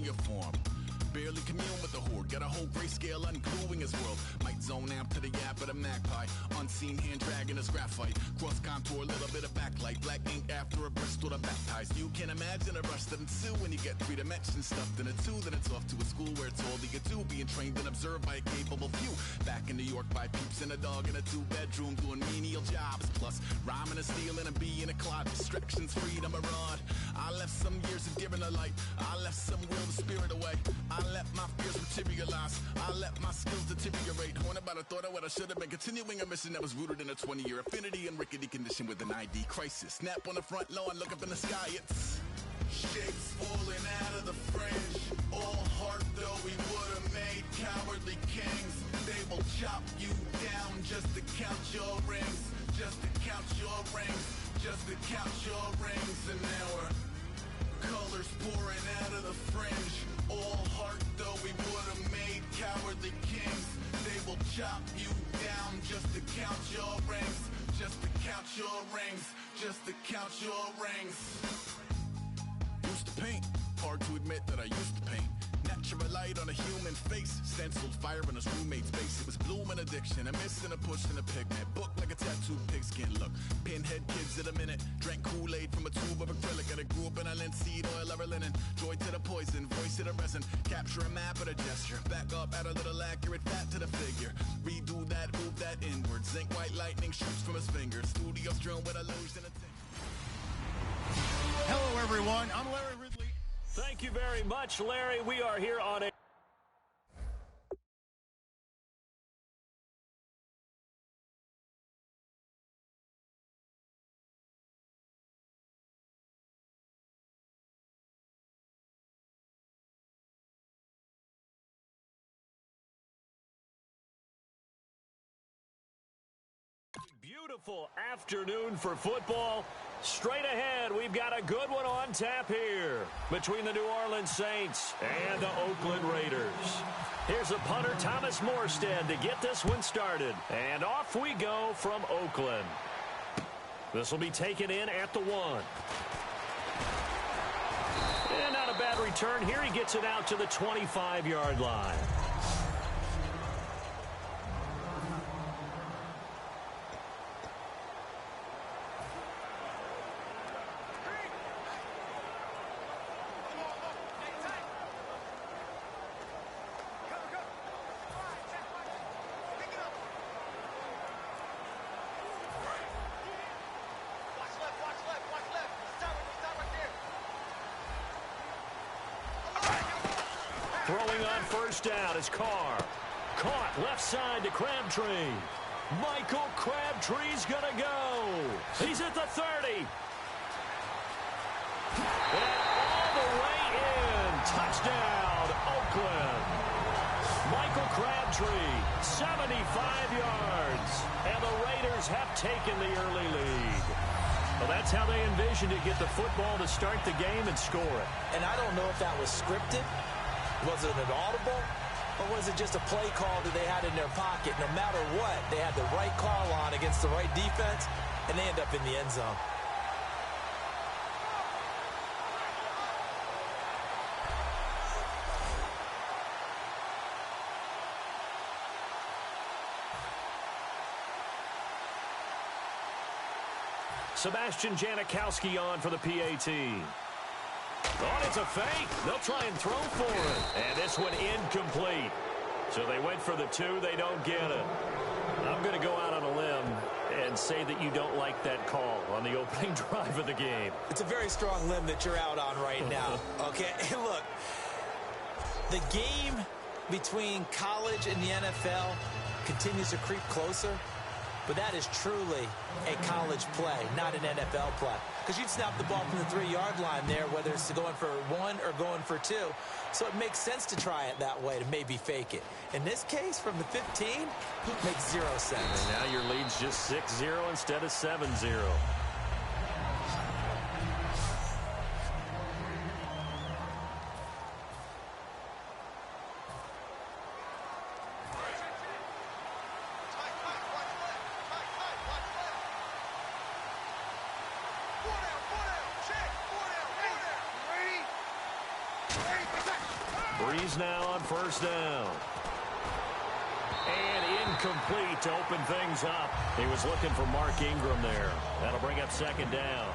uniform. Barely commune with the horde, got a whole grayscale ungluing his world. Might zone amp to the yap of the magpie, unseen hand dragging his graphite. Cross contour, little bit of backlight, black ink after a Bristol to baptize. You can imagine a rush that ensue when you get 3 dimensions stuffed in a 2. Then it's off to a school where it's all you get to, being trained and observed by a capable few. Back in New York by peeps and a dog in a 2-bedroom doing menial jobs. Plus rhyming and stealing and being a clot, distractions, freedom, a rod. I left some years of giving a light, I left some will the spirit away. I let my fears materialize, I let my skills deteriorate. Horn about a thought of what I should have been, continuing a mission that was rooted in a 20-year affinity and rickety condition with an ID crisis. Snap on the front lawn, look up in the sky, it's shapes falling out of the fringe. All heart though we would have made cowardly kings. They will chop you down just to count your rings, just to count your rings, just to count your rings. And now we're colors pouring out of the fringe. All heart though we would have made cowardly kings. They will chop you down just to count your rings, just to count your rings, just to count your rings. Used to paint, hard to admit that I used to paint. Natural light on a human face, stenciled fire in his roommate's face. It was bloom and addiction, a miss and a push and a pigment. Book like a tattooed pigskin look. Pinhead kids at a minute, drank Kool-Aid from a tube of acrylic. And I grew up in a linseed oil or a linen. Joy to the poison, voice to the resin. Capture a map of a gesture, back up, add a little accurate fat to the figure. Redo that, move that inward. Zinc white lightning shoots from his fingers. Studio strewn with illusion and Hello everyone, I'm Larry Ridley. Thank you very much, Larry. We are here on a beautiful afternoon for football. Straight ahead, we've got a good one on tap here between the New Orleans Saints and the Oakland Raiders. Here's the punter, Thomas Morstead, to get this one started. And off we go from Oakland. This will be taken in at the 1. And not a bad return here. He gets it out to the 25-yard line. Throwing on first down is Carr. Caught left side to Crabtree. Michael Crabtree's going to go. He's at the 30. And all the way in. Touchdown, Oakland. Michael Crabtree, 75 yards. And the Raiders have taken the early lead. Well, that's how they envisioned to get the football to start the game and score it. And I don't know if that was scripted. Was it an audible, or was it just a play call that they had in their pocket? No matter what, they had the right call on against the right defense, and they end up in the end zone. Sebastian Janikowski on for the PAT. Oh, it's a fake. They'll try and throw for it. And this one incomplete. So they went for the 2. They don't get it. I'm going to go out on a limb and say that you don't like that call on the opening drive of the game. It's a very strong limb that you're out on right now. Okay, look, the game between college and the NFL continues to creep closer. But that is truly a college play, not an NFL play. Because you'd snap the ball from the 3-yard line there, whether it's going for 1 or going for 2. So it makes sense to try it that way, to maybe fake it. In this case, from the 15, makes 0 sense. And now your lead's just 6-0 instead of 7-0. Breeze now on first down. And incomplete to open things up. He was looking for Mark Ingram there. That'll bring up second down.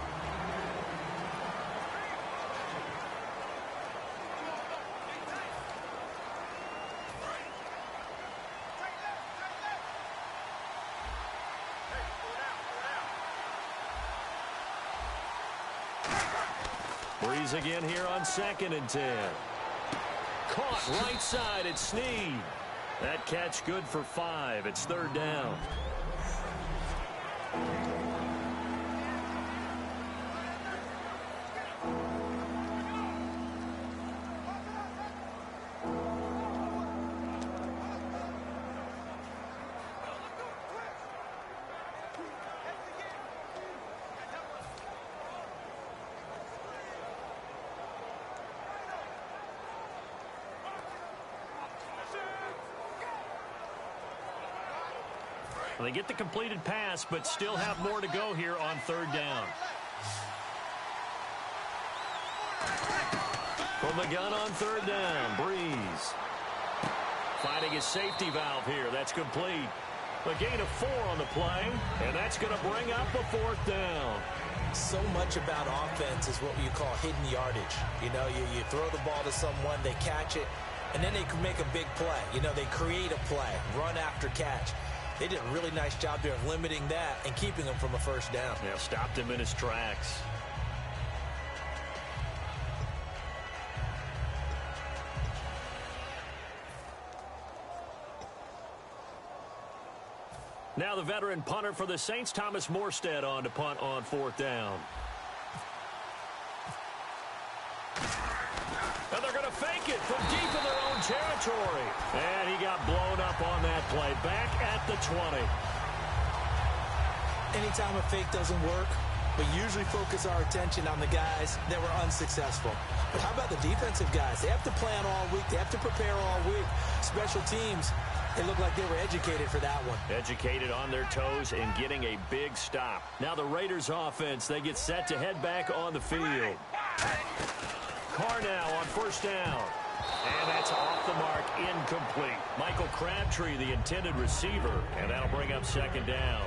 Breeze again here on 2nd and 10. Caught right side at Snead. That catch good for 5. It's 3rd down. They get the completed pass, but still have more to go here on 3rd down. From the gun on 3rd down, Breeze. Finding his safety valve here. That's complete. A gain of 4 on the play, and that's going to bring up a 4th down. So much about offense is what you call hidden yardage. You know, you throw the ball to someone, they catch it, and then they can make a big play. You know, they create a play, run after catch. They did a really nice job there of limiting that and keeping him from a 1st down. Yeah, stopped him in his tracks. Now the veteran punter for the Saints, Thomas Morstead, on to punt on 4th down. And they're going to fake it from deep in their own territory. And he got blown up on that play. Back at the 20. Anytime a fake doesn't work, we usually focus our attention on the guys that were unsuccessful. But how about the defensive guys? They have to plan all week. They have to prepare all week. Special teams, they look like they were educated for that one. Educated on their toes and getting a big stop. Now the Raiders offense, they get set to head back on the field. Carr now on 1st down. And that's off the mark, incomplete. Michael Crabtree, the intended receiver, and that'll bring up 2nd down.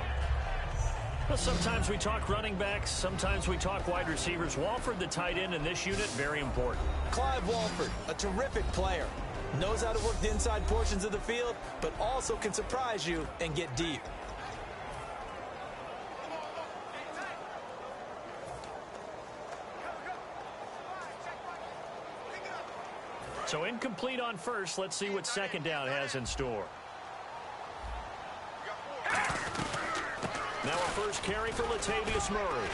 Well, sometimes we talk running backs, sometimes we talk wide receivers. Walford, the tight end in this unit, very important. Clive Walford, a terrific player. Knows how to work the inside portions of the field, but also can surprise you and get deep. So incomplete on 1st. Let's see what 2nd down has in store. Now a 1st carry for Latavius Murray.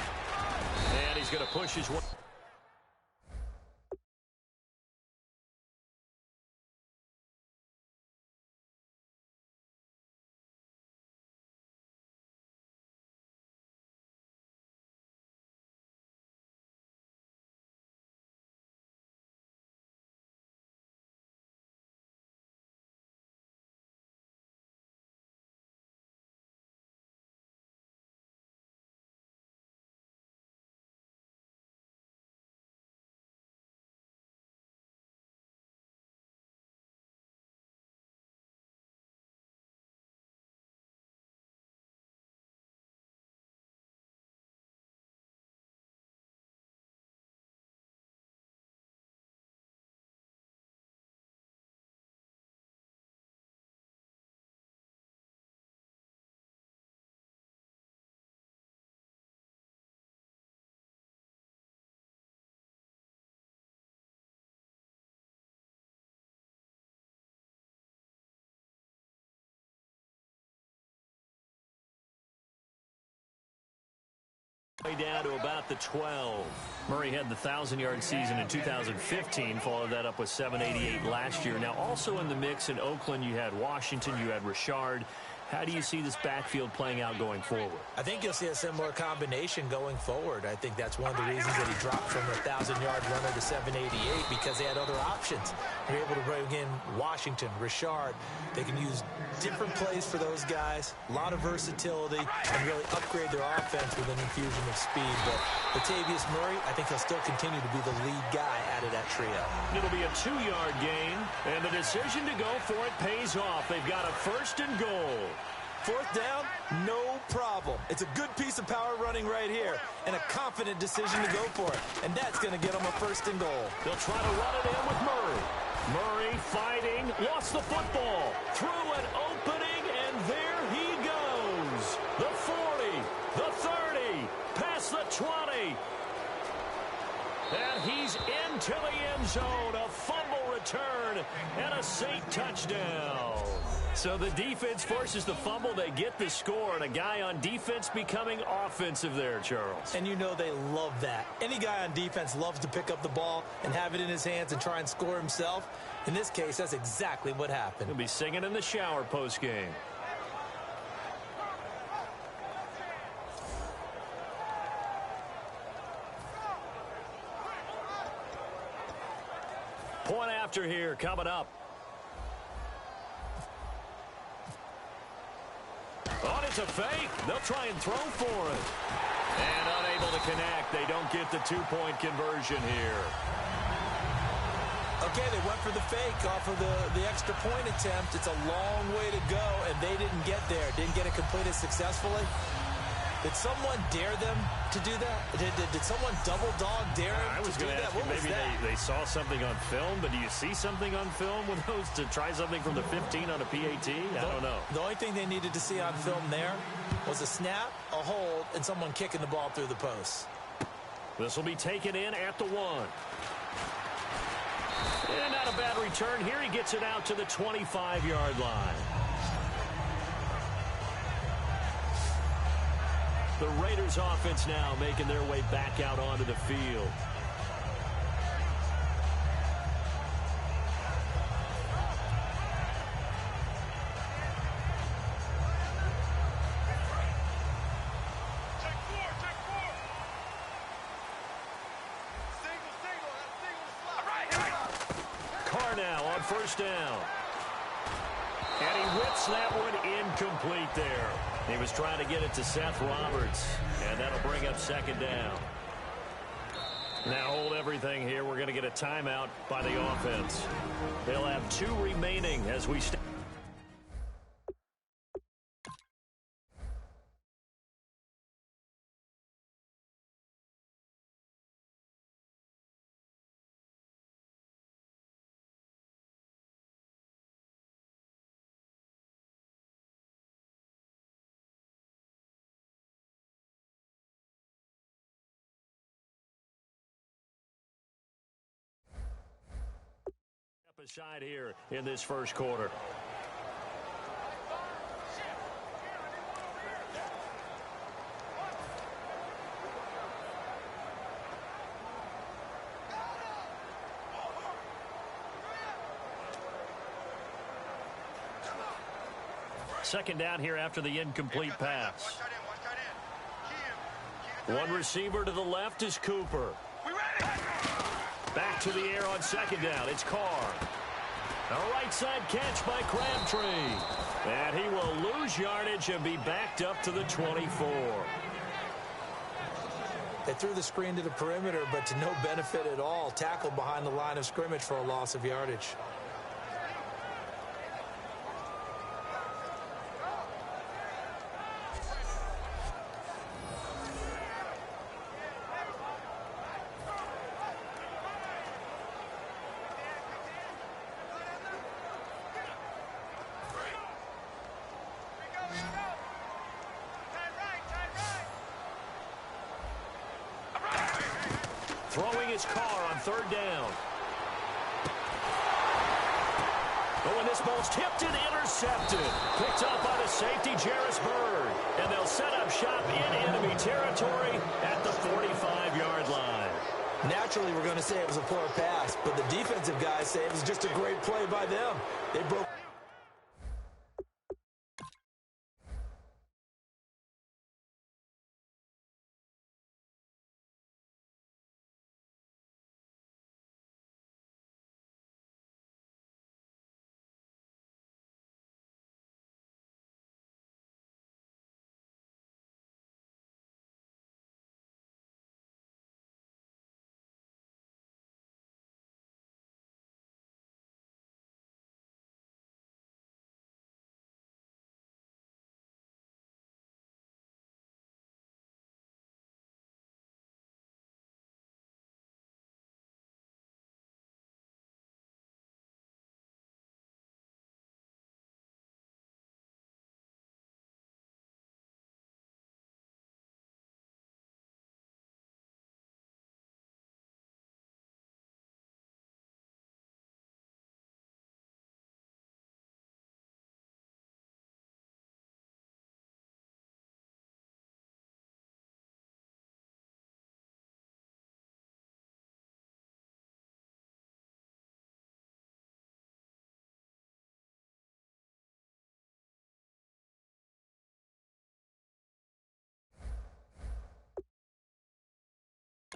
And he's going to push his way. Down to about the 12. Murray had the 1,000-yard season in 2015, followed that up with 788 last year. Now also in the mix in Oakland, you had Washington, you had Richard, How do you see this backfield playing out going forward? I think you'll see a similar combination going forward. I think that's one of the reasons that he dropped from a 1,000-yard runner to 788, because they had other options. They're able to bring in Washington, Richard. They can use different plays for those guys, a lot of versatility, and really upgrade their offense with an infusion of speed. But Latavius Murray, I think he'll still continue to be the lead guy out of that trio. It'll be a 2-yard gain, and the decision to go for it pays off. They've got a 1st and goal. 4th down, no problem. It's a good piece of power running right here, and a confident decision to go for it. And that's going to get them a 1st and goal. They'll try to run it in with Murray. Murray fighting, lost the football, through an opening, and there he goes. The 40, the 30, past the 20. And he's into the end zone. A fumble return and a Saint touchdown. So the defense forces the fumble. They get the score, and a guy on defense becoming offensive there, Charles. And you know they love that. Any guy on defense loves to pick up the ball and have it in his hands and try and score himself. In this case, that's exactly what happened. He'll be singing in the shower post-game. Point after here coming up. Oh, it's a fake. They'll try and throw for it. And unable to connect. They don't get the 2-point conversion here. Okay, they went for the fake off of the extra point attempt. It's a long way to go, and they didn't get there. Didn't get it completed successfully. Did someone dare them to do that? Did someone double dog dare them I was to do going to that? ask you, What was maybe that? they saw something on film, but do you see something on film with those to try something from the 15 on a PAT? I don't know. The only thing they needed to see on film there was a snap, a hold, and someone kicking the ball through the post. This will be taken in at the 1. And not a bad return here. He gets it out to the 25-yard line. The Raiders offense now making their way back out onto the field. Carr now on 1st down. And he whips that one incomplete there. He was trying to get it to Seth Roberts, and that'll bring up 2nd down. Now hold everything here. We're going to get a timeout by the offense. They'll have 2 remaining as we start. Aside here in this 1st quarter. Second down here after the incomplete pass. One receiver to the left is Cooper. Back to the air on 2nd down. It's Carr. A right side catch by Crabtree. And he will lose yardage and be backed up to the 24. They threw the screen to the perimeter, but to no benefit at all. Tackled behind the line of scrimmage for a loss of yardage. Throwing his Carr on 3rd down. Oh, and this ball's tipped and intercepted. Picked up by the safety, Jarris Byrd. And they'll set up shop in enemy territory at the 45-yard line. Naturally, we're going to say it was a poor pass, but the defensive guys say it was just a great play by them. They broke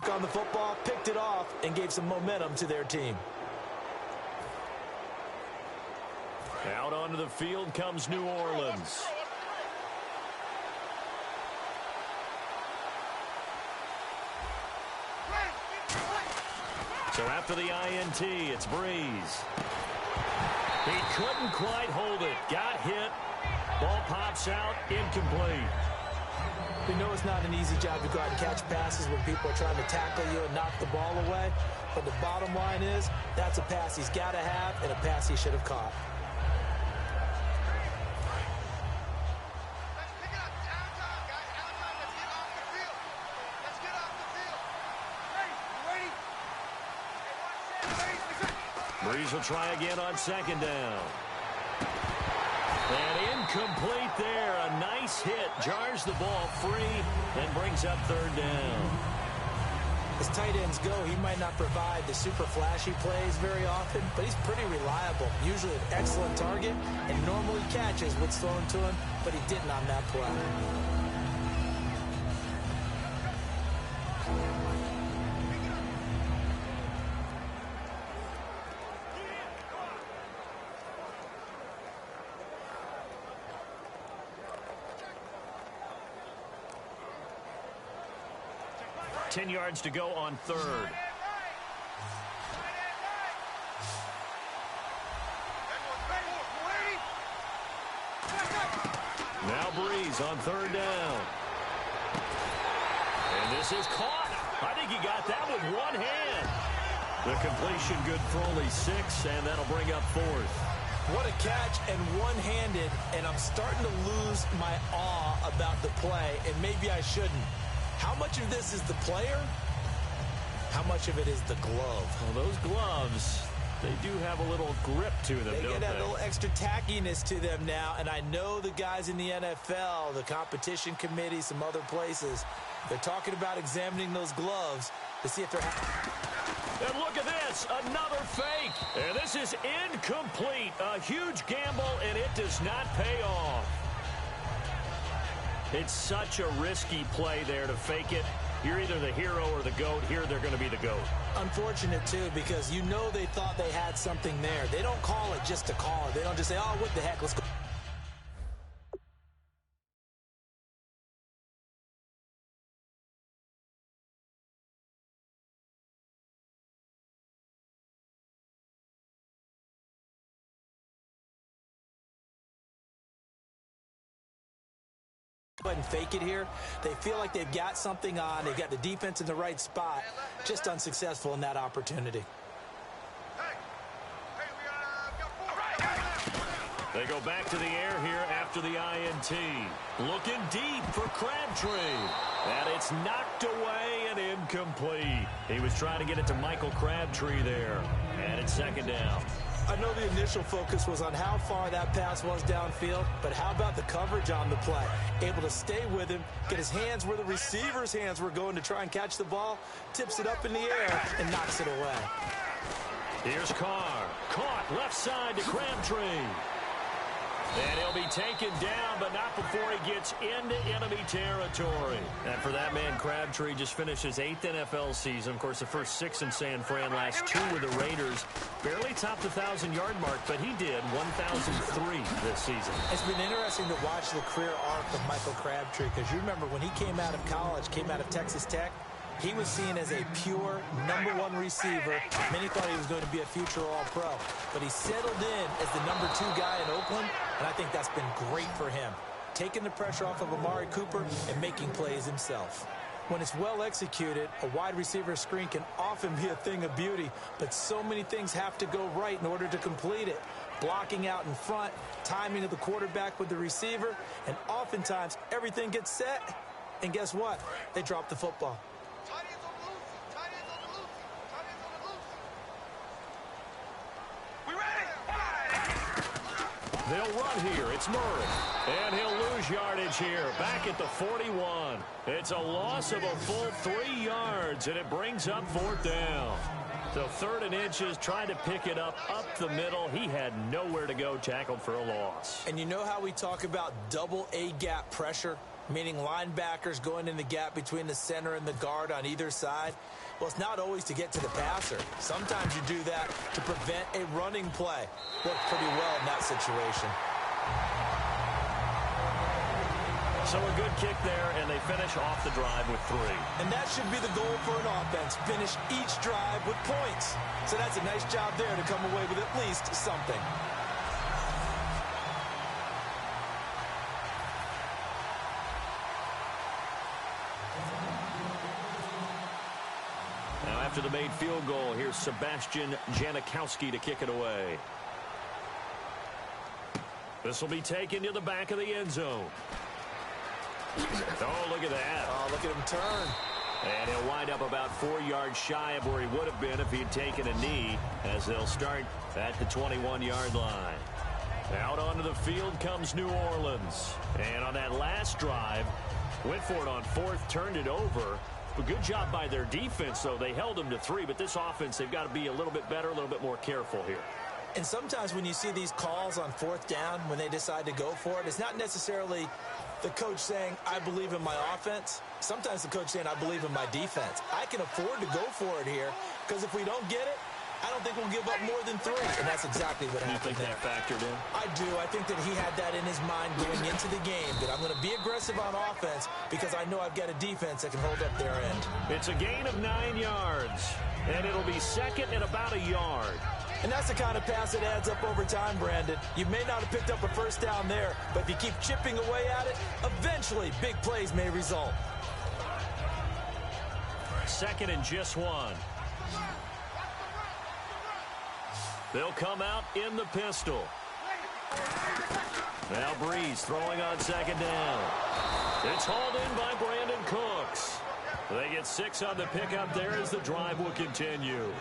On the football, picked it off, and gave some momentum to their team. Out onto the field comes New Orleans. So after the INT, it's Breeze. He couldn't quite hold it. Got hit. Ball pops out. Incomplete. We know it's not an easy job to go out and catch passes when people are trying to tackle you and knock the ball away. But the bottom line is, that's a pass he's got to have and a pass he should have caught. Breeze will try again on second down. And incomplete there. A nice hit. Jars the ball free and brings up third down. As tight ends go, he might not provide the super flashy plays very often, but he's pretty reliable. Usually an excellent target and normally catches what's thrown to him, but he didn't on that play. Ten yards to go on third. Now Breeze on third down. And this is caught. I think he got that with one hand. The completion good for only 6, and that'll bring up fourth. What a catch and one-handed, and I'm starting to lose my awe about the play, and maybe I shouldn't. How much of this is the player? How much of it is the glove? Well, those gloves, they do have a little grip to them, They don't get they? a little extra tackiness to them now, and I know the guys in the NFL, the competition committee, some other places, they're talking about examining those gloves to see if they're... And look at this, another fake. And this is incomplete. A huge gamble, and it does not pay off. It's such a risky play there to fake it. You're either the hero or the GOAT. Here, they're going to be the GOAT. Unfortunate, too, because you know they thought they had something there. They don't call it just to call it. They don't just say, oh, what the heck, let's go. Go ahead and fake it here. They feel like they've got something on. They've got the defense in the right spot. Just unsuccessful in that opportunity. They go back to the air here after the INT. Looking deep for Crabtree. And it's knocked away and incomplete. He was trying to get it to Michael Crabtree there. And it's second down. I know the initial focus was on how far that pass was downfield, but how about the coverage on the play? Able to stay with him, get his hands where the receiver's hands were going to try and catch the ball, tips it up in the air, and knocks it away. Here's Carr. Caught left side to Crabtree. And he'll be taken down, but not before he gets into enemy territory. And for that man, Crabtree just finished his 8th NFL season. Of course, the first 6 in San Fran, last 2 with the Raiders. Barely topped the 1,000-yard mark, but he did 1,003 this season. It's been interesting to watch the career arc of Michael Crabtree, because you remember when he came out of college, came out of Texas Tech, he was seen as a pure #1 receiver. Many thought he was going to be a future All-Pro. But he settled in as the #2 guy in Oakland, and I think that's been great for him. Taking the pressure off of Amari Cooper and making plays himself. When it's well executed, a wide receiver screen can often be a thing of beauty, but so many things have to go right in order to complete it. Blocking out in front, timing of the quarterback with the receiver, and oftentimes everything gets set, and guess what? They drop the football. They'll run here. It's Murray. And he'll lose yardage here. Back at the 41. It's a loss of a full 3 yards, and it brings up 4th down. So 3rd and inches, trying to pick it up the middle. He had nowhere to go, tackled for a loss. And you know how we talk about double A-gap pressure? meaning linebackers going in the gap between the center and the guard on either side. Well, it's not always to get to the passer. Sometimes you do that to prevent a running play. Worked pretty well in that situation. So a good kick there, and they finish off the drive with 3. And that should be the goal for an offense. Finish each drive with points. So that's a nice job there to come away with at least something. Now after the made field goal, here's Sebastian Janikowski to kick it away. This will be taken to the back of the end zone. Oh, look at that. Oh, look at him turn. And he'll wind up about 4 yards shy of where he would have been if he'd taken a knee, as they'll start at the 21-yard line. Out onto the field comes New Orleans. And on that last drive, went for it on 4th, turned it over. A good job by their defense, though. They held them to 3, but this offense, they've got to be a little bit better, a little bit more careful here. And sometimes when you see these calls on 4th down, when they decide to go for it, it's not necessarily the coach saying, I believe in my offense. Sometimes the coach saying, I believe in my defense. I can afford to go for it here, because if we don't get it, I don't think we'll give up more than 3. And that's exactly what happened there. You think that factored in? I do. I think that he had that in his mind going into the game, that I'm going to be aggressive on offense because I know I've got a defense that can hold up their end. It's a gain of 9 yards, and it'll be second and about a yard. And that's the kind of pass that adds up over time, Brandon. You may not have picked up a first down there, but if you keep chipping away at it, eventually big plays may result. Second and just 1. They'll come out in the pistol. Now Breeze throwing on second down. It's hauled in by Brandon Cooks. They get 6 on the pickup there as the drive will continue.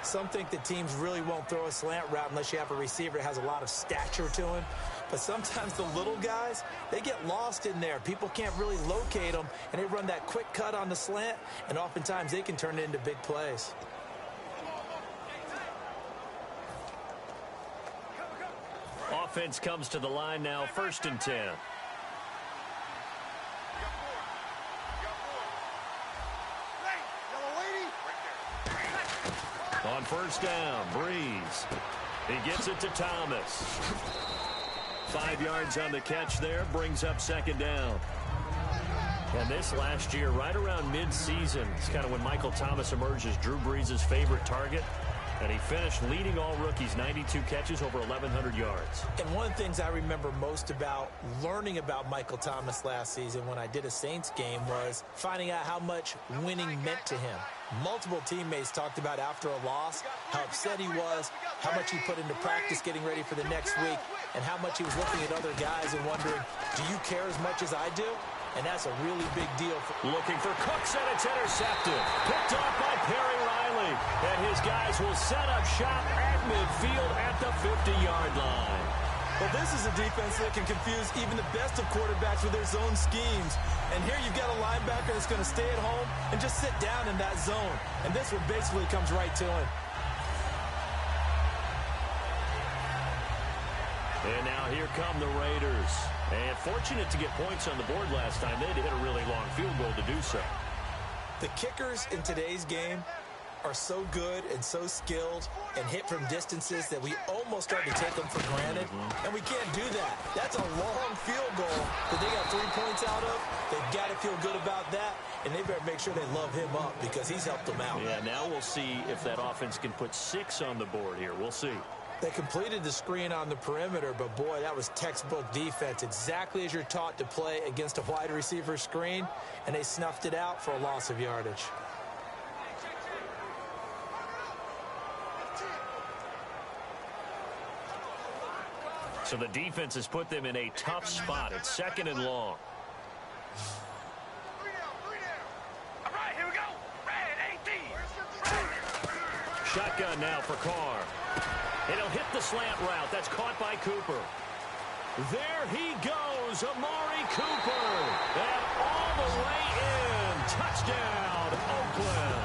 Some think that teams really won't throw a slant route unless you have a receiver that has a lot of stature to him. But sometimes the little guys, they get lost in there. People can't really locate them, and they run that quick cut on the slant, and oftentimes they can turn it into big plays. Offense comes to the line now, 1st and 10. On 1st down, Breeze. He gets it to Thomas. 5 yards on the catch there, brings up 2nd down. And this last year, right around mid-season, it's kind of when Michael Thomas emerged as Drew Brees' favorite target. And he finished leading all rookies, 92 catches, over 1,100 yards. And one of the things I remember most about learning about Michael Thomas last season when I did a Saints game was finding out how much winning meant to him. Multiple teammates talked about after a loss how upset he was, how much he put into practice getting ready for the next week, and how much he was looking at other guys and wondering, do you care as much as I do? And that's a really big deal. Looking for Cooks, and it's intercepted. Picked off by Perry Riley. And his guys will set up shop at midfield at the 50-yard line. Well, this is a defense that can confuse even the best of quarterbacks with their zone schemes. And here you've got a linebacker that's going to stay at home and just sit down in that zone. And this one basically comes right to him. And now here come the Raiders. And fortunate to get points on the board last time. They had to hit a really long field goal to do so. The kickers in today's game are so good and so skilled and hit from distances that we almost start to take them for granted. And we can't do that. That's a long field goal that they got 3 points out of. They've got to feel good about that. And they better make sure they love him up because he's helped them out. Yeah, now we'll see if that offense can put 6 on the board here. We'll see. They completed the screen on the perimeter, but boy, that was textbook defense. Exactly as you're taught to play against a wide receiver screen, and they snuffed it out for a loss of yardage. So the defense has put them in a tough spot. It's 2nd and long. All right, here we go. Shotgun now for Carr. And he'll hit the slant route. That's caught by Cooper. There he goes, Amari Cooper. And all the way in. Touchdown, Oakland.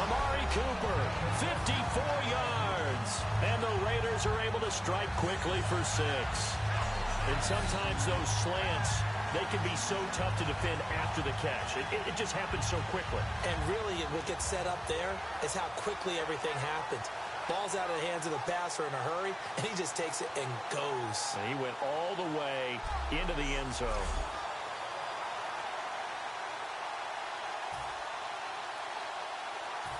Amari Cooper, 54 yards. And the Raiders are able to strike quickly for 6. And sometimes those slants they can be so tough to defend after the catch. It just happens so quickly. And really, what gets set up there is how quickly everything happens. Ball's out of the hands of the passer in a hurry, and he just takes it and goes. And he went all the way into the end zone.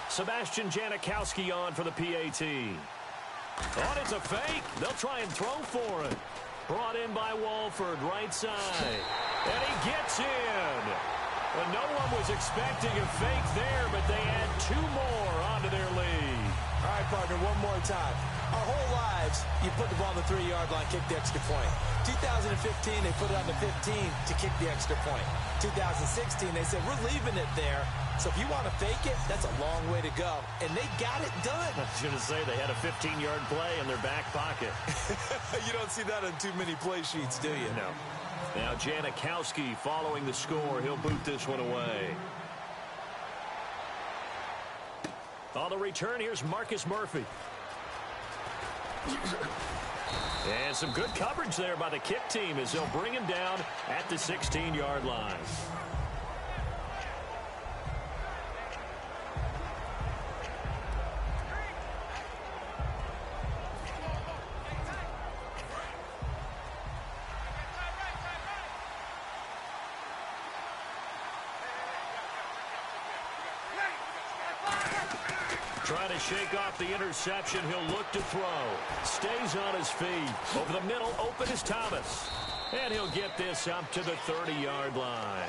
Sebastian Janikowski on for the PAT. Oh, it's a fake. They'll try and throw for it. Brought in by Walford, right side. And he gets in. Well, no one was expecting a fake there, but they add 2 more onto their lead. All right, partner, one more time. Our whole lives, you put the ball on the 3-yard line, kick the extra point. 2015, they put it on the 15 to kick the extra point. 2016, they said, we're leaving it there. So if you want to fake it, that's a long way to go. And they got it done. I was going to say, they had a 15-yard play in their back pocket. You don't see that on too many play sheets, do you? No. Now Janikowski following the score. He'll boot this one away. On the return, here's Marcus Murphy. And some good coverage there by the kick team as they'll bring him down at the 16-yard line. Trying to shake off the interception. He'll look to throw. Stays on his feet. Over the middle, open is Thomas. And he'll get this up to the 30-yard line.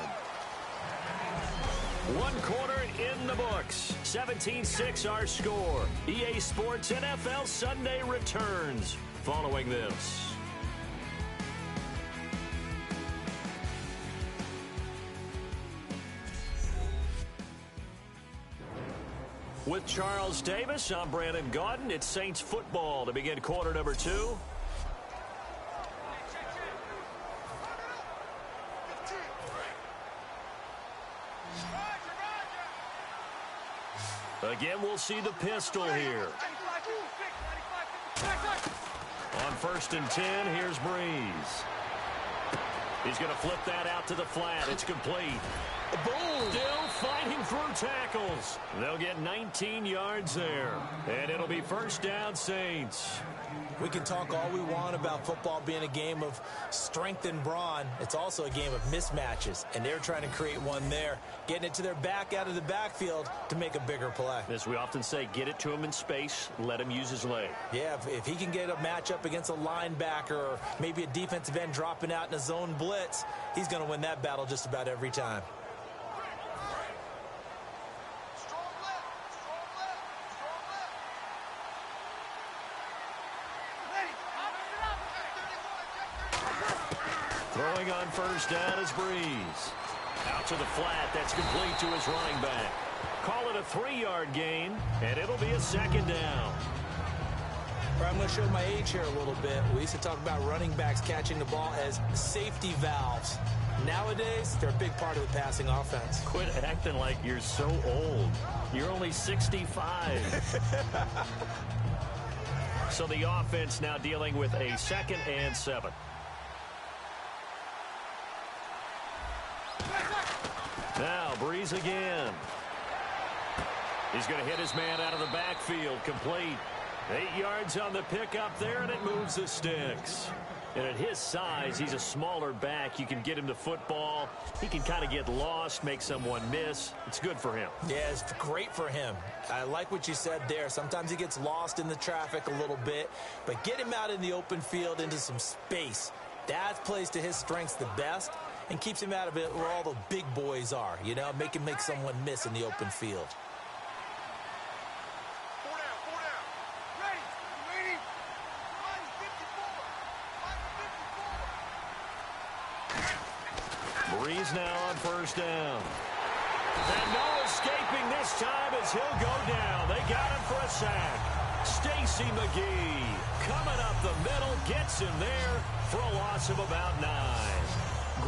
1 quarter in the books. 17-6 our score. EA Sports NFL Sunday returns following this. With Charles Davis, I'm Brandon Gaudin. It's Saints football to begin quarter number 2. Again, we'll see the pistol here. On 1st and 10, here's Breeze. He's going to flip that out to the flat. It's complete. Boom! Still fighting through tackles. They'll get 19 yards there. And it'll be first down, Saints. We can talk all we want about football being a game of strength and brawn. It's also a game of mismatches, and they're trying to create one there, getting it to their back out of the backfield to make a bigger play. As we often say, get it to him in space, let him use his leg. Yeah, if he can get a matchup against a linebacker or maybe a defensive end dropping out in a zone blitz, he's going to win that battle just about every time. Throwing on first down is Breeze. Out to the flat. That's complete to his running back. Call it a 3-yard gain, and it'll be a second down. I'm going to show my age here a little bit. We used to talk about running backs catching the ball as safety valves. Nowadays, they're a big part of the passing offense. Quit acting like you're so old. You're only 65. So the offense now dealing with a 2nd and 7. Now, Breeze again. He's going to hit his man out of the backfield. Complete. 8 yards on the pickup there, and it moves the sticks. And at his size, he's a smaller back. You can get him the football. He can kind of get lost, make someone miss. It's good for him. Yeah, it's great for him. I like what you said there. Sometimes he gets lost in the traffic a little bit, but get him out in the open field into some space. That plays to his strengths the best and keeps him out of it where all the big boys are, you know, make someone miss in the open field. Breeze now on first down. And no escaping this time as he'll go down. They got him for a sack. Stacy McGee coming up the middle, gets him there for a loss of about 9.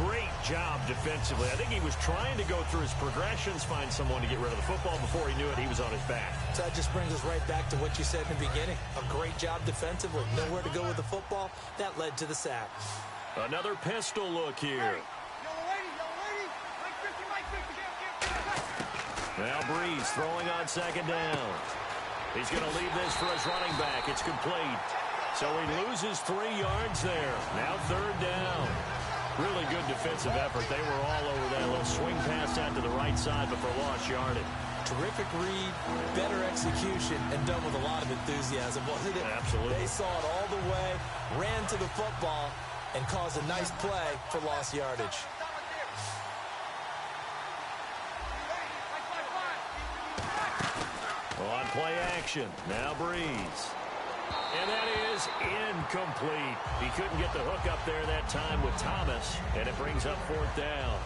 Great job defensively. I think he was trying to go through his progressions, find someone to get rid of the football. Before he knew it, he was on his back. So that just brings us right back to what you said in the beginning. A great job defensively. Nowhere to go with the football. That led to the sack. Another pistol look here. Now Breeze throwing on second down. He's going to leave this for his running back. It's complete. So he loses 3 yards there. Now third down. Really good defensive effort. They were all over that little swing pass out to the right side, but for lost yardage. Terrific read, better execution, and done with a lot of enthusiasm, wasn't it? Absolutely. They saw it all the way, ran to the football, and caused a nice play for lost yardage. On play action, now Breeze. And that is incomplete. He couldn't get the hook up there that time with Thomas, and it brings up fourth down.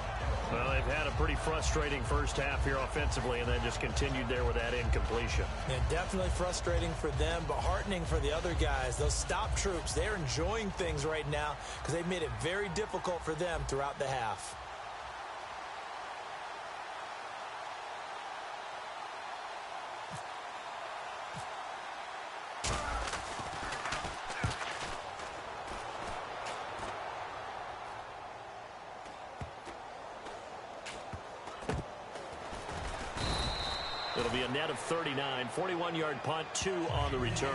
Well, they've had a pretty frustrating first half here offensively, and then just continued there with that incompletion. Yeah, definitely frustrating for them, but heartening for the other guys. Those stop troops, they're enjoying things right now because they've made it very difficult for them throughout the half. It'll be a net of 39, 41-yard punt, 2 on the return.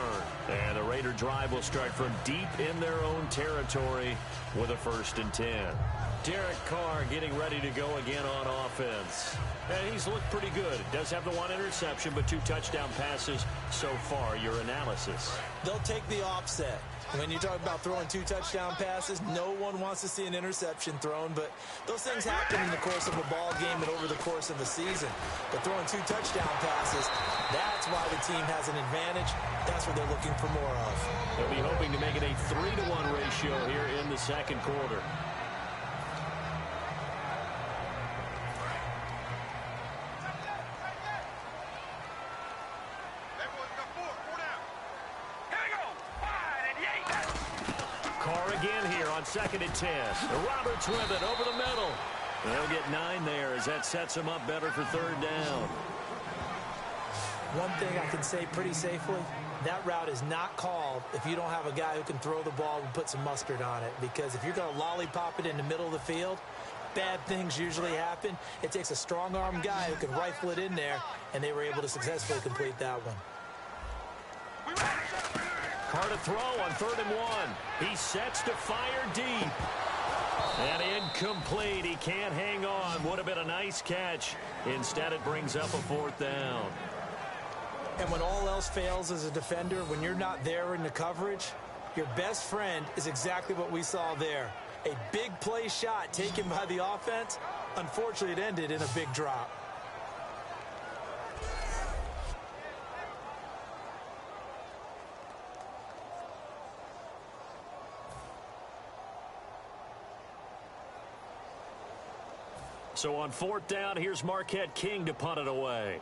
And the Raider drive will start from deep in their own territory with a 1st and 10. Derek Carr getting ready to go again on offense. And he's looked pretty good. Does have the 1 interception, but 2 touchdown passes so far. Your analysis? They'll take the offset. When you talk about throwing 2 touchdown passes, no one wants to see an interception thrown, but those things happen in the course of a ball game and over the course of the season. But throwing 2 touchdown passes, that's why the team has an advantage. That's what they're looking for more of. They'll be hoping to make it a 3-to-1 ratio here in the second quarter. Second and 10. Roberts with it over the middle. They'll get 9 there as that sets them up better for third down. One thing I can say pretty safely, that route is not called if you don't have a guy who can throw the ball and put some mustard on it. Because if you're going to lollipop it in the middle of the field, bad things usually happen. It takes a strong-arm guy who can rifle it in there, and they were able to successfully complete that one. Carr to throw on 3rd and 1. He sets to fire deep. And incomplete. He can't hang on. Would have been a nice catch. Instead, it brings up a 4th down. And when all else fails as a defender, when you're not there in the coverage, your best friend is exactly what we saw there. A big play shot taken by the offense. Unfortunately, it ended in a big drop. So on 4th down, here's Marquette King to punt it away.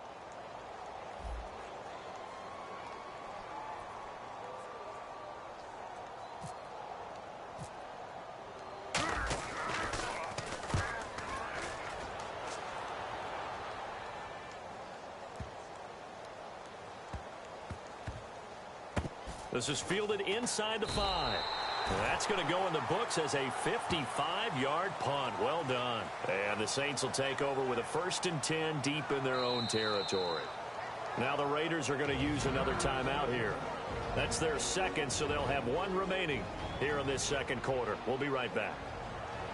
This is fielded inside the 5. That's going to go in the books as a 55-yard punt. Well done. And the Saints will take over with a 1st and 10 deep in their own territory. Now the Raiders are going to use another timeout here. That's their second, so they'll have 1 remaining here in this second quarter. We'll be right back.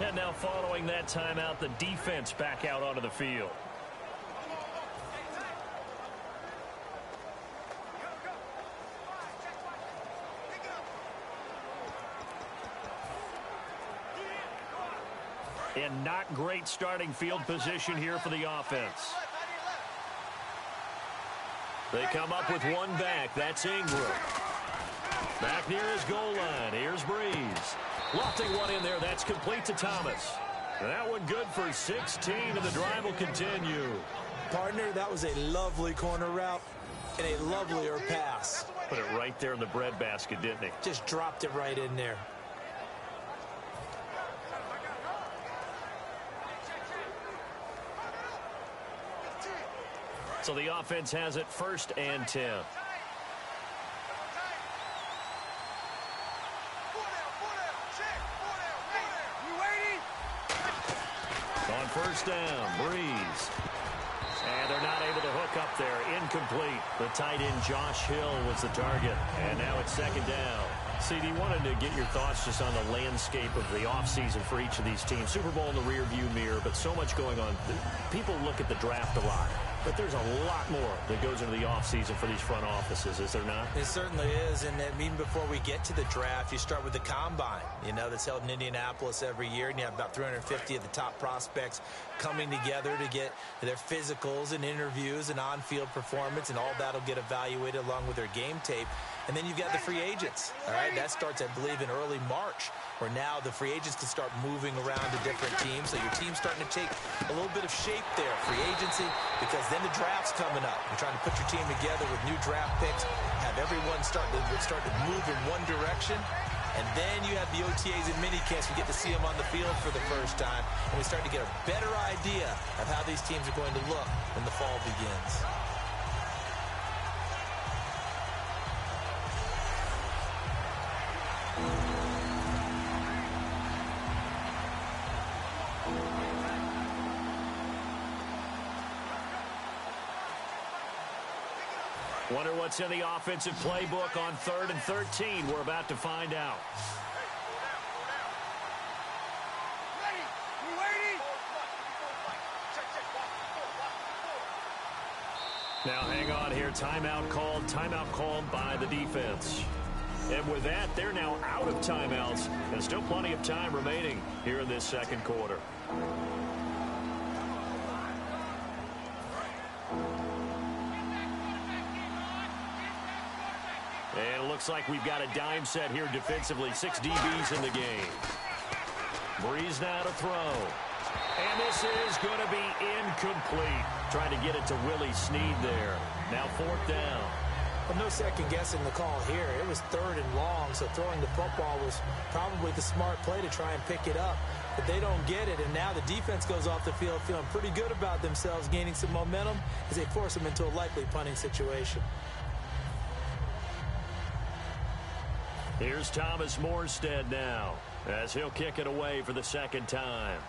And now following that timeout, the defense back out onto the field. And not great starting field position here for the offense. They come up with 1 back. That's Ingram. Back near his goal line. Here's Breeze. Lofting one in there. That's complete to Thomas. That one good for 16, and the drive will continue. Partner, that was a lovely corner route and a lovelier pass. Put it right there in the breadbasket, didn't he? Just dropped it right in there. So the offense has it 1st and 10. On 1st down, Breeze. And they're not able to hook up there. Incomplete. The tight end Josh Hill was the target. And now it's second down. CD, wanted to get your thoughts just on the landscape of the offseason for each of these teams. Super Bowl in the rearview mirror, but so much going on. People look at the draft a lot, but there's a lot more that goes into the offseason for these front offices, is there not? It certainly is, and even before we get to the draft, you start with the combine, that's held in Indianapolis every year, and you have about 350 of the top prospects coming together to get their physicals and interviews and on-field performance, and all that will get evaluated along with their game tape. And then you've got the free agents, all right? That starts, I believe, in early March, where now the free agents can start moving around to different teams. So your team's starting to take a little bit of shape there, free agency, because then the draft's coming up. You're trying to put your team together with new draft picks, have everyone start to move in one direction. And then you have the OTAs and minicamps. You get to see them on the field for the first time. And we start to get a better idea of how these teams are going to look when the fall begins. Wonder what's in the offensive playbook on 3rd and 13. We're about to find out. Now hang on here. Timeout called by the defense. And with that, they're now out of timeouts. And still plenty of time remaining here in this second quarter. And it looks like we've got a dime set here defensively. 6 DBs in the game. Breeze now to throw. And this is going to be incomplete. Trying to get it to Willie Snead there. Now 4th down. Well, no second guessing the call here. It was 3rd and long, so throwing the football was probably the smart play to try and pick it up. But they don't get it, and now the defense goes off the field feeling pretty good about themselves, gaining some momentum as they force them into a likely punting situation. Here's Thomas Morstead now as he'll kick it away for the second time.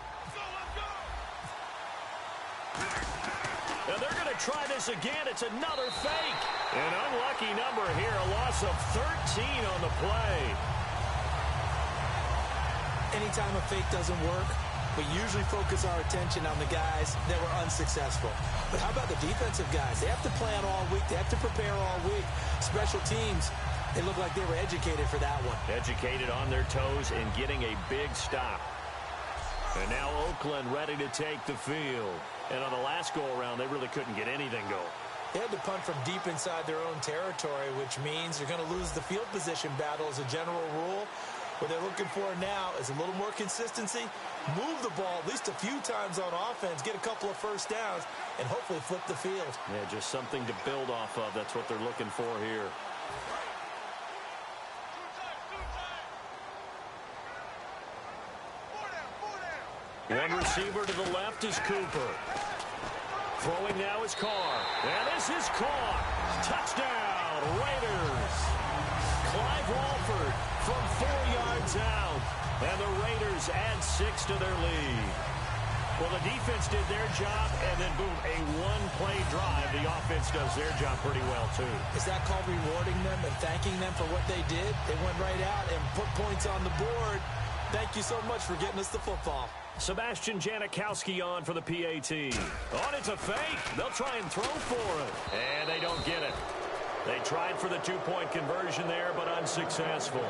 Now they're going to try this again. It's another fake. An unlucky number here, a loss of 13 on the play. Anytime a fake doesn't work, we usually focus our attention on the guys that were unsuccessful. But how about the defensive guys? They have to plan all week. They have to prepare all week. Special teams, they look like they were educated for that one. Educated on their toes and getting a big stop. And now Oakland ready to take the field. And on the last go-around, they really couldn't get anything going. They had to punt from deep inside their own territory, which means you're going to lose the field position battle as a general rule. What they're looking for now is a little more consistency, move the ball at least a few times on offense, get a couple of first downs, and hopefully flip the field. Yeah, just something to build off of. That's what they're looking for here. One receiver to the left is Cooper. Throwing now is Carr. And this is caught. Touchdown, Raiders. Clive Walford from 4 yards out. And the Raiders add 6 to their lead. Well, the defense did their job, and then, boom, a one-play drive. The offense does their job pretty well, too. Is that called rewarding them and thanking them for what they did? They went right out and put points on the board. Thank you so much for getting us the football. Sebastian Janikowski on for the PAT. On, it's a fake. They'll try and throw for it. And they don't get it. They tried for the two-point conversion there, but unsuccessful.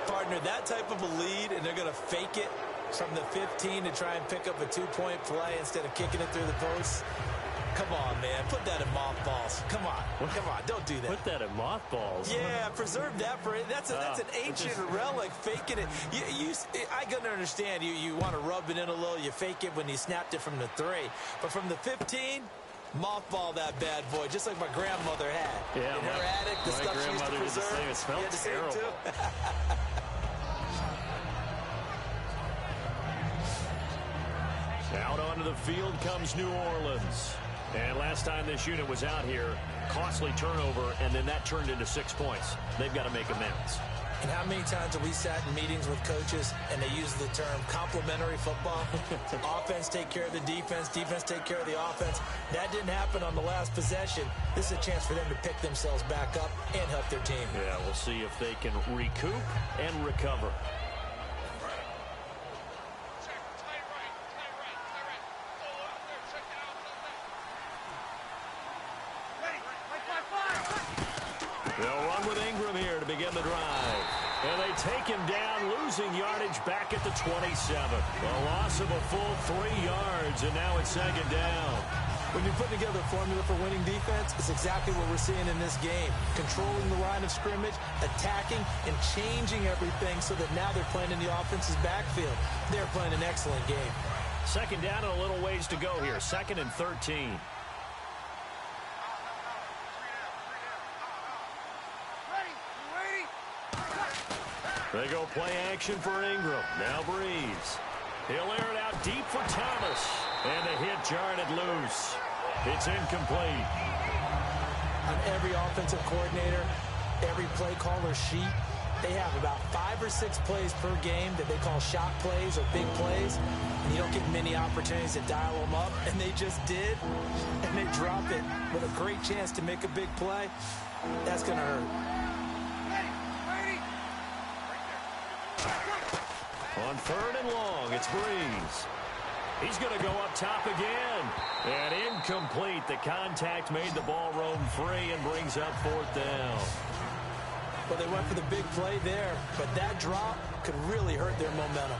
Partner, that type of a lead, and they're going to fake it from the 15 to try and pick up a two-point play instead of kicking it through the post. Come on, man. Put that in mothballs. Come on. Come on. Don't do that. Put that in mothballs? Yeah, preserve that for it. That's an ancient relic, faking it. I can understand. You want to rub it in a little. You fake it when you snapped it from the 3. But from the 15, mothball that bad boy, just like my grandmother had. Yeah, in her attic, the stuff she used to preserve. It smelled terrible. Too. Out onto the field comes New Orleans. And last time this unit was out here, costly turnover, and then that turned into 6 points. They've got to make amends. And how many times have we sat in meetings with coaches and they use the term complementary football? Offense take care of the defense, defense take care of the offense. That didn't happen on the last possession. This is a chance for them to pick themselves back up and help their team. Yeah, we'll see if they can recoup and recover. They'll run with Ingram here to begin the drive. And they take him down, losing yardage back at the 27. A loss of a full 3 yards, and now it's second down. When you put together a formula for winning defense, it's exactly what we're seeing in this game. Controlling the line of scrimmage, attacking, and changing everything so that now they're playing in the offense's backfield. They're playing an excellent game. Second down and a little ways to go here. 2nd and 13. They go play action for Ingram. Now Breeze. He'll air it out deep for Thomas. And the hit jarred it loose. It's incomplete. On every offensive coordinator, every play caller sheet, they have about 5 or 6 plays per game that they call shot plays or big plays. And you don't get many opportunities to dial them up. And they just did. And they drop it with a great chance to make a big play. That's going to hurt. On 3rd and long, it's Breeze. He's going to go up top again. And incomplete. The contact made the ball roam free and brings up 4th down. Well, they went for the big play there, but that drop could really hurt their momentum.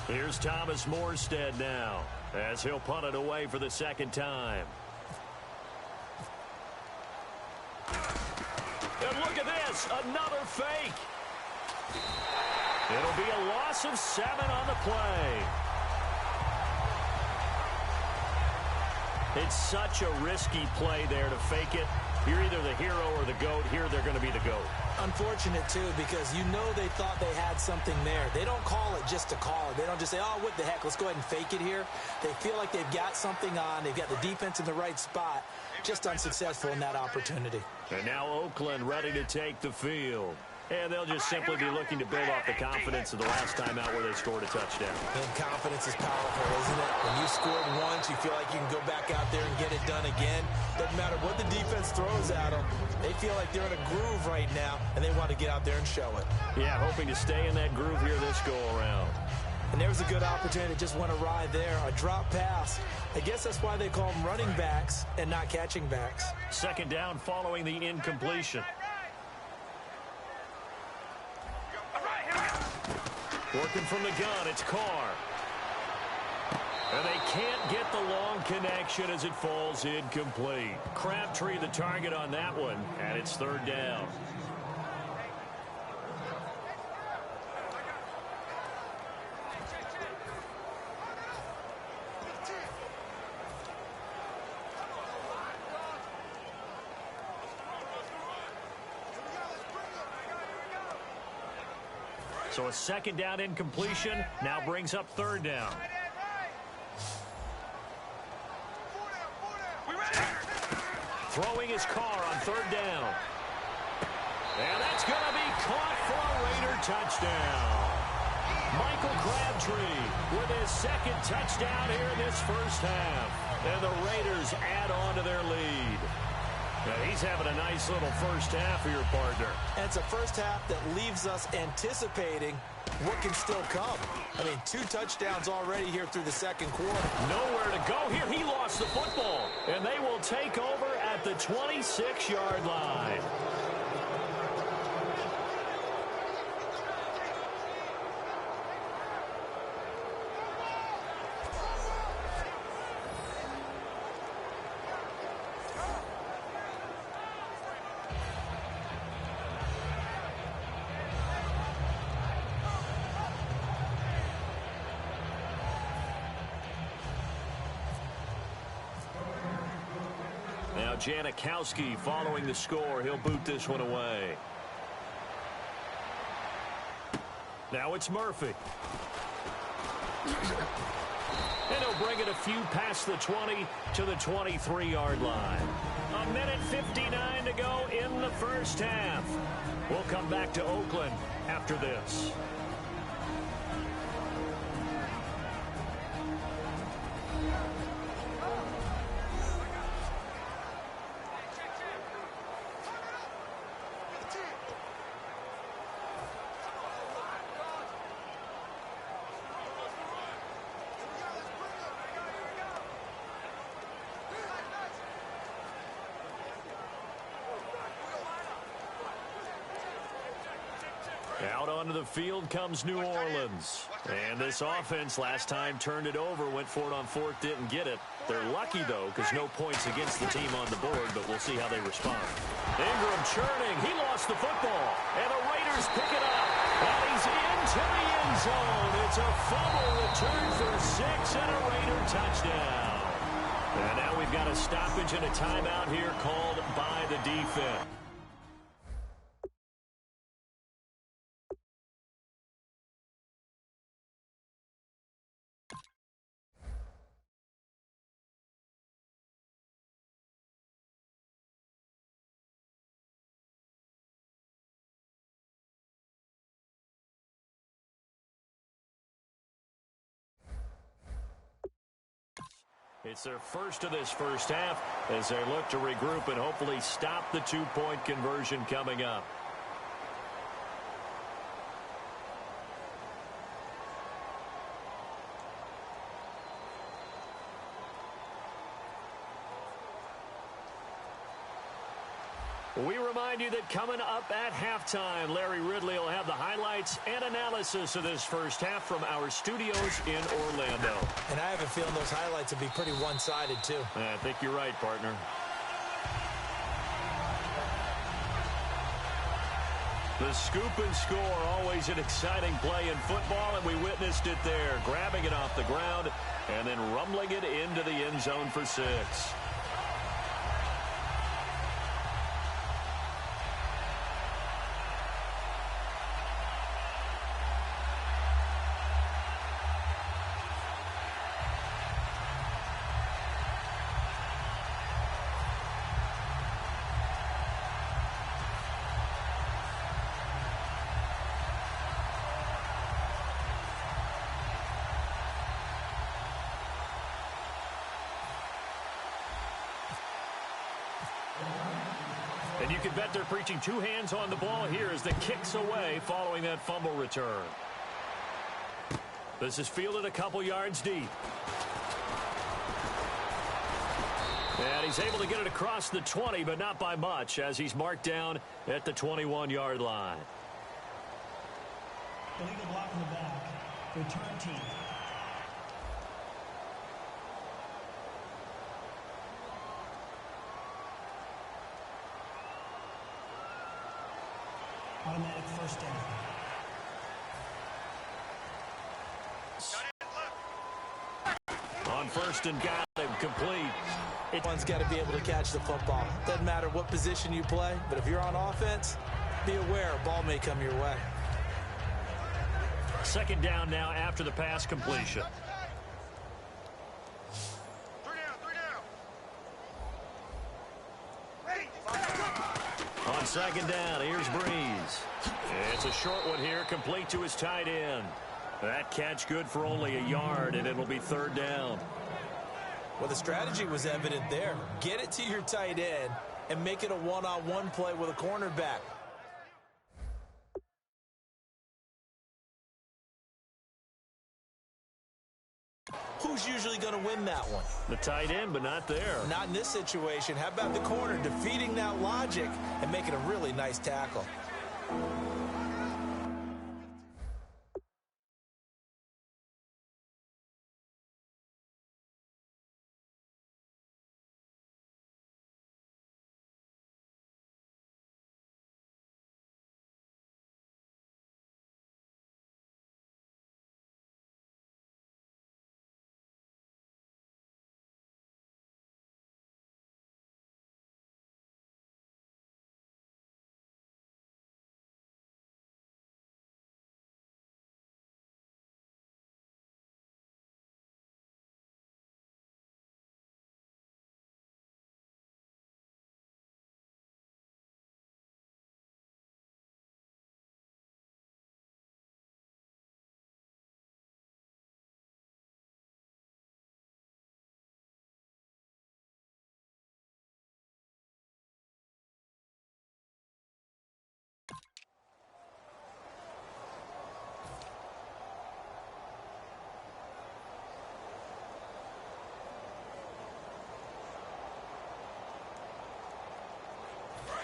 Here's Thomas Morstead now, as he'll punt it away for the 2nd time. And look at this, another fake. It'll be a loss of 7 on the play. It's such a risky play there to fake it. You're either the hero or the GOAT. Here they're going to be the GOAT. Unfortunate, too, because you know they thought they had something there. They don't call it just to call it. They don't just say, oh, what the heck, let's go ahead and fake it here. They feel like they've got something on. They've got the defense in the right spot. Just unsuccessful in that opportunity. And now Oakland ready to take the field. And they'll just simply be looking to build off the confidence of the last time out where they scored a touchdown. And confidence is powerful, isn't it? When you scored once, you feel like you can go back out there and get it done again. Doesn't matter what the defense throws at them. They feel like they're in a groove right now, and they want to get out there and show it. Yeah, hoping to stay in that groove here this go-around. And there was a good opportunity that just went awry there. A drop pass. I guess that's why they call them running backs and not catching backs. 2nd down following the incompletion. Working from the gun, it's Carr. And they can't get the long connection as it falls incomplete. Crabtree the target on that one, and it's 3rd down. So a 2nd down incompletion now brings up 3rd down. Throwing his Carr on 3rd down. And that's going to be caught for a Raider touchdown. Michael Crabtree with his 2nd touchdown here in this first half. And the Raiders add on to their lead. And he's having a nice little first half here, partner. And it's a first half that leaves us anticipating what can still come. I mean, 2 touchdowns already here through the 2nd quarter. Nowhere to go here. He lost the football. And they will take over at the 26-yard line. Now Janikowski following the score. He'll boot this one away. Now it's Murphy. And he'll bring it a few past the 20 to the 23-yard line. A minute 59 to go in the first half. We'll come back to Oakland after this. Out onto the field comes New Orleans. And this offense last time turned it over, went for it on fourth, didn't get it. They're lucky, though, because no points against the team on the board, but we'll see how they respond. Ingram churning. He lost the football. And the Raiders pick it up. And he's into the end zone. It's a fumble return for 6 and a Raider touchdown. And now we've got a stoppage and a timeout here called by the defense. It's their first of this first half as they look to regroup and hopefully stop the two-point conversion coming up. We remind you that coming up at halftime, Larry Ridley will have the highlights and analysis of this first half from our studios in Orlando. And I have a feeling those highlights will be pretty one-sided, too. I think you're right, partner. The scoop and score, always an exciting play in football, and we witnessed it there, grabbing it off the ground and then rumbling it into the end zone for 6. And you can bet they're preaching two hands on the ball here as the kick's away following that fumble return. This is fielded a couple yards deep. And he's able to get it across the 20, but not by much, as he's marked down at the 21-yard line. Illegal block in the back. Return team. Automatic first down. On first and got him complete. One's got to be able to catch the football. Doesn't matter what position you play, but if you're on offense, be aware a ball may come your way. Second down now after the pass completion. On second down, here's Breeze. It's a short one here, complete to his tight end. That catch good for only a yard, and it'll be third down. Well, the strategy was evident there. Get it to your tight end and make it a one-on-one play with a cornerback. Who's usually going to win that one? The tight end, but not there. Not in this situation. How about the corner defeating that logic and making a really nice tackle?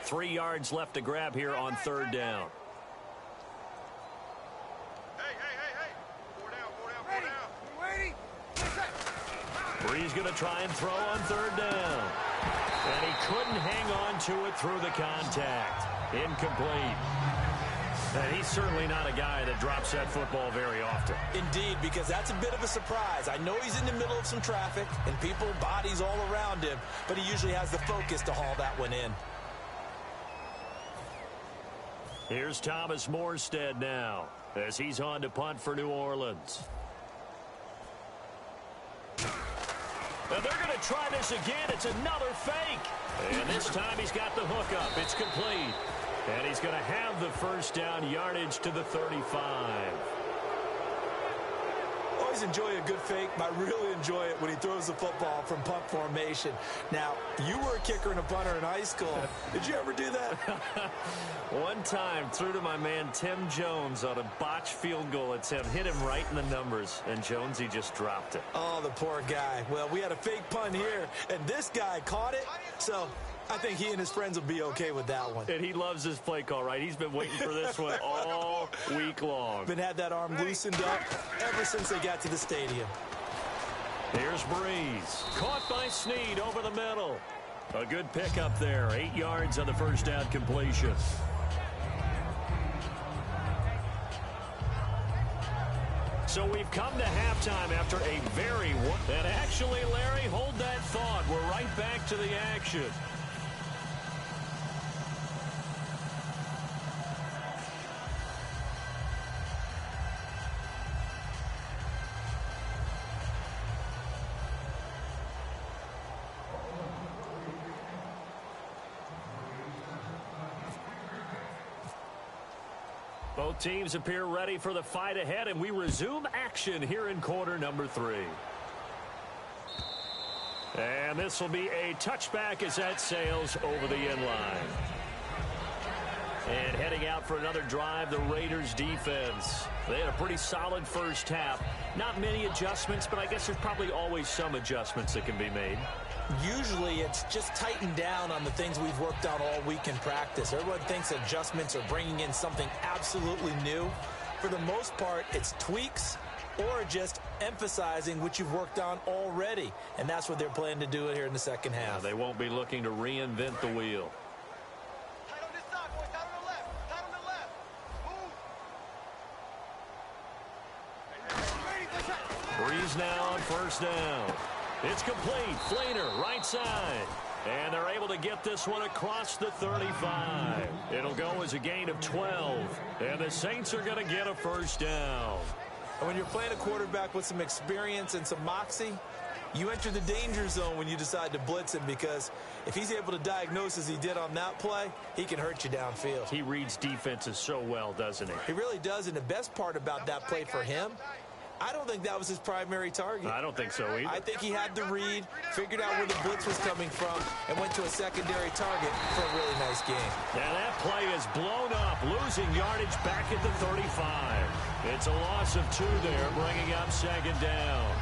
3 yards left to grab here on 3rd down. Hey. 4 down. Waiting. Brees going to try and throw on 3rd down. And he couldn't hang on to it through the contact. Incomplete. And he's certainly not a guy that drops that football very often. Indeed, because that's a bit of a surprise. I know he's in the middle of some traffic and people, bodies all around him, but he usually has the focus to haul that one in. Here's Thomas Morstead now as he's on to punt for New Orleans. And they're going to try this again. It's another fake. And this time he's got the hook up. It's complete. And he's going to have the 1st down yardage to the 35. Always enjoy a good fake, but I really enjoy it when he throws the football from punt formation. Now, you were a kicker and a punter in high school. Did you ever do that? One time, threw to my man Tim Jones on a botched field goal attempt. Hit him right in the numbers, and Jonesy just dropped it. Oh, the poor guy. Well, we had a fake punt here, and this guy caught it, so I think he and his friends will be okay with that one. And he loves this play call, right? He's been waiting for this one all week long. Been had that arm loosened up ever since they got to the stadium. Here's Brees. Caught by Snead over the middle. A good pickup there. 8 yards on the 1st down completion. So we've come to halftime after a very... And actually, Larry, hold that thought. We're right back to the action. Both teams appear ready for the fight ahead, and we resume action here in quarter number 3. And this will be a touchback as that sails over the end line. And heading out for another drive, the Raiders defense. They had a pretty solid first half. Not many adjustments, but I guess there's probably always some adjustments that can be made. Usually it's just tightened down on the things we've worked on all week in practice. Everyone thinks adjustments are bringing in something absolutely new. For the most part, it's tweaks or just emphasizing what you've worked on already. And that's what they're planning to do here in the second half. They won't be looking to reinvent the wheel. Tight on this side, boys. Tight on the left. Tight on the left. Move. Brees now on 1st down. It's complete. Flainer, right side. And they're able to get this one across the 35. It'll go as a gain of 12. And the Saints are going to get a 1st down. And when you're playing a quarterback with some experience and some moxie, you enter the danger zone when you decide to blitz him, because if he's able to diagnose as he did on that play, he can hurt you downfield. He reads defenses so well, doesn't he? He really does, and the best part about that play for him, I don't think that was his primary target. I don't think so either. I think he had the read, figured out where the blitz was coming from, and went to a secondary target for a really nice game. Now that play is blown up, losing yardage back at the 35. It's a loss of 2 there, bringing up 2nd down.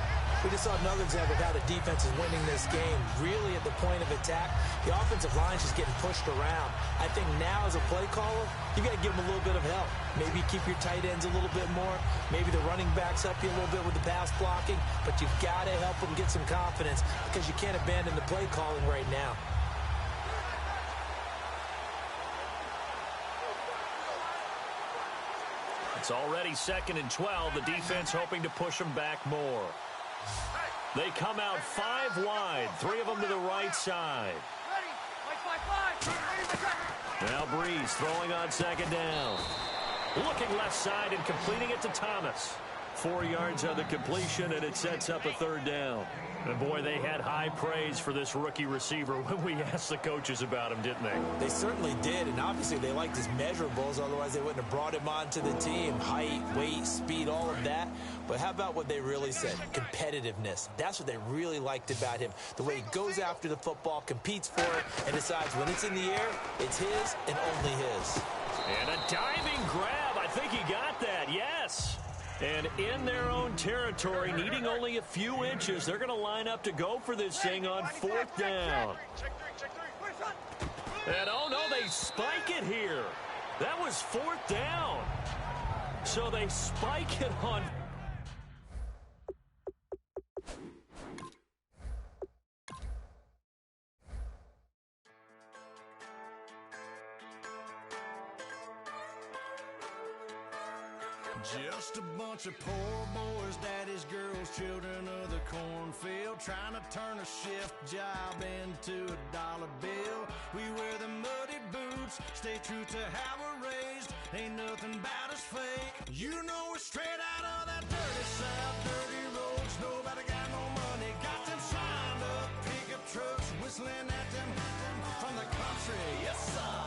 We just saw another example of how the defense is winning this game. Really at the point of attack, the offensive line's just getting pushed around. I think now as a play caller, you got to give them a little bit of help. Maybe keep your tight ends a little bit more. Maybe the running backs help you a little bit with the pass blocking. But you've got to help them get some confidence, because you can't abandon the play calling right now. It's already 2nd and 12. The defense hoping to push them back more. They come out 5 wide, 3 of them to the right side. Now Brees throwing on 2nd down. Looking left side and completing it to Thomas. 4 yards on the completion, and it sets up a 3rd down. And boy, they had high praise for this rookie receiver when we asked the coaches about him, didn't they? They certainly did, and obviously they liked his measurables, otherwise they wouldn't have brought him onto the team. Height, weight, speed, all of that. But how about what they really said? Competitiveness. That's what they really liked about him. The way he goes after the football, competes for it, and decides when it's in the air, it's his and only his. And a diving grab. I think he got that, yes. And in their own territory, needing only a few inches, they're going to line up to go for this thing on 4th down. Check 3. And oh no, they spike it here. That was 4th down. So they spike it on. Just a bunch of poor boys, daddy's girls, children of the cornfield, trying to turn a shift job into a dollar bill. We wear the muddy boots, stay true to how we're raised. Ain't nothing about us fake. You know we're straight out of that dirty south, dirty roads. Nobody got no money, got them signed up pickup trucks, whistling at them from the country. Yes, sir.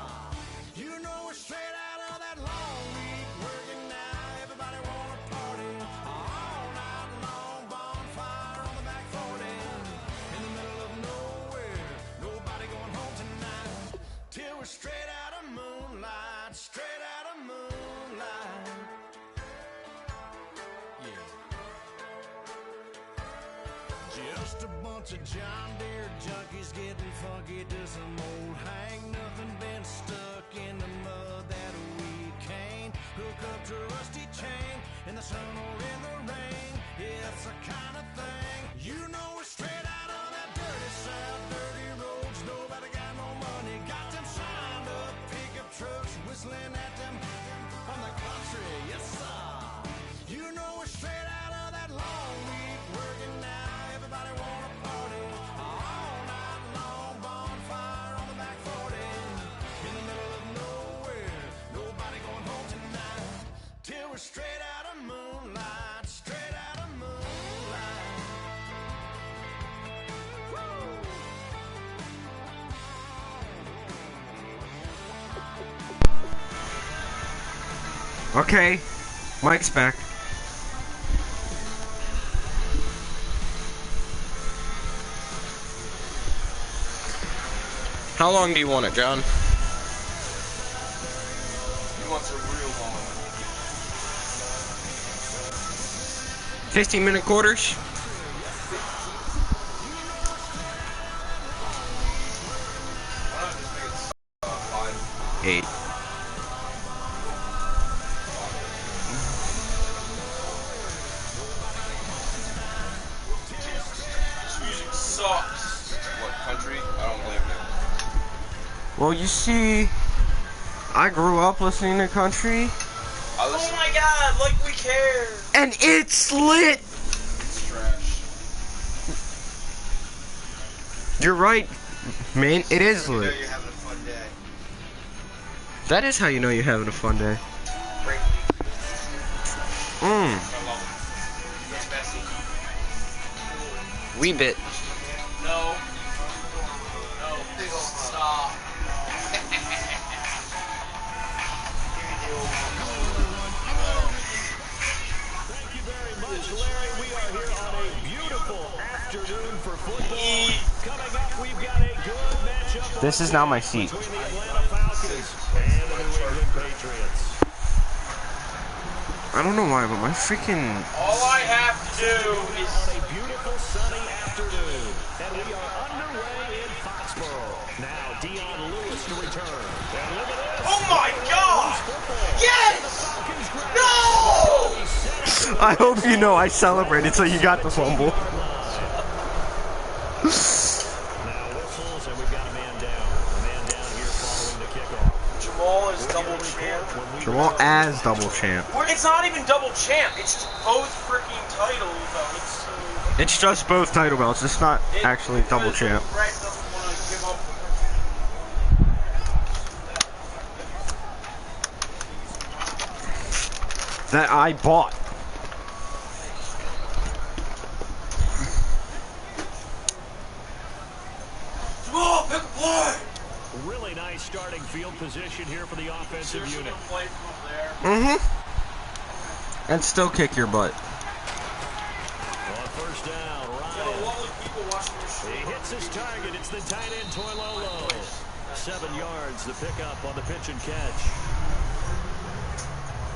You know we're straight out of that long week working now. Everybody wanna party all night long, bonfire on the back 40, in the middle of nowhere, nobody going home tonight, till we're straight out of moonlight, straight out of moonlight, yeah. Just a bunch of John Deere junkies getting funky to some old hang, nothing been stuck in the mud that we can't hook up to a rusty chain in the sun or in the rain. Yeah, it's the kind of thing. You know we're straight out of that dirty south, dirty roads. Nobody got no money, got them signed up pickup trucks, whistling at them from the country. Yes, sir. You know we're straight out of that long week working now. Everybody wanna party all night long, bonfire on the back 40, in the middle of nowhere, nobody going home tonight, till we're straight out of moonlight, straight out of moonlight. Woo! Okay, Mike's back. How long do you want it, John? He wants a real long 15-minute quarters? one. 8. This music sucks. What, country? I don't blame you. Well, you see, I grew up listening to country, Oh my God, like we care. and it's lit. It's trash. You're right, man. It is You know lit. you're having a fun day. That is how you know you're having a fun day. Great. Mmm. I love it. It's messy. Wee bit. No. No. Stop. Thank you very much, Larry. We are here on a beautiful afternoon for football. Coming up, we've got a good matchup. This is now my seat. Between the Atlanta Falcons and the New England Patriots. I don't know why, but my freaking... All I have to do is... On a beautiful sunny afternoon, and we are underway in Foxborough. Now, Dion Lewis to return. And look at this. Oh my God! Yes! No! I hope you know I celebrated, so you got the fumble. Now whistles, and we've got a man down. A man down here following the kickoff. Jamal is double champ. Jamal as double champ. It's not even double champ. It's just both freaking titles, though. It's just both title belts. It's not actually double because champ. Brett doesn't want to give up. That I bought. Jamal, pick a play! Really nice starting field position here for the offensive Seriously, unit. don't play from up there. Mm-hmm. And still kick your butt. On first down, Yo, Ryan. what would people watching this show? He hits his target. It's the tight end, Toilolo. 7 yards, the pickup on the pitch and catch.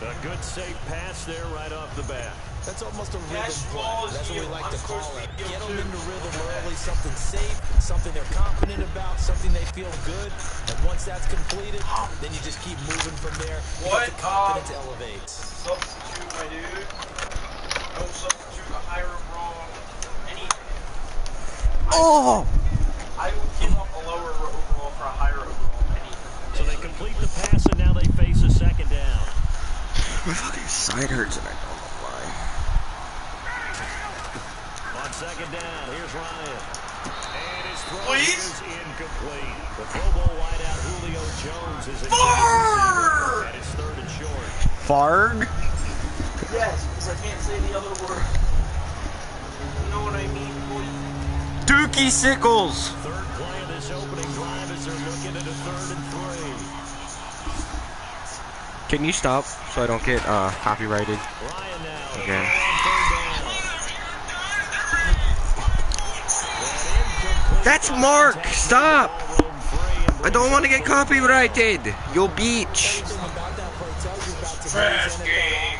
A good safe pass there right off the bat. That's almost a rhythm play. That's what we like to call it. Get them into rhythm early, something safe, something they're confident about, something they feel good. And once that's completed, then you just keep moving from there. Because the confidence elevates. Substitute, my dude. Don't substitute a higher overall anything. Oh! I will give up a lower overall for a higher overall anything. So they complete the pass, and now they face a second down. My fucking side hurts and I don't know why. On second down, here's Ryan. And his throw is incomplete. The Pro Bowl wideout Julio Jones is in and it's third and short. Farg? Yes, because I can't say the other word. You know what I mean, boy? Dookie Sickles! Third play of this opening drive as they're looking at a 3rd and 3. Can you stop so I don't get copyrighted? Ryan now. Again. That's Mark! Stop! I don't want to get copyrighted! Yo, beach! Trash game.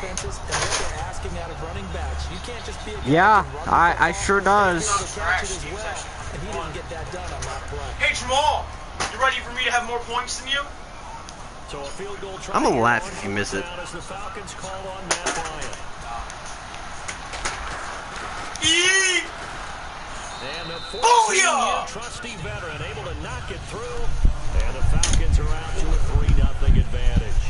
Yeah, I sure does. Hey, Jamal, you ready for me to have more points than you? So a field goal try. I'm gonna laugh if you miss it. As the Falcons call on Matt Ryan. And the 14-year trusty veteran able to knock it through. And the Falcons are out to a 3-0 advantage.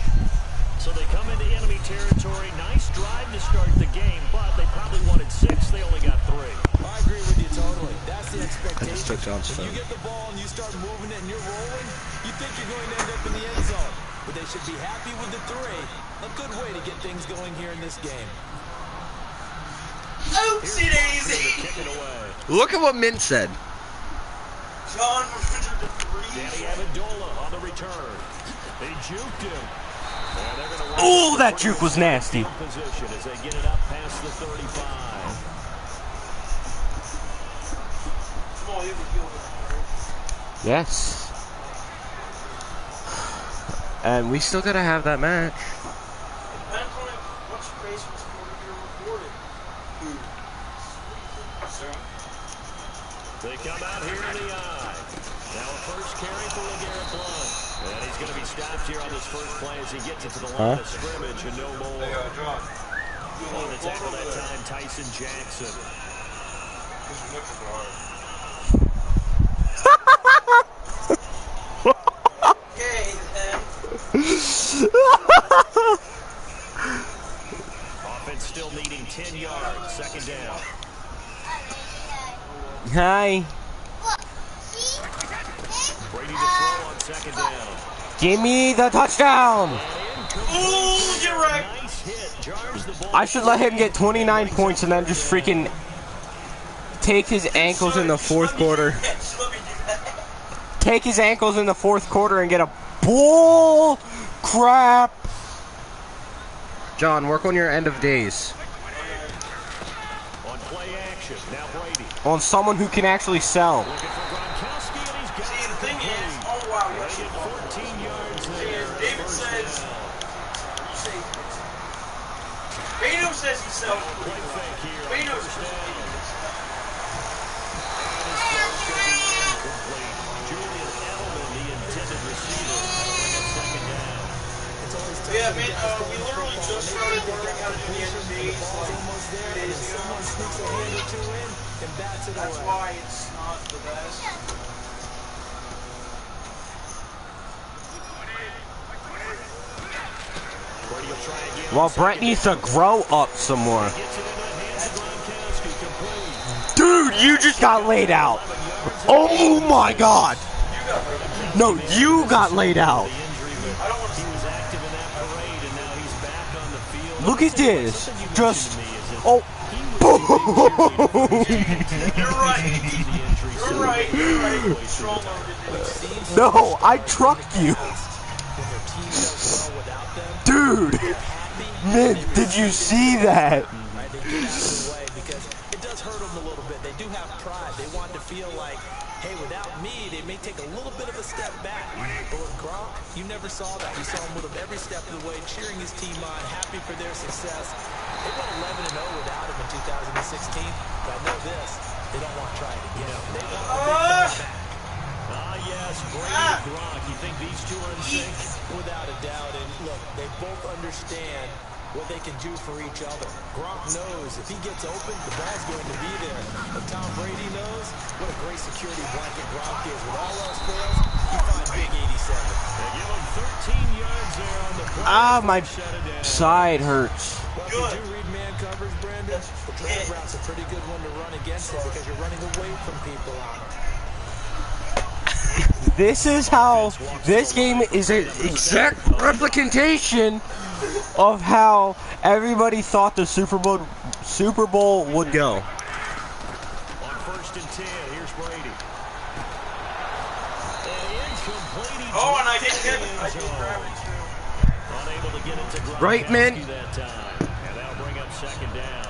So they come into enemy territory. Nice drive to start the game, but they probably wanted 6. They only got 3. I agree with you totally. That's the expectation. I just took John's phone. When you get the ball and you start moving it and you're rolling, you think you're going to end up in the end zone. But they should be happy with the 3. A good way to get things going here in this game. Oopsie daisy! Look at what Mint said. John 103. Danny Amendola on the return. They juked him. Oh, that juke was nasty. Position as they get it up past the 35. Yes. And we still gotta have that match. They come out here in the eye. Now a first carry for LeGarrette Blount. And he's going to be stopped here on this first play as he gets it to the line of scrimmage and no more. On the tackle that time, Tyson Jackson. Offense still needing 10 yards. Second down. Hi. Brady to throw on second down. Give me the touchdown. Ooh, you're right. Nice hit. Jars the ball. I should let him get 29 points and then just freaking take his ankles in the 4th quarter. Take his ankles in the 4th quarter and get a bull crap. John, work on your end of days. On play action. Now Brady. On someone who can actually sell. Looking for Gronkowski, and he's got See, the it thing complete. is, oh wow, They get 14 yards there. David says, you say, Beto says he sells. Play fake here. Beto First says down. he Incomplete. Julian Edelman, the intended receiver. Bring up second down. Yeah, man, we literally just started learning how to do the end of days like 2 days ago. That's why it's not the best. Well, Brett needs to grow up some more. Dude, you just got laid out. Oh my god. No, you got laid out. Look at this. Just, oh. You're right. You're right. No, I trucked you. Dude. Man, did you see that? They get out of the way because it does hurt them a little bit. They do have pride. They want to feel like, hey, without me, they may take a little bit of a step back. But with Gronk, you never saw that. You saw him with him every step of the way, cheering his team on, happy for their success. They went 11-0 without him in 2016, but I know this, they don't want to try it again. They want the big comeback. Yes, Brady and Gronk. You think these two are in sync? Without a doubt. And look, they both understand what they can do for each other. Gronk knows if he gets open, the ball's going to be there. But Tom Brady knows what a great security blanket Gronk is. With all else fails, you find big 87. They give him 13 yards there on the play. Ah, my side hurts. Well, if you do read man coverage, Brandon, the drag route's a pretty good one to run against it because you're running away from people on it. This is how this game is an exact replication of how everybody thought the Super Bowl would go. On 1st and 10, here's Brady. Oh, and I didn't get it. I didn't grab it too. Unable to get it to Gronkowski Right, man. that time. And that'll bring up 2nd down.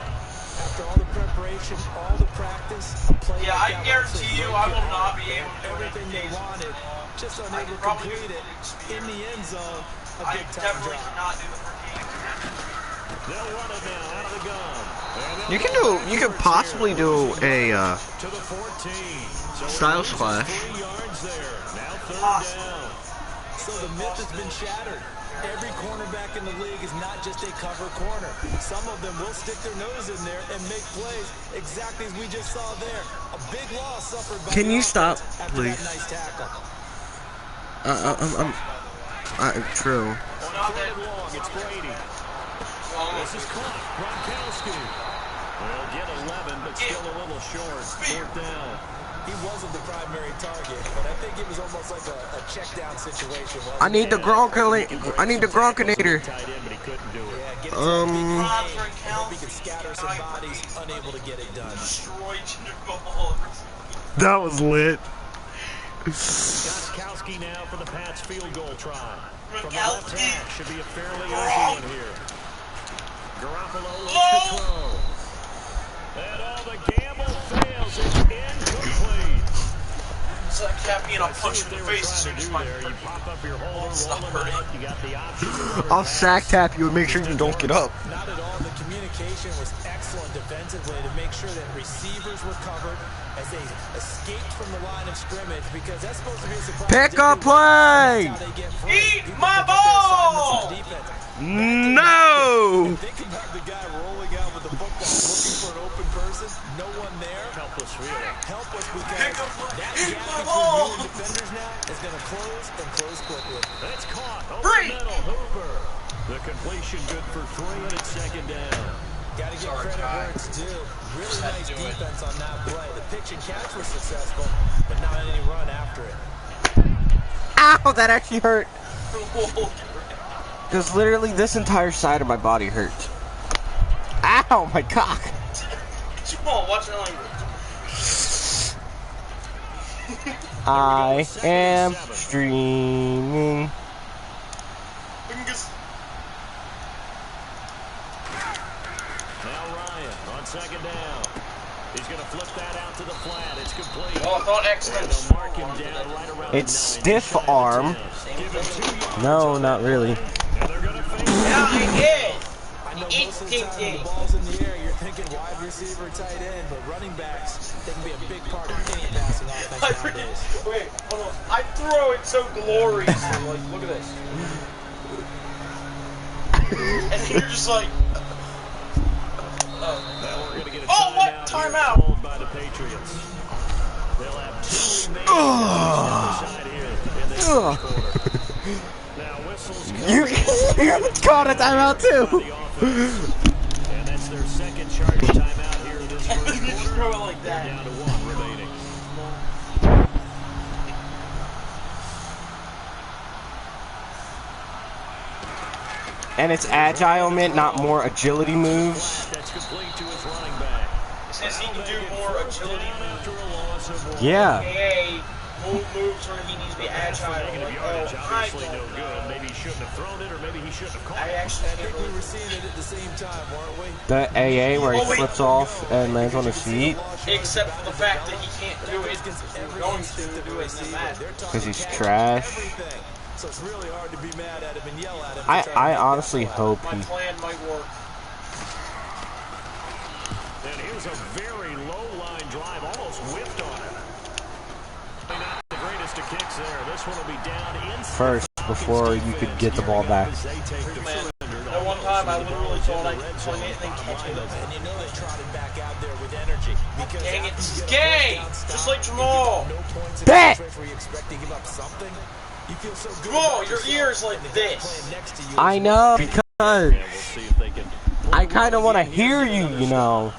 After all the preparation, all the practice, Yeah, I guarantee you I will not be able to do everything they wanted, just unable to probably complete it in the end zone. A I big time definitely drop. cannot do the 14. They'll run it now out of the gun. You can possibly do a To the 14. So Styles Clash. 3 yards there. Now 3rd down. So the myth has been shattered. Every cornerback in the league is not just a cover corner. Some of them will stick their nose in there and make plays exactly as we just saw there. A big loss suffered by Can the you stop, offense after please? that nice tackle. True. Third and long, it's Brady. This is caught. Gronkowski. Well, get 11, but still a little short. 4th down. He wasn't the primary target, but I think it was almost like a check down situation. I need the Gronkinator. Tight end, but he couldn't do it. Yeah, get he could scatter some bodies, unable to get it done. Destroy Jinder. That was lit. Gronkowski now for the Pats field goal try. From the left hash, should be a fairly easy one here. Garoppolo looks to throw. And all the gamble fails. It's incomplete. It's like Cap being a punch in the face as soon as my You pop up your holder, Stop roll it hurting. out. You got the option. I'll sack tap you and make sure you don't get up. Not at all. The communication was excellent defensively to make sure that receivers were covered as they escaped from the line of scrimmage because that's supposed to be a surprise. Pick a play! That's how they get free. Eat my ball! No! Think about the guy rolling out with the football looking for an open person. No one there. Helpless, really. Helpless because Pick up, that eat gap my between ball! you and defenders now is going to close and close quickly. It's caught. Over Free! the middle. Hooper. The completion good for 3, and it's 2nd down. Got to give credit where it's due. Really nice defense on that play. The pitch and catch was successful, but not any run after it. Ow, that actually hurt. Because literally this entire side of my body hurts. Ow, my cock. Jamal, watch your language. I am streaming. Now Ryan on 2nd down. He's going to flip that out to the flat. It's complete. Oh, I thought X And they'll mark him down right around It's the 9. stiff arm. Give him 2 yards. No, not really. And they're going to face Yeah, it is. I know It's most of the time when the ball's in the air, you're thinking wide receiver, tight end, but running backs, they can be a big part of any passing offense nowadays. Wait, hold on. I throw it so gloriously. Like, look at this. And you're just like, Now we're going to get a oh, what? timeout here called by the Patriots. They'll have 2 remaining on the side here in this first quarter. Now whistles You called a timeout too. and that's their 2nd charge timeout here in this first you just quarter. throw it like They're that. down to 1 remaining. And it's agile mint, not more agility moves. That's complete to his running back. It says he can do more agility moves. After a loss of 1. Yeah. AKA moves or he needs to be agile. Negative yardage, obviously no good. Maybe he shouldn't have thrown it, or maybe he shouldn't have caught it. I think we were seeing it at the same time, weren't we? The AA where he flips off and lands on his feet. Except for the fact that he can't do it. We're going to do it in the match. Because he's trash. So it's really hard to be mad at him and yell at him. I honestly hope My he... plan might work. And here's a very low-line drive, almost whipped on it. Not the greatest of kicks there. This one will be down inside. First, before you could get the ball back. Man, at one time I literally thought I could swing it and then catch it. And you know they trotted back out there with energy. Because Dang it, this is gay! Just like Jamal! Bet! Jamal, your ear's like this. I know, because I kind of want to hear you, you know.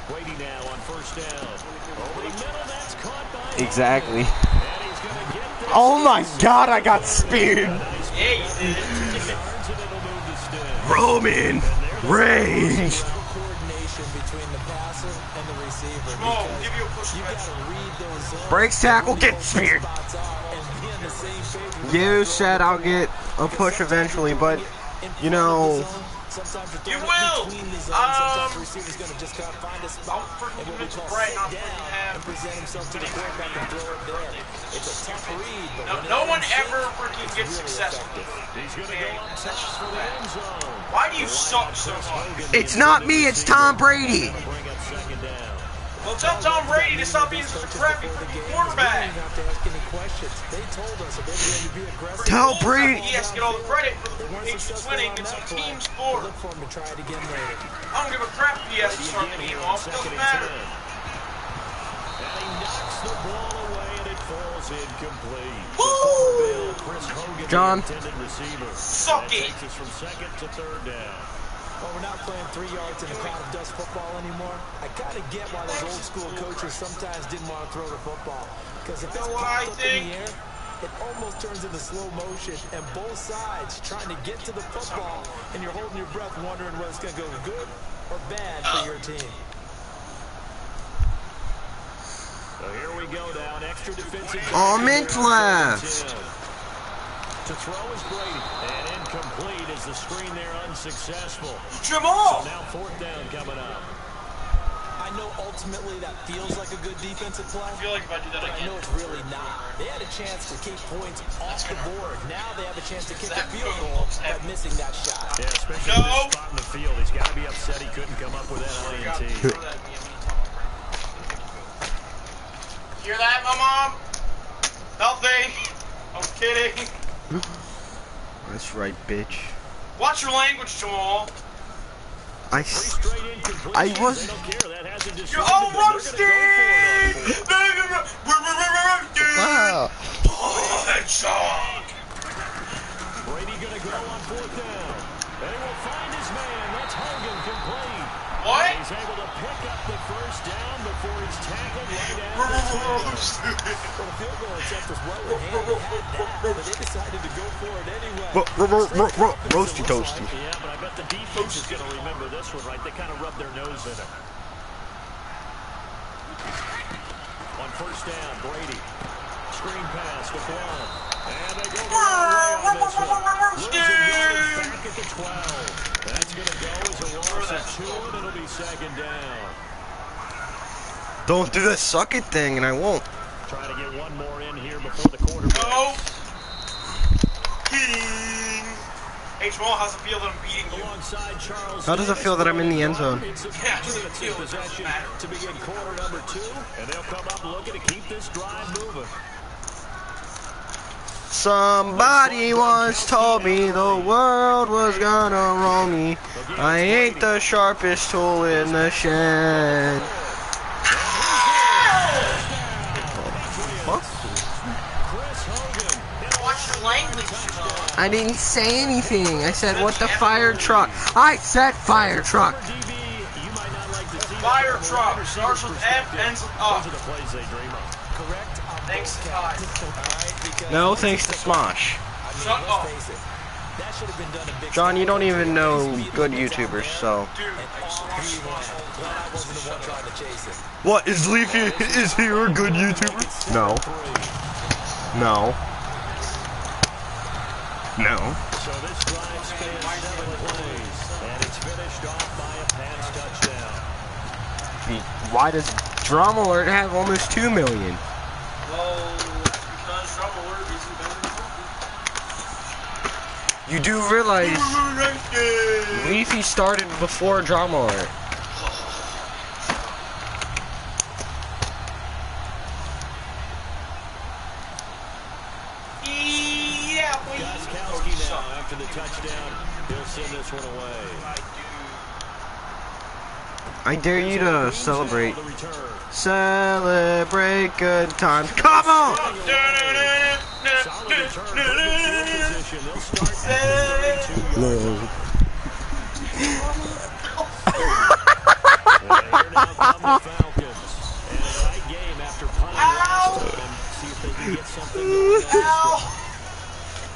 Brady now on first down. Over the middle, that's caught by Exactly. and he's going to get this. Oh my god, I got speared. Yeah, you did. Yards, and it'll move the stick. Roman Reigns. Coordination between the passer and the receiver. Jamal, we'll give you a push You got catch. to read those zones. Breaks tackle, get speared. Spots out and be on the same page with You said I'll get a push eventually, but, you know, sometimes You will! sometimes the receiver's going to just kind of find a spot Don't freaking and what we give it to call Brett, sit not down freaking have. and present himself to the quarterback and throw it there. It's a tough read, but when No it one comes ever in, freaking it's gets really successful. effective. He's going to go up top for the end zone. Why do you suck so much? it's not me, it's Tom Brady. Bring up second down. Well, tell Tom Brady to stop being such a crappy freaking quarterback. You don't have to ask any questions. They told us that they were going to be aggressive. Tell Brady. He has to get all the credit for the Patriots winning. It's a team sport. Look for him to try it again later. I don't give a crap if he has to start the game off. It doesn't matter. And he knocks the ball away, and it falls incomplete. Woo! Chris Hogan, John. the intended receiver. Suck That it. takes us from second to third down. Well, we're not playing 3 yards in a cloud of dust football anymore. I kind of get why those old school coaches sometimes didn't want to throw the football. Because if it's know what I popped up think? in the air, it almost turns into slow motion. And both sides trying to get to the football, and you're holding your breath wondering whether it's going to go good or bad for your team. So here we go now, an extra defensive. Oh, mint left. To throw is Brady, and incomplete as the screen there unsuccessful. Jamal! So now fourth down coming up. I know ultimately that feels like a good defensive play. I feel like if I do that But I again. know it's really not. They had a chance to keep points off the board. Now they have a chance to kick a field goal by missing that shot. Yeah, especially No. with this spot in the field. He's got to be upset he couldn't come up with that INT. Hear that, my mom? Healthy. I'm kidding. That's right, bitch. Watch your language, Jamal. I was... They don't care. That hasn't You're decided all that roasted! they're gonna go for it. Wow. Brady going to go on fourth down. And he will find his man. That's Hogan complete. What? And he's able to pick up the first down before he's tackled right at the 10. Well, the field goal attempt was well in hand. They had that, but they decided to go for it anyway. Roasty toasty. Yeah, but I bet the defense is going to remember this one, right? They kind of rub their nose in it. On first down, Brady. Screen pass to Blount. And they go the wrong way on this one. Losing yardage back at the 12. That's going to go as a loss of 2, and it'll be second down. Don't do the suck it thing, and I won't. Trying to get one more in here before the quarterback. No. King. Hey, Jamal, how's it feel that I'm beating you? Alongside Charles. How does it feel that I'm in the end zone? It's a Yeah, it doesn't defensive feel- it doesn't possession matter. to begin quarter number 2, and they'll come up looking to keep this drive moving. Somebody once told me the world was gonna roll me. I ain't the sharpest tool in the shed. Watch your language, Jamal. I didn't say anything. I said, what the fire truck? I said fire truck. Fire truck. Starts with F, ends with Those are the up. plays they dream of. Correct on Thanks both to counts. Ty. All right, because No, thanks to Smosh. Shut up. face it. That should have been done in big John, you style. don't even know good YouTubers, so. Dude, And all he went. Glad I wasn't the one trying to chase it. What, is Leafy, is he a good YouTuber? No. No. No. So this drive spans 7 plays, and it's finished off by a pass touchdown. Why does Drama Alert have almost 2 million? well, because Drama Alert isn't better than You do realize Leafy started before Drama Alert. Yeah, boy. Gostkowski now, after the touchdown, he'll send this one away. I dare you to celebrate. Celebrate good times. Come on! Solid return, put him in field position. They'll start at the 32-yard line. And here now come the Falcons. And a tight game after punting last time. See if they can get something going on this drive.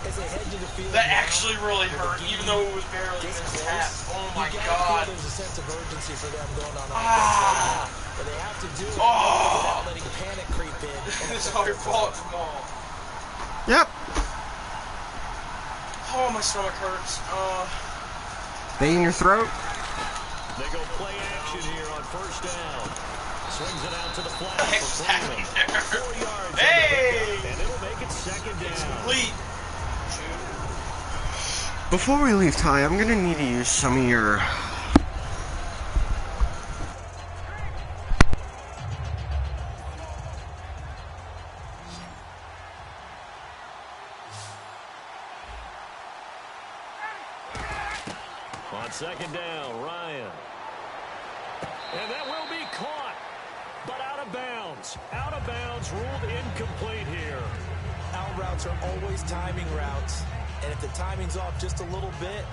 As they head to the field That now, actually really hurt, even though it was barely gets even a close. tap. Oh my You gotta god. feel there's a sense of urgency for them going on offense right now. But they have to do it without letting panic creep in. It's our fault, Jamal. Yep. Oh, my stomach hurts. They in your throat? They go play action here on first down. Swings it out to the flat What the heck's for happening Freeman. there? 4 yards. Hey! And it'll make it second down. Complete. Before we leave, Ty, I'm gonna need to use some of your... On second down, Ryan. And that will be caught, but out of bounds. Out of bounds, ruled incomplete here. Out routes are always timing routes. And if the timing's off just a little bit,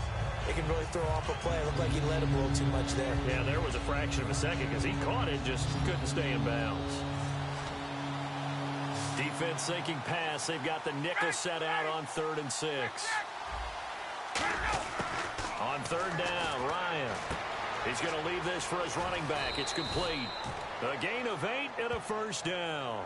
it can really throw off a play. It looked like he let him a little too much there. Yeah, there was a fraction of a second because he caught it, just couldn't stay in bounds. Defense sinking pass. They've got the nickel set out on 3rd and 6. On 3rd down, Ryan. He's going to leave this for his running back. It's complete. A gain of 8 and a first down.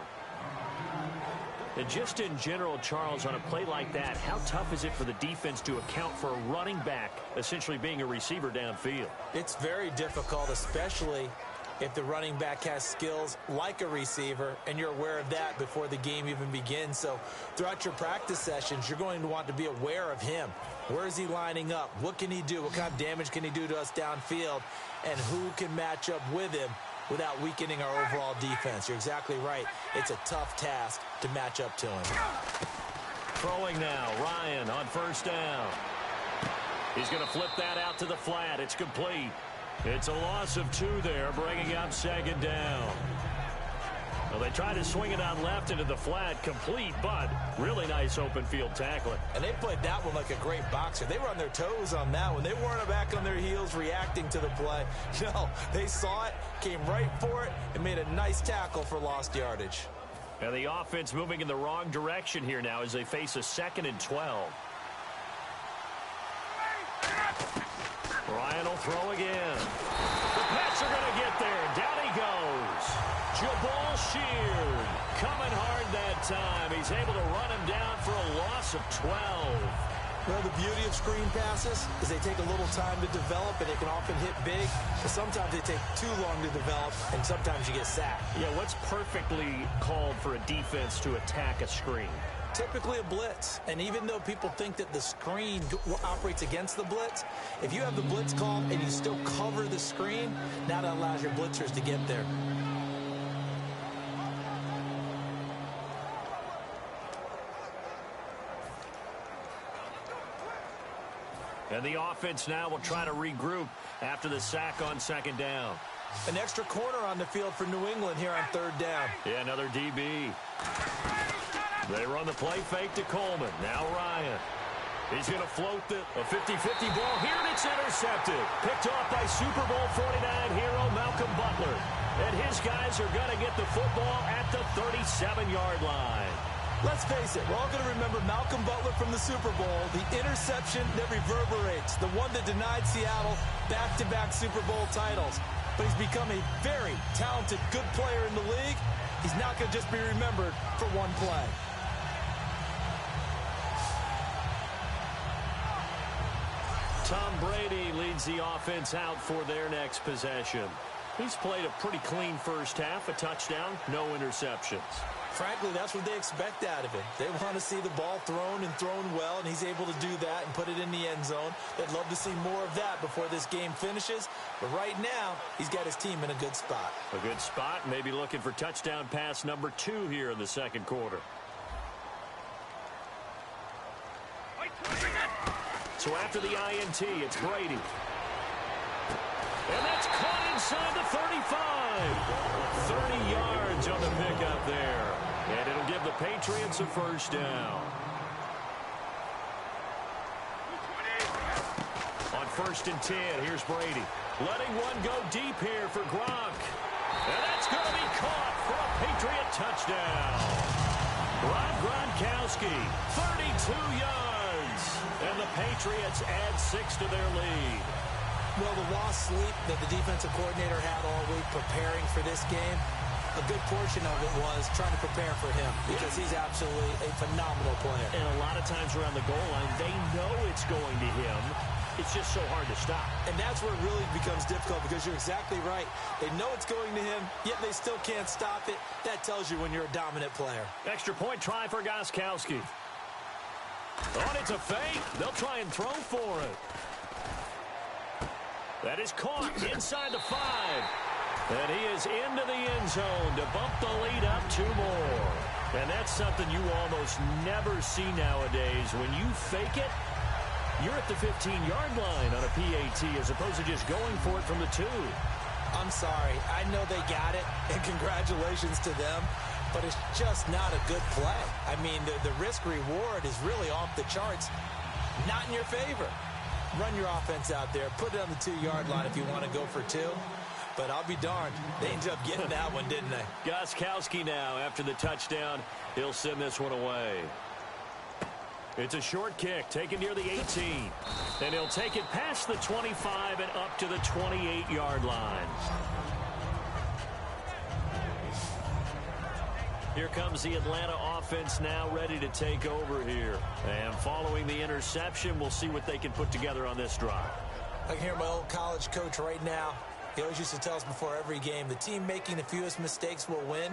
And just in general, Charles, on a play like that, how tough is it for the defense to account for a running back essentially being a receiver downfield? It's very difficult, especially if the running back has skills like a receiver, and you're aware of that before the game even begins. So throughout your practice sessions, you're going to want to be aware of him. Where is he lining up? What can he do? What kind of damage can he do to us downfield? And who can match up with him without weakening our overall defense? You're exactly right. It's a tough task to match up to him. Throwing now, Ryan on first down. He's going to flip that out to the flat. It's complete. It's a loss of 2 there, bringing up second down. Well, they tried to swing it on left into the flat, complete, but really nice open field tackling. And they played that one like a great boxer. They were on their toes on that one. They weren't back on their heels reacting to the play. No, they saw it, came right for it, and made a nice tackle for lost yardage. And the offense moving in the wrong direction here now as they face a 2nd and 12. Ryan will throw again. The Pats are going to get there. Down he goes. Jabal Sheard coming hard that time. He's able to run him down for a loss of 12. Well, the beauty of screen passes is they take a little time to develop, and they can often hit big, but sometimes they take too long to develop, and sometimes you get sacked. Yeah, what's perfectly called for a defense to attack a screen? Typically a blitz, and even though people think that the screen operates against the blitz, if you have the blitz called and you still cover the screen, now that allows your blitzers to get there. And the offense now will try to regroup after the sack on second down. An extra corner on the field for New England here on 3rd down. Yeah, another DB. They run the play fake to Coleman. Now Ryan. He's going to float a 50-50 ball here, and it's intercepted. Picked off by Super Bowl 49 hero Malcolm Butler. And his guys are going to get the football at the 37-yard line. Let's face it, we're all going to remember Malcolm Butler from the Super Bowl, the interception that reverberates, the one that denied Seattle back-to-back Super Bowl titles. But he's become a very talented, good player in the league. He's not going to just be remembered for one play. Tom Brady leads the offense out for their next possession. He's played a pretty clean first half, a touchdown, no interceptions. Frankly, that's what they expect out of him. They want to see the ball thrown and thrown well, and he's able to do that and put it in the end zone. They'd love to see more of that before this game finishes. But right now, he's got his team in a good spot. A good spot, maybe looking for touchdown pass number 2 here in the second quarter. So after the INT, it's Brady. And that's caught inside the 35. 30 yards on the pickup there. And it'll give the Patriots a first down. On 1st and 10, here's Brady. Letting one go deep here for Gronk. And that's going to be caught for a Patriot touchdown. Rob Gronkowski, 32 yards. And the Patriots add 6 to their lead. Well, the lost sleep that the defensive coordinator had all week preparing for this game, a good portion of it was trying to prepare for him because he's absolutely a phenomenal player. And a lot of times around the goal line, they know it's going to him. It's just so hard to stop. And that's where it really becomes difficult because you're exactly right. They know it's going to him, yet they still can't stop it. That tells you when you're a dominant player. Extra point try for Gronkowski. Oh, it's a fake. They'll try and throw for it. That is caught inside the 5. And he is into the end zone to bump the lead up 2 more. And that's something you almost never see nowadays. When you fake it, you're at the 15-yard line on a PAT as opposed to just going for it from the 2. I'm sorry. I know they got it, and congratulations to them, but it's just not a good play. I mean, the risk-reward is really off the charts, not in your favor. Run your offense out there. Put it on the 2-yard line if you want to go for 2. But I'll be darned. They ended up getting that one, didn't they? Gronkowski now, after the touchdown, he'll send this one away. It's a short kick, taken near the 18. And he'll take it past the 25 and up to the 28-yard line. Here comes the Atlanta offense now ready to take over here. And following the interception, we'll see what they can put together on this drive. I can hear my old college coach right now. He always used to tell us before every game, the team making the fewest mistakes will win.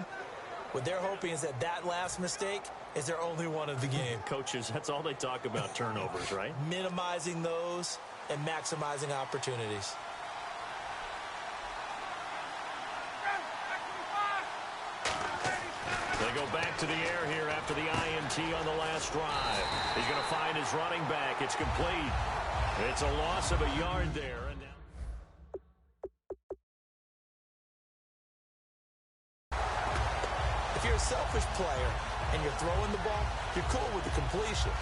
What they're hoping is that that last mistake is their only one of the game. Coaches, that's all they talk about, turnovers, right? Minimizing those and maximizing opportunities. They go back to the air here after the INT on the last drive. He's going to find his running back. It's complete. It's a loss of a yard there. And now if you're a selfish player and you're throwing the ball, you're cool with the completion.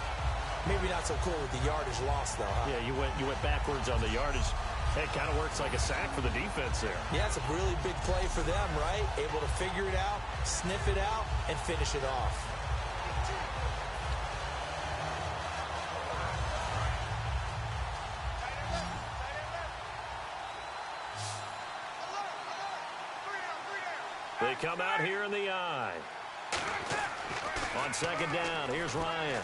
Maybe not so cool with the yardage loss, though, huh? Yeah, you went backwards on the yardage. It kind of works like a sack for the defense there. Yeah, it's a really big play for them, right? Able to figure it out, sniff it out, and finish it off. They come out here in the eye. On 2nd down, here's Ryan.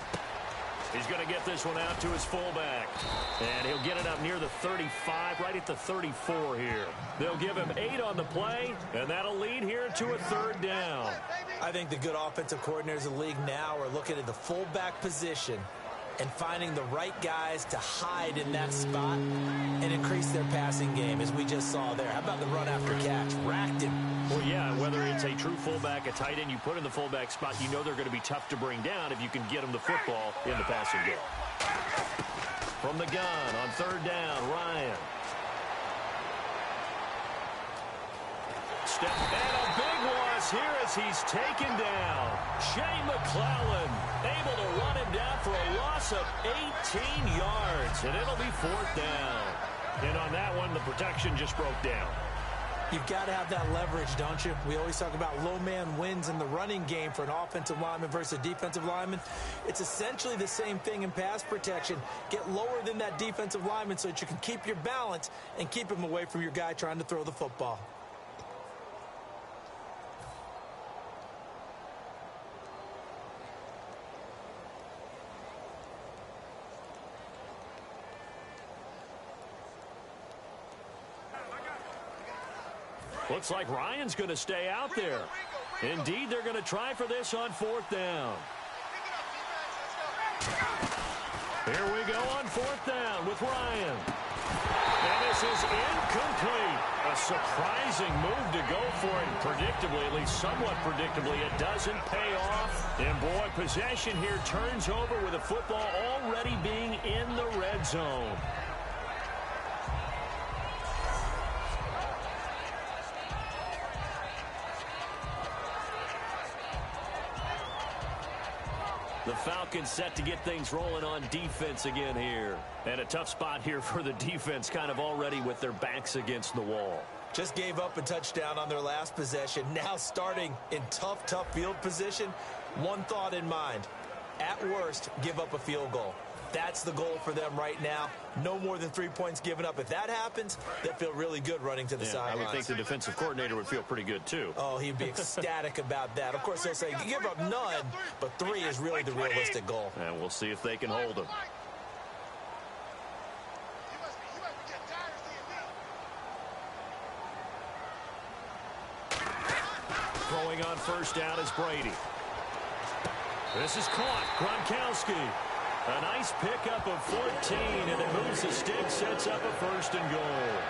He's going to get this one out to his fullback. And he'll get it up near the 35, right at the 34 here. They'll give him 8 on the play, and that'll lead here to a 3rd down. I think the good offensive coordinators in the league now are looking at the fullback position and finding the right guys to hide in that spot and increase their passing game, as we just saw there. How about the run after catch? Racked him. Well, yeah, whether it's a true fullback, a tight end you put in the fullback spot, you know they're going to be tough to bring down if you can get them the football in the passing game. From the gun on 3rd down, Ryan. Step and a big loss here as he's taken down. Shane McClellan able to run him down for a loss of 18 yards, and it'll be 4th down. And on that one, the protection just broke down. You've got to have that leverage, don't you? We always talk about low man wins in the running game for an offensive lineman versus a defensive lineman. It's essentially the same thing in pass protection. Get lower than that defensive lineman so that you can keep your balance and keep him away from your guy trying to throw the football. Looks like Ryan's going to stay out there. Indeed, they're going to try for this on 4th down. Here we go on 4th down with Ryan. And this is incomplete. A surprising move to go for it. Predictably, at least somewhat predictably, it doesn't pay off. And boy, possession here turns over with the football already being in the red zone. The Falcons set to get things rolling on defense again here. And a tough spot here for the defense, kind of already with their backs against the wall. Just gave up a touchdown on their last possession. Now starting in tough field position. One thought in mind. At worst, give up a field goal. That's the goal for them right now. No more than 3 points given up. If that happens, they'll feel really good running to the sidelines. I would think the defensive coordinator would feel pretty good, too. Oh, he'd be ecstatic about that. Of course, they'll say, give up none, but 3 is really the realistic goal. And we'll see if they can hold them. Throwing on 1st down is Brady. This is caught. Gronkowski. A nice pickup of 14, and it moves the stick, sets up a 1st and goal.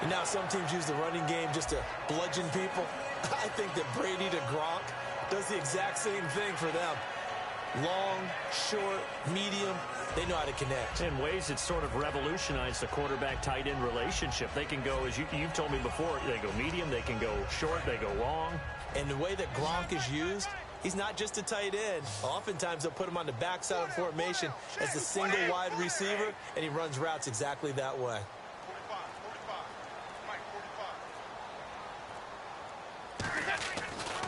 And now some teams use the running game just to bludgeon people. I think that Brady to Gronk does the exact same thing for them. Long, short, medium, they know how to connect. In ways that sort of revolutionized the quarterback-tight end relationship. They can go, as you've told me before, they go medium, they can go short, they go long. And the way that Gronk is used, he's not just a tight end. Oftentimes, they'll put him on the backside of formation as a single wide receiver, and he runs routes exactly that way.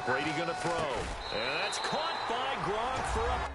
Brady going to throw. And that's caught by Gronk for a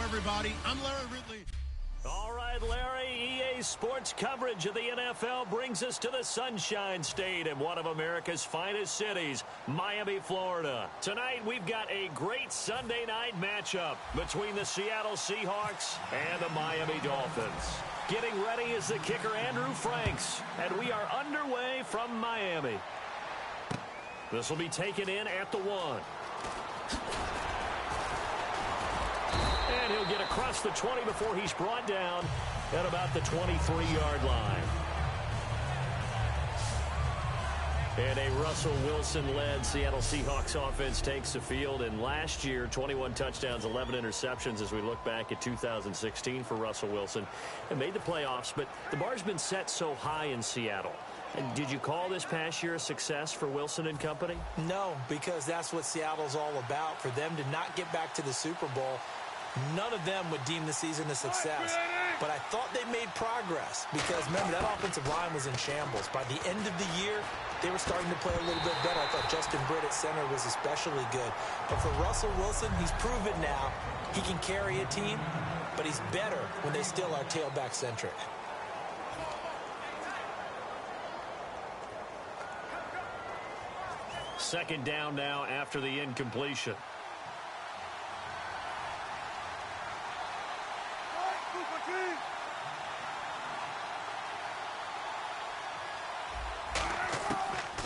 everybody. I'm Larry Ridley. All right, Larry, EA Sports coverage of the NFL brings us to the Sunshine State in one of America's finest cities, Miami, Florida. Tonight, we've got a great Sunday night matchup between the Seattle Seahawks and the Miami Dolphins. Getting ready is the kicker, Andrew Franks, and we are underway from Miami. This will be taken in at the 1. And he'll get across the 20 before he's brought down at about the 23-yard line. And a Russell Wilson-led Seattle Seahawks offense takes the field. And last year, 21 touchdowns, 11 interceptions as we look back at 2016 for Russell Wilson. And made the playoffs, but the bar's been set so high in Seattle. And did you call this past year a success for Wilson and company? No, because that's what Seattle's all about. For them to not get back to the Super Bowl, none of them would deem the season a success. But I thought they made progress because, remember, that offensive line was in shambles. By the end of the year, they were starting to play a little bit better. I thought Justin Britt at center was especially good. But for Russell Wilson, he's proven now he can carry a team, but he's better when they still are tailback-centric. Second down now after the incompletion.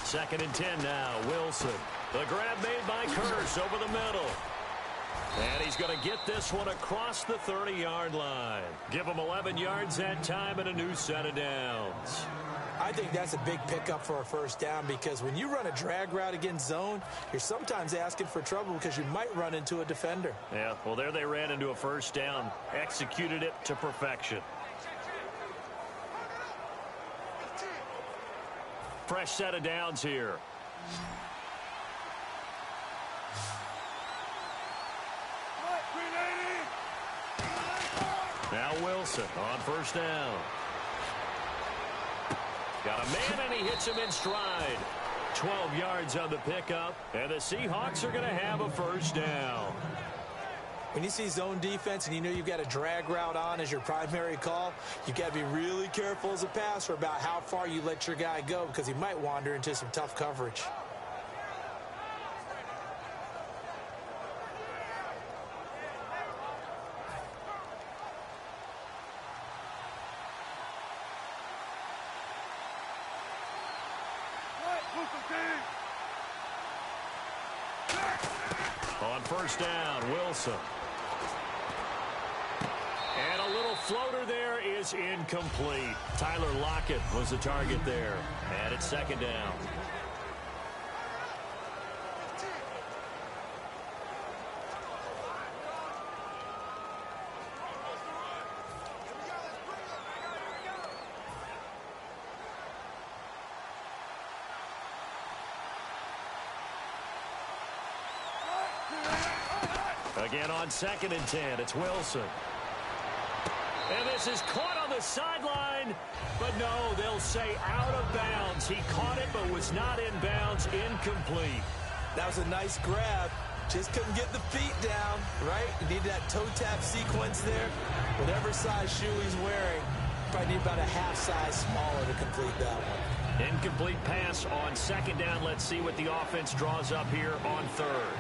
Second and 10 now. Wilson. The grab made by Curse over the middle. And he's going to get this one across the 30-yard line. Give him 11 yards that time and a new set of downs. I think that's a big pickup for a first down because when you run a drag route against zone, you're sometimes asking for trouble because you might run into a defender. Yeah, well, there they ran into a first down. Executed it to perfection. Fresh set of downs here. Now Wilson on first down. Got a man, and he hits him in stride. 12 yards on the pickup, and the Seahawks are going to have a first down. When you see zone defense and you know you've got a drag route on as your primary call, you've got to be really careful as a passer about how far you let your guy go because he might wander into some tough coverage. On first down, Wilson. And a little floater there is incomplete. Tyler Lockett was the target there. And it's second down. Again on second and 10, it's Wilson. And this is caught on the sideline, but no, they'll say out of bounds. He caught it, but was not in bounds, incomplete. That was a nice grab. Just couldn't get the feet down, right? You need that toe tap sequence there. Whatever size shoe he's wearing, probably need about a half size smaller to complete that one. Incomplete pass on second down. Let's see what the offense draws up here on third.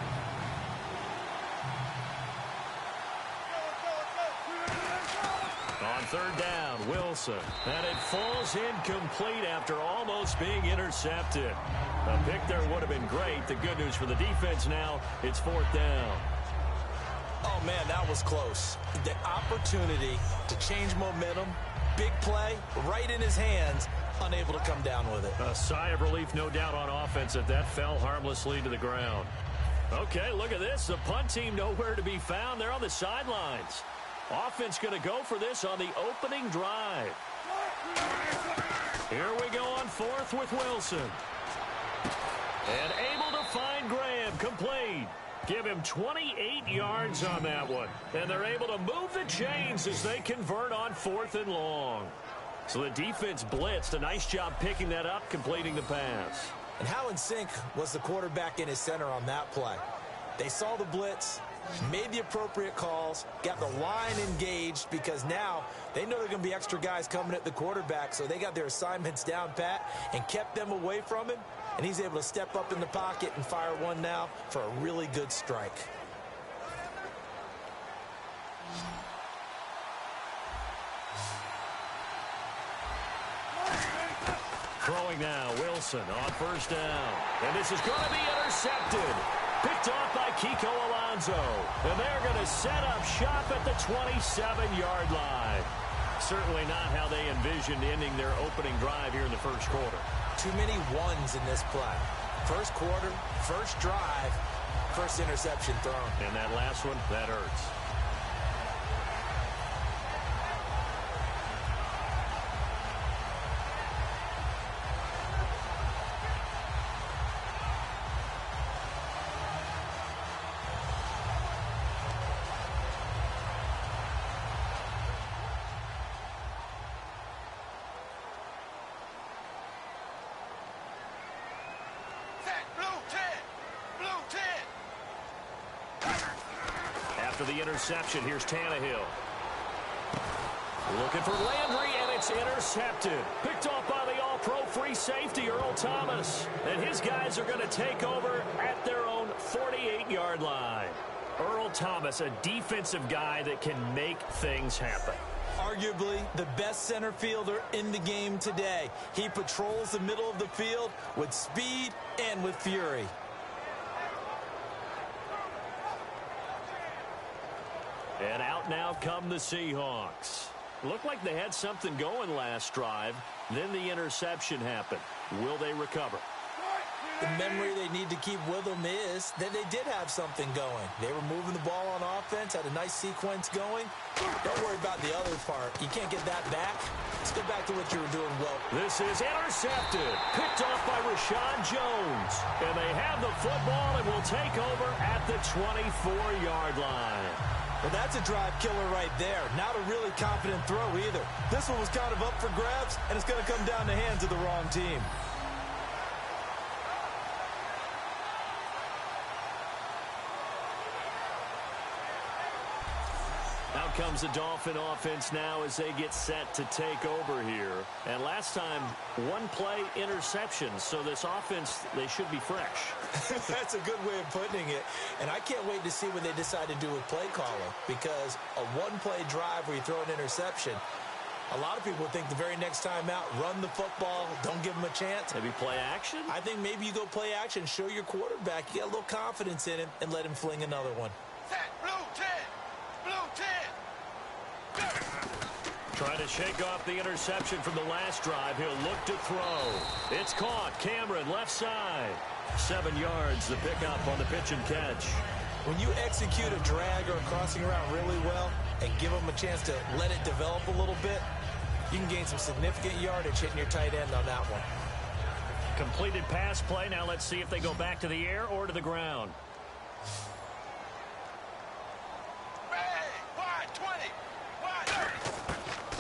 On third down, Wilson. And it falls incomplete after almost being intercepted. A pick there would have been great. The good news for the defense now, it's fourth down. Oh, man, that was close. The opportunity to change momentum, big play, right in his hands, unable to come down with it. A sigh of relief, no doubt, on offense that fell harmlessly to the ground. Okay, look at this. The punt team nowhere to be found. They're on the sidelines. Offense going to go for this on the opening drive. Here we go on fourth with Wilson. And able to find Graham, complete. Give him 28 yards on that one. And they're able to move the chains as they convert on fourth and long. So the defense blitzed. A nice job picking that up, completing the pass. And how in sync was the quarterback and his center on that play? They saw the blitz, made the appropriate calls, got the line engaged because now they know there are going to be extra guys coming at the quarterback, so they got their assignments down pat and kept them away from him, and he's able to step up in the pocket and fire one now for a really good strike. Throwing now, Wilson on first down. And this is going to be intercepted. Picked off by Kiko Alonso. And they're going to set up shop at the 27-yard line. Certainly not how they envisioned ending their opening drive here in the first quarter. Too many ones in this play. First quarter, first drive, first interception thrown. And that last one, that hurts. After the interception, here's Tannehill. Looking for Landry, and it's intercepted. Picked off by the all-pro free safety, Earl Thomas. And his guys are going to take over at their own 48-yard line. Earl Thomas, a defensive guy that can make things happen. Arguably the best center fielder in the game today. He patrols the middle of the field with speed and with fury. And out now come the Seahawks. Looked like they had something going last drive. Then the interception happened. Will they recover? The memory they need to keep with them is that they did have something going. They were moving the ball on offense, had a nice sequence going. Don't worry about the other part. You can't get that back. Let's go back to what you were doing well. This is intercepted. Picked off by Rashad Jones. And they have the football and will take over at the 24-yard line. Well, that's a drive killer right there. Not a really confident throw either. This one was kind of up for grabs, and it's going to come down the hands of the wrong team. Out comes the Dolphin offense now as they get set to take over here. And last time, one play interception. So this offense, they should be fresh. That's a good way of putting it. And I can't wait to see what they decide to do with play calling. Because a one-play drive where you throw an interception, a lot of people think the very next time out, run the football, don't give them a chance. Maybe play action? I think maybe you go play action, show your quarterback, you get a little confidence in him, and let him fling another one. Set, blue 10, blue 10. Trying to shake off the interception from the last drive. He'll look to throw. It's caught. Cameron, left side. 7 yards, the pickup on the pitch and catch. When you execute a drag or a crossing route really well and give them a chance to let it develop a little bit, you can gain some significant yardage hitting your tight end on that one. Completed pass play. Now let's see if they go back to the air or to the ground.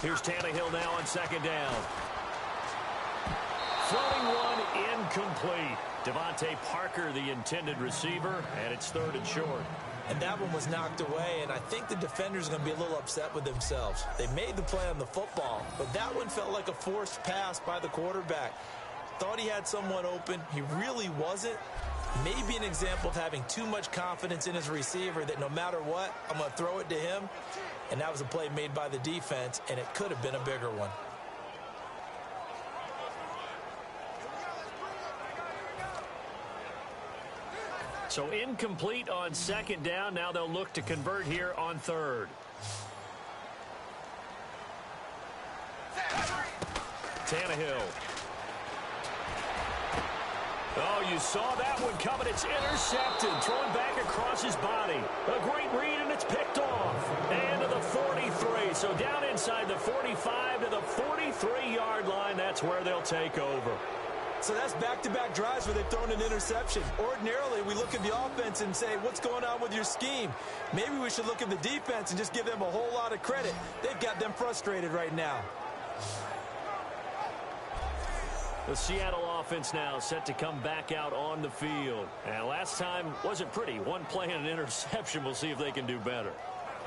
Here's Tannehill now on second down. Floating one incomplete. Devontae Parker, the intended receiver, and it's 3rd and short. And that one was knocked away, and I think the defenders are going to be a little upset with themselves. They made the play on the football, but that one felt like a forced pass by the quarterback. Thought he had someone open. He really wasn't. Maybe an example of having too much confidence in his receiver that no matter what, I'm going to throw it to him. And that was a play made by the defense, and it could have been a bigger one. So incomplete on second down. Now they'll look to convert here on 3rd. Tannehill. Oh, you saw that one coming. It's intercepted. Thrown back across his body. A great read, and it's picked off. And to the 43. So down inside the 45 to the 43-yard line. That's where they'll take over. So that's back-to-back drives where they've thrown an interception. Ordinarily, we look at the offense and say, what's going on with your scheme? Maybe we should look at the defense and just give them a whole lot of credit. They've got them frustrated right now. The Seattle offense now set to come back out on the field. And last time wasn't pretty. One play and an interception. We'll see if they can do better.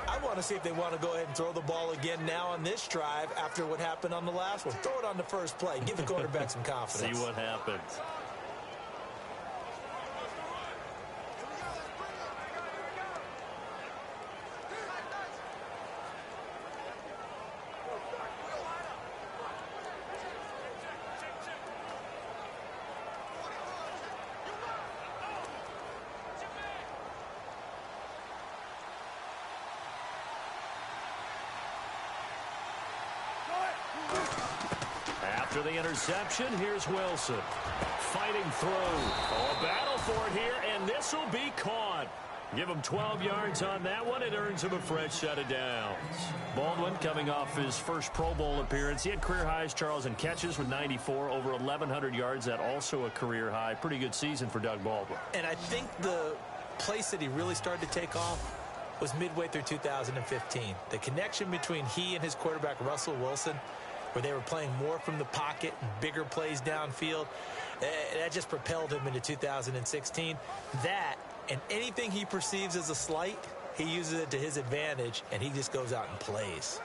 I want to see if they want to go ahead and throw the ball again now on this drive after what happened on the last one. Throw it on the first play. Give the quarterback some confidence. See what happens. After the interception, here's Wilson. Fighting through. Oh, a battle for it here, and this will be caught. Give him 12 yards on that one. It earns him a fresh set of downs. Baldwin coming off his first Pro Bowl appearance. He had career highs, Charles, in catches with 94, over 1,100 yards. That also a career high. Pretty good season for Doug Baldwin. And I think the place that he really started to take off was midway through 2015. The connection between he and his quarterback, Russell Wilson, where they were playing more from the pocket and bigger plays downfield, that just propelled him into 2016. That and anything he perceives as a slight, he uses it to his advantage, and he just goes out and plays.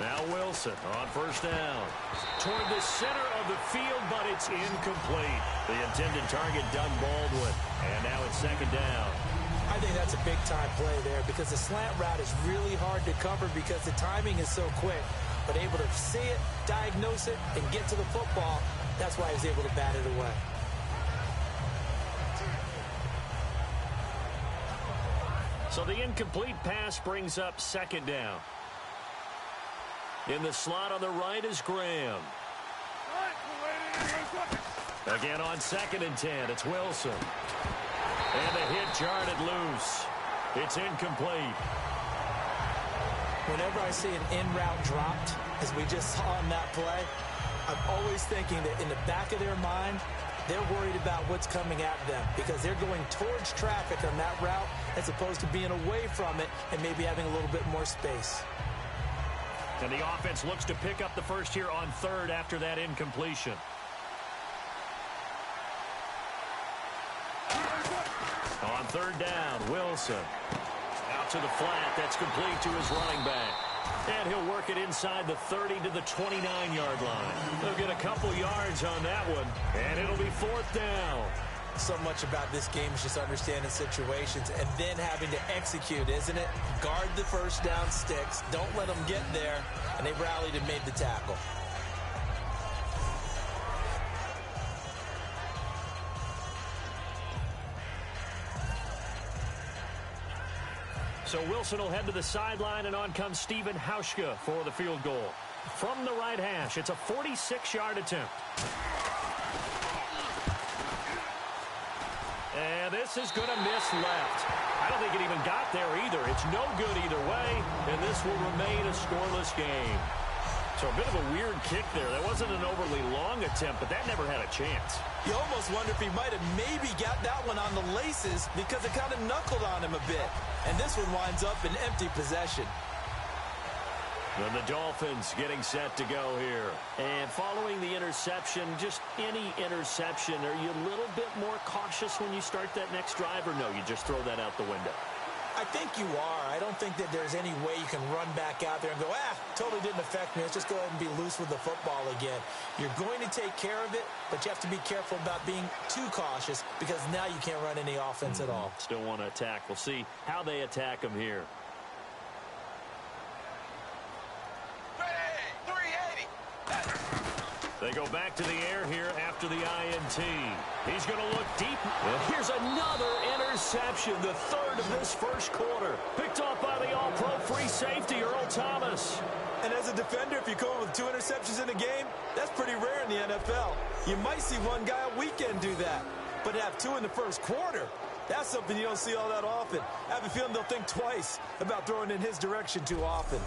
Now Wilson on first down. Toward the center of the field, but it's incomplete. The intended target, Doug Baldwin. And now it's second down. I think that's a big-time play there because the slant route is really hard to cover because the timing is so quick. But able to see it, diagnose it, and get to the football, that's why he was able to bat it away. So the incomplete pass brings up second down. In the slot on the right is Graham. Again on 2nd and 10, it's Wilson. And the hit jarred it loose. It's incomplete. Whenever I see an in-route dropped, as we just saw on that play, I'm always thinking that in the back of their mind, they're worried about what's coming at them because they're going towards traffic on that route as opposed to being away from it and maybe having a little bit more space. And the offense looks to pick up the first here on 3rd after that incompletion. On 3rd down, Wilson. Out to the flat. That's complete to his running back. And he'll work it inside the 30 to the 29-yard line. They'll get a couple yards on that one, and it'll be 4th down. So much about this game is just understanding situations and then having to execute, isn't it? Guard the first down sticks. Don't let them get there. And they rallied and made the tackle. So Wilson will head to the sideline, and on comes Stephen Hauschka for the field goal. From the right hash, it's a 46-yard attempt. And this is going to miss left. I don't think it even got there either. It's no good either way, and this will remain a scoreless game. So a bit of a weird kick there. That wasn't an overly long attempt, but that never had a chance. You almost wonder if he might have maybe got that one on the laces because it kind of knuckled on him a bit. And this one winds up in empty possession. And the Dolphins getting set to go here. And following the interception, just any interception, are you a little bit more cautious when you start that next drive, or no, you just throw that out the window? I think you are. I don't think that there's any way you can run back out there and go, totally didn't affect me. Let's just go ahead and be loose with the football again. You're going to take care of it, but you have to be careful about being too cautious because now you can't run any offense at all. Still want to attack. We'll see how they attack them here. They go back to the air here after the INT. He's going to look deep. Here's another interception, the 3rd of this first quarter. Picked off by the all-pro free safety, Earl Thomas. And as a defender, if you come with 2 interceptions in a game, that's pretty rare in the NFL. You might see one guy a weekend do that, but to have 2 in the first quarter, that's something you don't see all that often. I have a feeling they'll think twice about throwing in his direction too often.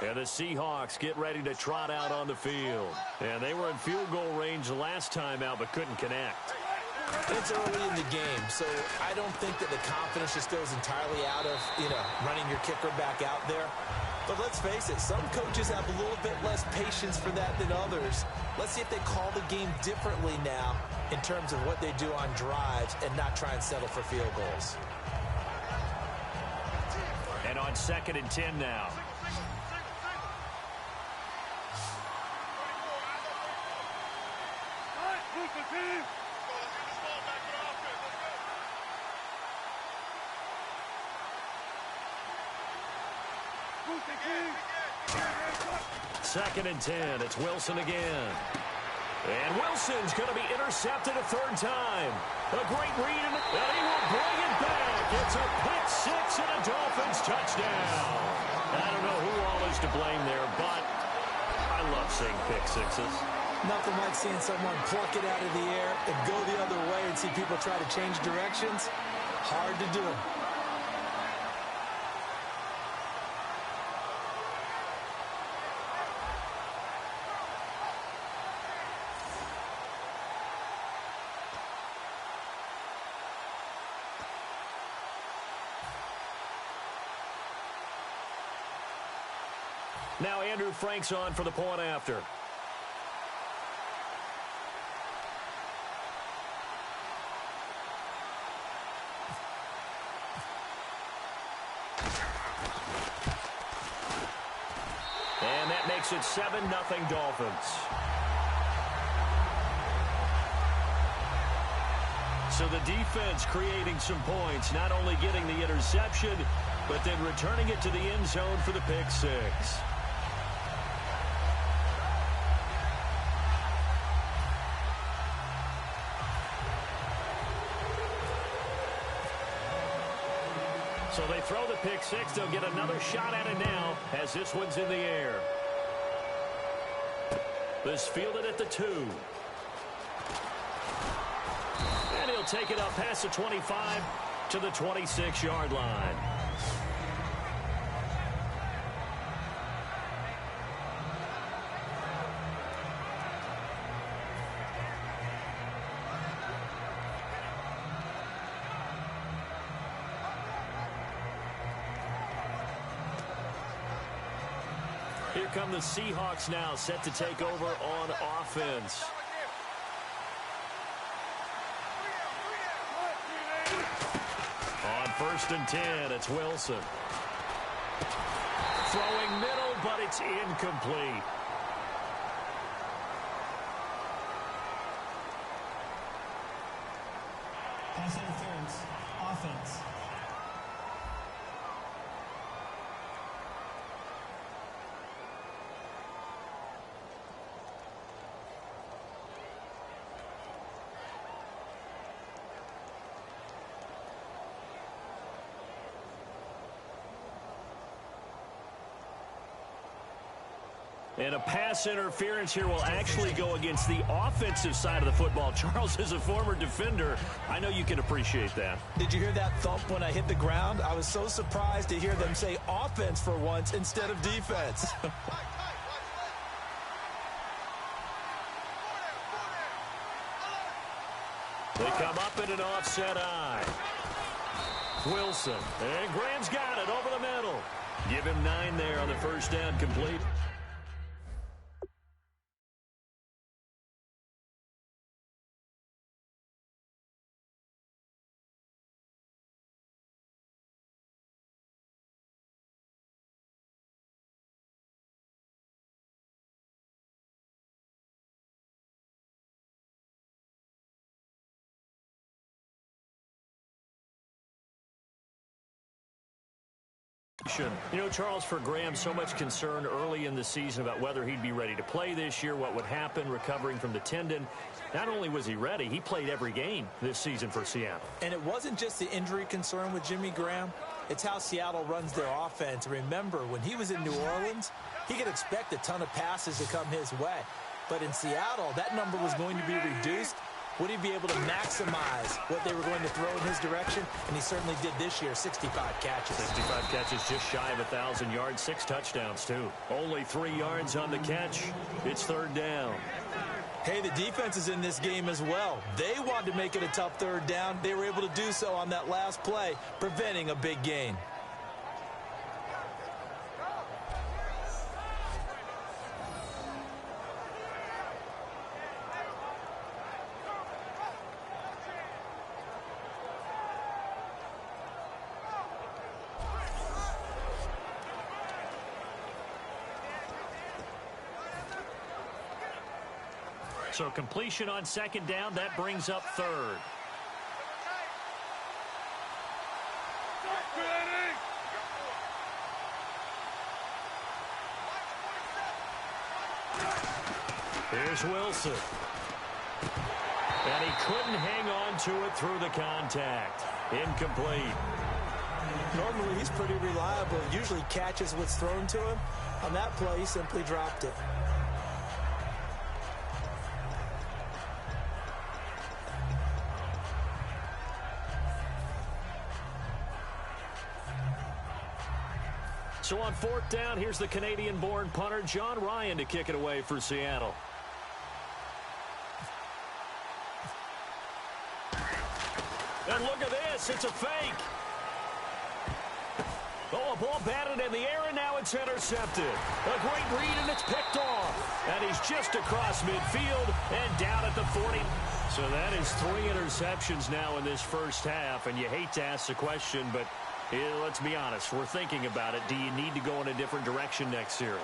And the Seahawks get ready to trot out on the field. And they were in field goal range last time out but couldn't connect. It's early in the game, so I don't think that the confidence just goes entirely out of, running your kicker back out there. But let's face it, some coaches have a little bit less patience for that than others. Let's see if they call the game differently now in terms of what they do on drives and not try and settle for field goals. And on 2nd and 10 now. Second and 10. It's Wilson again. And Wilson's going to be intercepted a third time. A great read, and he will bring it back. It's a pick six and a Dolphins touchdown. I don't know who all is to blame there, but I love seeing pick sixes. Nothing like seeing someone pluck it out of the air and go the other way and see people try to change directions. Hard to do. Now Andrew Frank's on for the point after. And that makes it 7-0 Dolphins. So the defense creating some points, not only getting the interception, but then returning it to the end zone for the pick six. So they throw the pick six. They'll get another shot at it now as this one's in the air. This fielded at the 2. And he'll take it up past the 25 to the 26-yard line. Here come the Seahawks now, set to take over on offense. On 1st and 10, it's Wilson. Throwing middle, but it's incomplete. Pass interference. Offense. And a pass interference here will actually go against the offensive side of the football. Charles is a former defender. I know you can appreciate that. Did you hear that thump when I hit the ground? I was so surprised to hear them say offense for once instead of defense. They come up in an offset eye. Wilson. And Graham's got it over the middle. Give him 9 there on the first down complete. You know, Charles, for Graham, so much concern early in the season about whether he'd be ready to play this year, what would happen recovering from the tendon. Not only was he ready, he played every game this season for Seattle. And it wasn't just the injury concern with Jimmy Graham. It's how Seattle runs their offense. Remember, when he was in New Orleans, he could expect a ton of passes to come his way. But in Seattle, that number was going to be reduced would he be able to maximize what they were going to throw in his direction? And he certainly did this year, 65 catches. 65 catches, just shy of 1,000 yards, 6 touchdowns, too. Only 3 yards on the catch. It's third down. Hey, the defense is in this game as well. They wanted to make it a tough third down. They were able to do so on that last play, preventing a big gain. So completion on second down, that brings up third. Here's Wilson. And he couldn't hang on to it through the contact. Incomplete. Normally, he's pretty reliable. Usually catches what's thrown to him. On that play, he simply dropped it. So on fourth down, here's the Canadian-born punter, John Ryan, to kick it away for Seattle. And look at this. It's a fake. Oh, a ball batted in the air, and now it's intercepted. A great read, and it's picked off. And he's just across midfield and down at the 40. So that is 3 interceptions now in this first half, and you hate to ask the question, but let's be honest, we're thinking about it. Do you need to go in a different direction next series?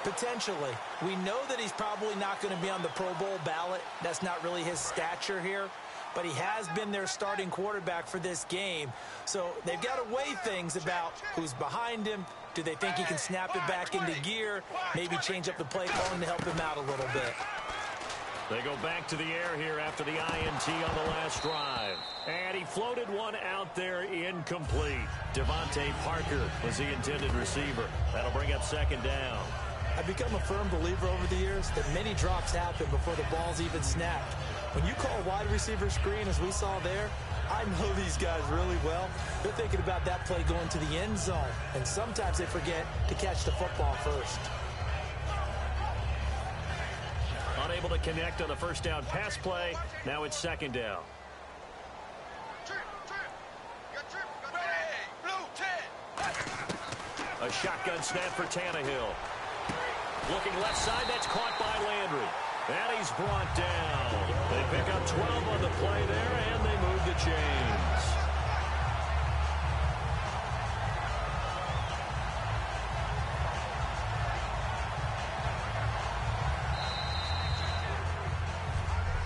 Potentially. We know that he's probably not going to be on the Pro Bowl ballot. That's not really his stature here. But he has been their starting quarterback for this game. So they've got to weigh things about who's behind him. Do they think he can snap it back into gear? Maybe change up the play calling to help him out a little bit. They go back to the air here after the INT on the last drive. And he floated one out there incomplete. Devontae Parker was the intended receiver. That'll bring up second down. I've become a firm believer over the years that many drops happen before the ball's even snapped. When you call a wide receiver screen, as we saw there, I know these guys really well. They're thinking about that play going to the end zone. And sometimes they forget to catch the football first. Unable to connect on the first down pass play. Now it's second down. A shotgun snap for Tannehill. Looking left side, that's caught by Landry. And he's brought down. They pick up 12 on the play there, and they move the chains.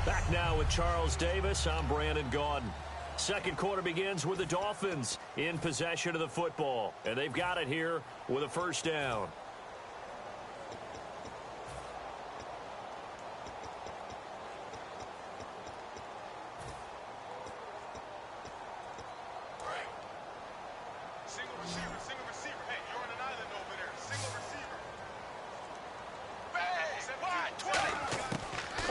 Back now with Charles Davis. I'm Brandon Gaudin. Second quarter begins with the Dolphins in possession of the football. And they've got it here with a first down. Single receiver. Hey, you're on an island over there. Single receiver.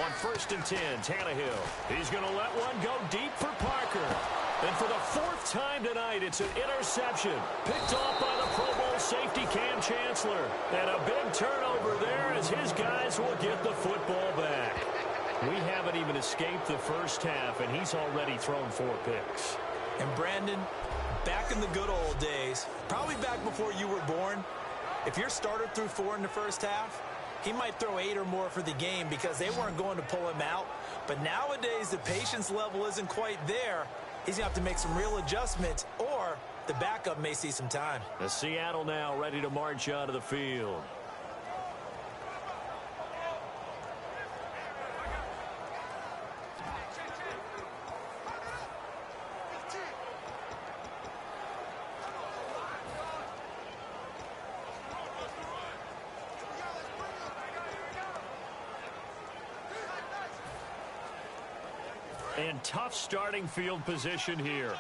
On first and 10, Tannehill. He's going to let one go deep for Parker. And for the fourth time tonight, it's an interception. Picked off by the Pro Bowl safety Cam Chancellor. And a big turnover there as his guys will get the football back. We haven't even escaped the first half, and he's already thrown 4 picks. And Brandon, back in the good old days, probably back before you were born, if your starter threw 4 in the first half, he might throw 8 or more for the game because they weren't going to pull him out. But nowadays, the patience level isn't quite there. He's going to have to make some real adjustments, or the backup may see some time. The Seattle now ready to march out of the field. And tough starting field position here.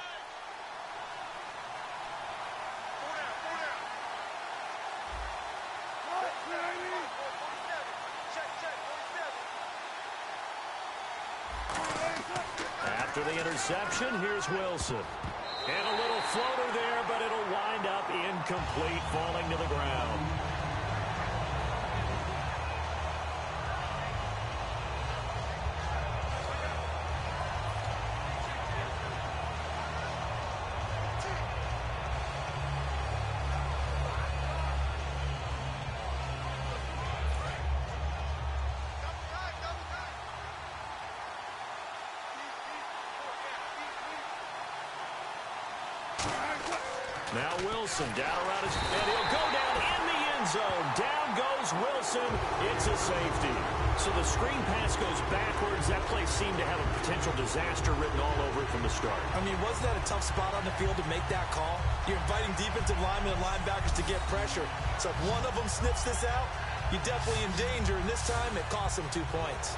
the interception, here's Wilson. And a little floater there, but it'll wind up incomplete, falling to the ground. Now Wilson down around his, and he'll go down in the end zone. Down goes Wilson. It's a safety. So the screen pass goes backwards. That play seemed to have a potential disaster written all over it from the start. I mean, wasn't that a tough spot on the field to make that call? You're inviting defensive linemen and linebackers to get pressure. So if one of them sniffs this out, you're definitely in danger. And this time, it cost them 2 points.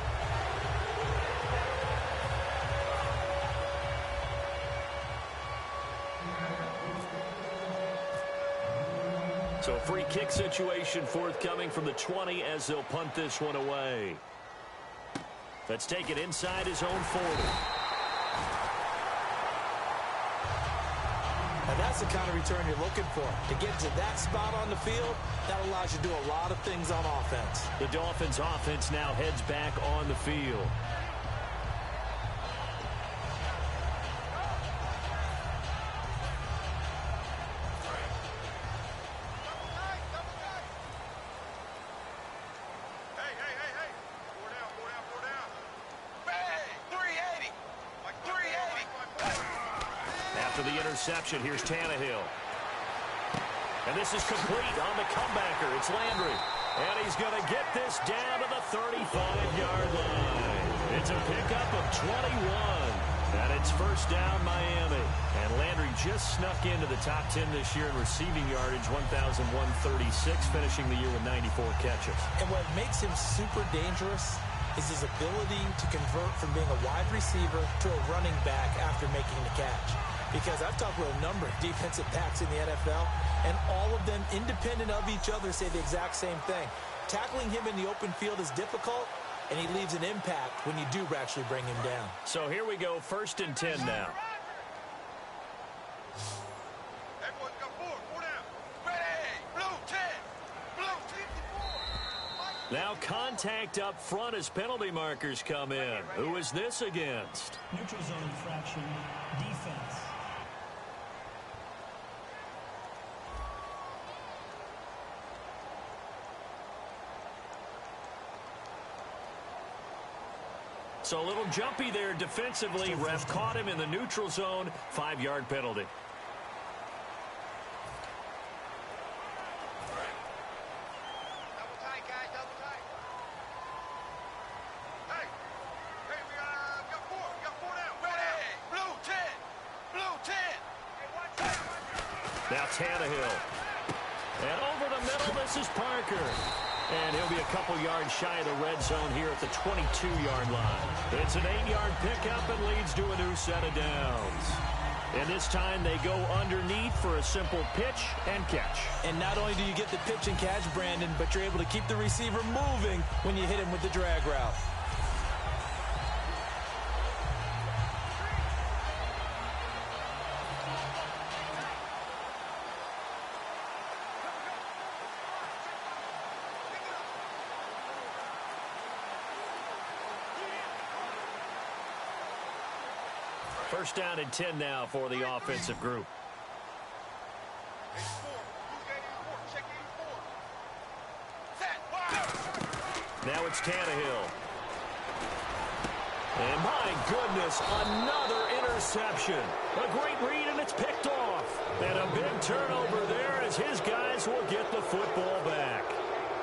So a free kick situation forthcoming from the 20 as they'll punt this one away. Let's take it inside his own 40. Now that's the kind of return you're looking for. To get to that spot on the field, that allows you to do a lot of things on offense. The Dolphins offense now heads back on the field. Interception. Here's Tannehill. And this is complete on the comebacker. It's Landry. And he's going to get this down to the 35-yard line. It's a pickup of 21. And it's first down Miami. And Landry just snuck into the top 10 this year in receiving yardage, 1,136, finishing the year with 94 catches. And what makes him super dangerous is his ability to convert from being a wide receiver to a running back after making the catch. Because I've talked with a number of defensive backs in the NFL, and all of them, independent of each other, say the exact same thing. Tackling him in the open field is difficult, and he leaves an impact when you do actually bring him down. So here we go, 1st and 10 now. Everyone's got four down. Ready, blue 10, blue 54. Now contact up front as penalty markers come in. Who is this against? Neutral zone infraction, defense. So a little jumpy there defensively. Ref caught him in the neutral zone. 5-yard penalty. Double tight, guys, double tight. Hey, we got four down. Ready, blue 10, blue 10. Hey, watch out. Now Tannehill. And over the middle, this is Parker. And he'll be a couple yards shy of the red zone here at the 22-yard line. It's an 8-yard pickup and leads to a new set of downs. And this time they go underneath for a simple pitch and catch. And not only do you get the pitch and catch, Brandon, but you're able to keep the receiver moving when you hit him with the drag route. First down and 10 now for the offensive group. Now it's Tannehill. And my goodness, another interception. A great read, and it's picked off. And a big turnover there as his guys will get the football back.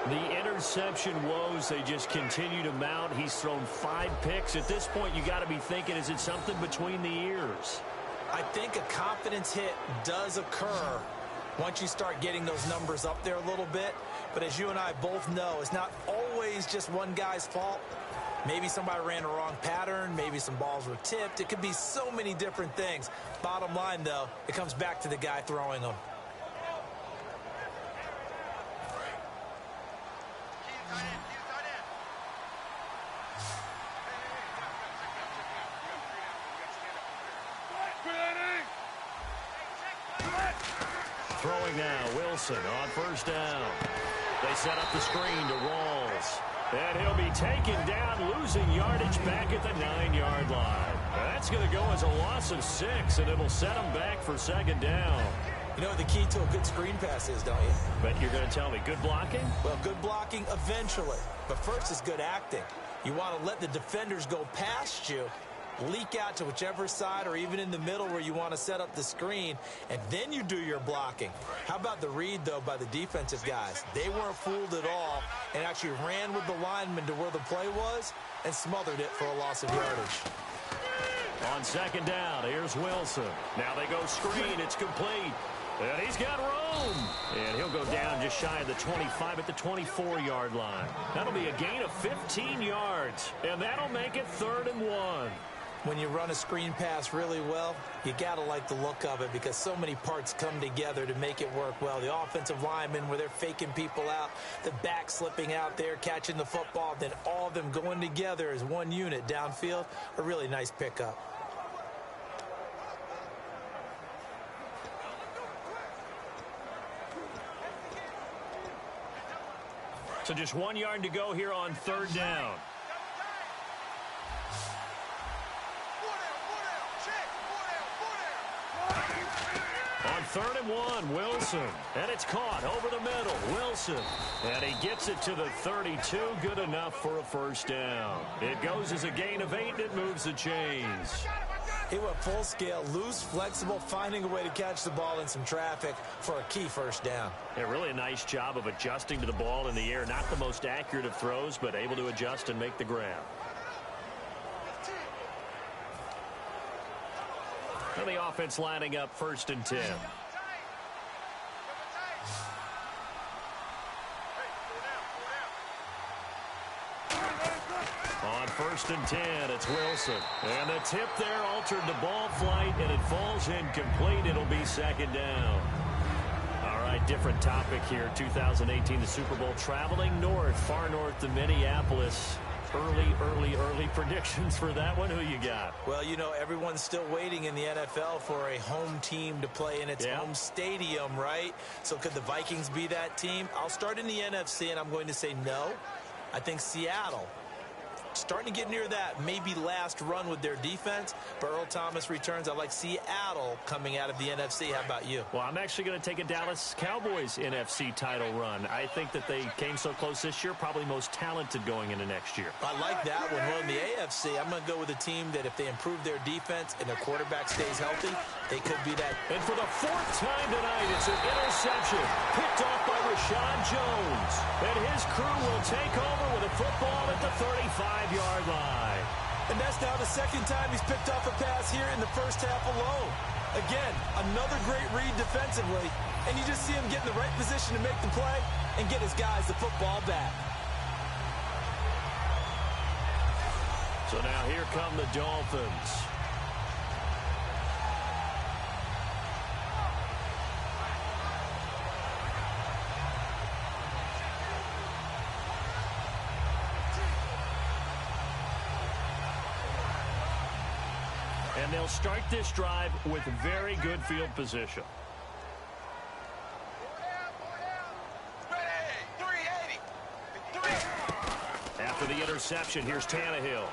The interception woes, they just continue to mount. He's thrown 5 picks. At this point, you got to be thinking, is it something between the ears? I think a confidence hit does occur once you start getting those numbers up there a little bit. But as you and I both know, it's not always just one guy's fault. Maybe somebody ran a wrong pattern. Maybe some balls were tipped. It could be so many different things. Bottom line, though, it comes back to the guy throwing them. Throwing now, Wilson on first down. They set up the screen to Rawls. And he'll be taken down, losing yardage back at the 9-yard line. That's going to go as a loss of 6, and it'll set him back for second down. You know what the key to a good screen pass is, don't you? Bet you're going to tell me good blocking? Well, good blocking eventually. But first is good acting. You want to let the defenders go past you, leak out to whichever side or even in the middle where you want to set up the screen, and then you do your blocking. How about the read, though, by the defensive guys? They weren't fooled at all and actually ran with the lineman to where the play was and smothered it for a loss of yardage. On second down, here's Wilson. Now they go screen. It's complete. And he's got room. And he'll go down just shy of the 25 at the 24-yard line. That'll be a gain of 15 yards. And that'll make it 3rd and 1. When you run a screen pass really well, you got to like the look of it because so many parts come together to make it work well. The offensive linemen, where they're faking people out, the back slipping out there, catching the football, then all of them going together as one unit downfield, a really nice pickup. So just 1 yard to go here on 3rd down. On 3rd and 1, Wilson. And it's caught over the middle. Wilson. And he gets it to the 32. Good enough for a first down. It goes as a gain of 8, and it moves the chains. He went full scale, loose, flexible, finding a way to catch the ball in some traffic for a key first down. Yeah, really a nice job of adjusting to the ball in the air. Not the most accurate of throws, but able to adjust and make the grab. And the offense lining up 1st and 10. On 1st and 10, it's Wilson. And the tip there altered the ball flight, and it falls incomplete. It'll be 2nd down. All right, different topic here. 2018, the Super Bowl, traveling north, far north to Minneapolis. Early predictions for that one. Who you got? Well, you know, everyone's still waiting in the NFL for a home team to play in its home stadium, right? So could the Vikings be that team? I'll start in the NFC, and I'm going to say no. I think Seattle, starting to get near that maybe last run with their defense, but Earl Thomas returns. I like Seattle coming out of the NFC. How about you? Well, I'm actually going to take a Dallas Cowboys NFC title run. I think that they came so close this year, probably most talented going into next year. I like that one. Well, in the AFC, I'm going to go with a team that if they improve their defense and their quarterback stays healthy, they could be that. And for the 4th time tonight, it's an interception picked off by Rashad Jones. And his crew will take over with a football at the 35-yard line. And that's now the 2nd time he's picked off a pass here in the first half alone. Again, another great read defensively, and you just see him get in the right position to make the play and get his guys the football back. So now here come the Dolphins. And they'll start this drive with very good field position. After the interception, here's Tannehill.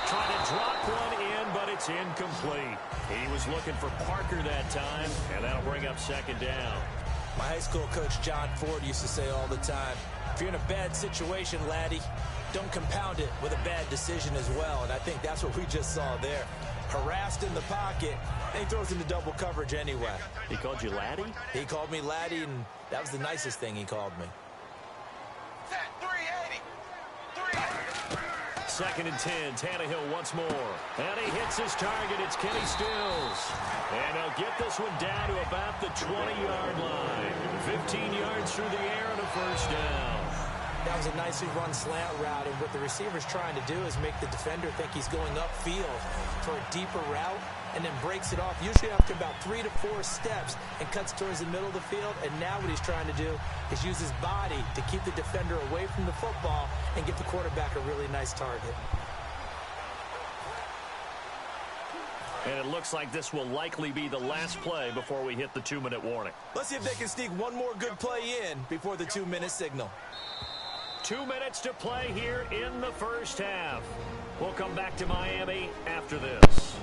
Trying to drop one in, but it's incomplete. He was looking for Parker that time, and that'll bring up 2nd down. My high school coach, John Ford, used to say all the time, if you're in a bad situation, laddie, don't compound it with a bad decision as well. And I think that's what we just saw there. Harassed in the pocket, and he throws into double coverage anyway. He called you laddie? He called me laddie, and that was the nicest thing he called me. 2nd and 10, Tannehill once more. And he hits his target. It's Kenny Stills. And he'll get this one down to about the 20-yard line. 15 yards through the air and a first down. That was a nicely run slant route, and what the receiver's trying to do is make the defender think he's going upfield for a deeper route and then breaks it off, usually after about 3 to 4 steps, and cuts towards the middle of the field. And now what he's trying to do is use his body to keep the defender away from the football and get the quarterback a really nice target. And it looks like this will likely be the last play before we hit the 2-minute warning. Let's see if they can sneak one more good play in before the 2-minute signal. 2 minutes to play here in the first half. We'll come back to Miami after this.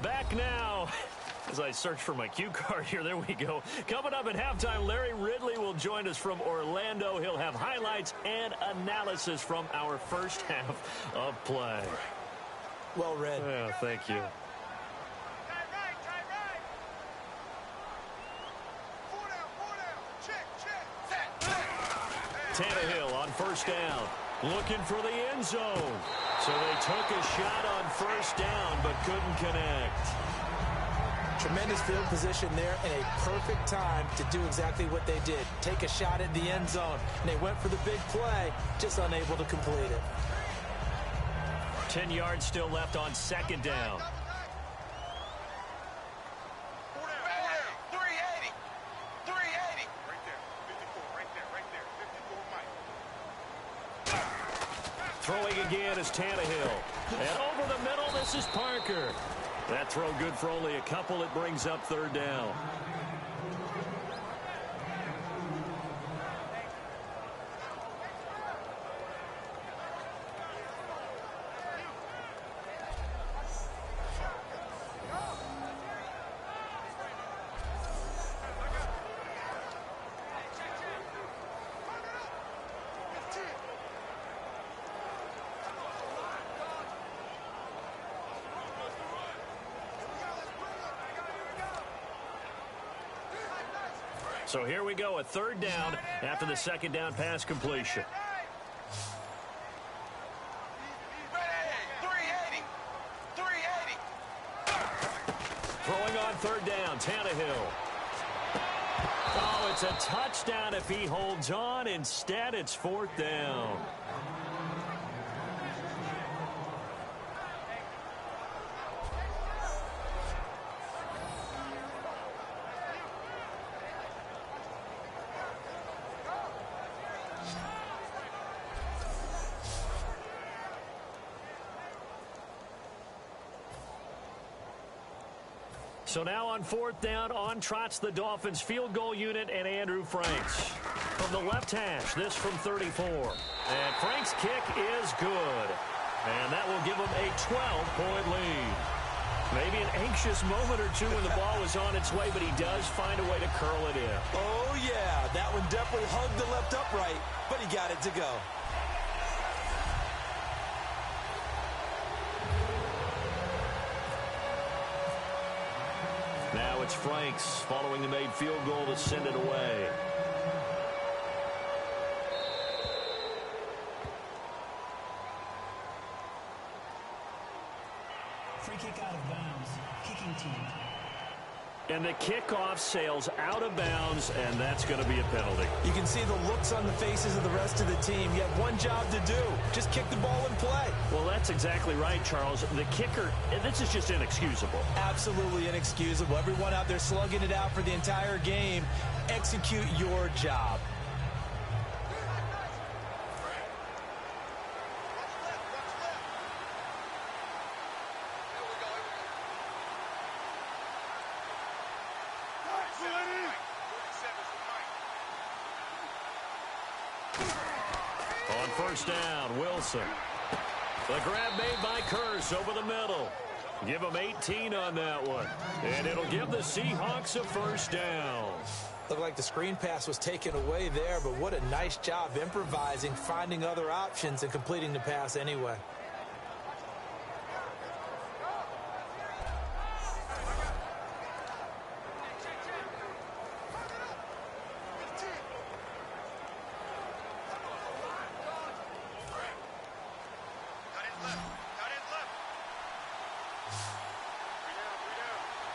Back now. As I search for my cue card here, there we go. Coming up at halftime, Larry Ridley will join us from Orlando. He'll have highlights and analysis from our first half of play. Well read. Yeah, thank you. Tannehill on first down, looking for the end zone. So they took a shot on first down, but couldn't connect. Tremendous field position there and a perfect time to do exactly what they did. Take a shot at the end zone. And they went for the big play, just unable to complete it. 10 yards still left on second down. 380. 380. Right there. 54. Right there. 54, Mike. Throwing again is Tannehill. And over the middle, this is Parker. That throw good for only a couple. It brings up third down. So here we go, a third down after the second down pass completion. 380. 380. Throwing on third down, Tannehill. Oh, it's a touchdown if he holds on. Instead, it's fourth down. So now on fourth down, on trots the Dolphins field goal unit and Andrew Franks. From the left hash, this from 34. And Franks' kick is good. And that will give them a 12-point lead. Maybe an anxious moment or two when the ball was on its way, but he does find a way to curl it in. Oh, yeah. That one definitely hugged the left upright, but he got it to go. Now it's Franks following the made field goal to send it away. Free kick out of bounds. Kicking team. And the kickoff sails out of bounds, and that's going to be a penalty. You can see the looks on the faces of the rest of the team. You have one job to do. Just kick the ball and play. Well, that's exactly right, Charles. The kicker, this is just inexcusable. Absolutely inexcusable. Everyone out there slugging it out for the entire game. Execute your job. On first down, Wilson. The grab made by Curse over the middle. Give him 18 on that one. And it'll give the Seahawks a first down. Looked like the screen pass was taken away there, but what a nice job improvising, finding other options, and completing the pass anyway.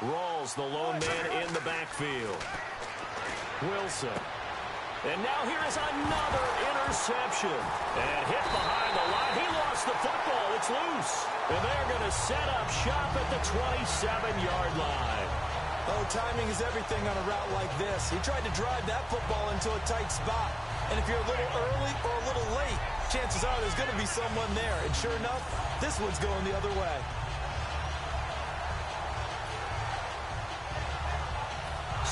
Rawls, the lone man in the backfield. Wilson. And now here is another interception. And hit behind the line. He lost the football. It's loose. And they're going to set up shop at the 27-yard line. Oh, timing is everything on a route like this. He tried to drive that football into a tight spot. And if you're a little early or a little late, chances are there's going to be someone there. And sure enough, this one's going the other way.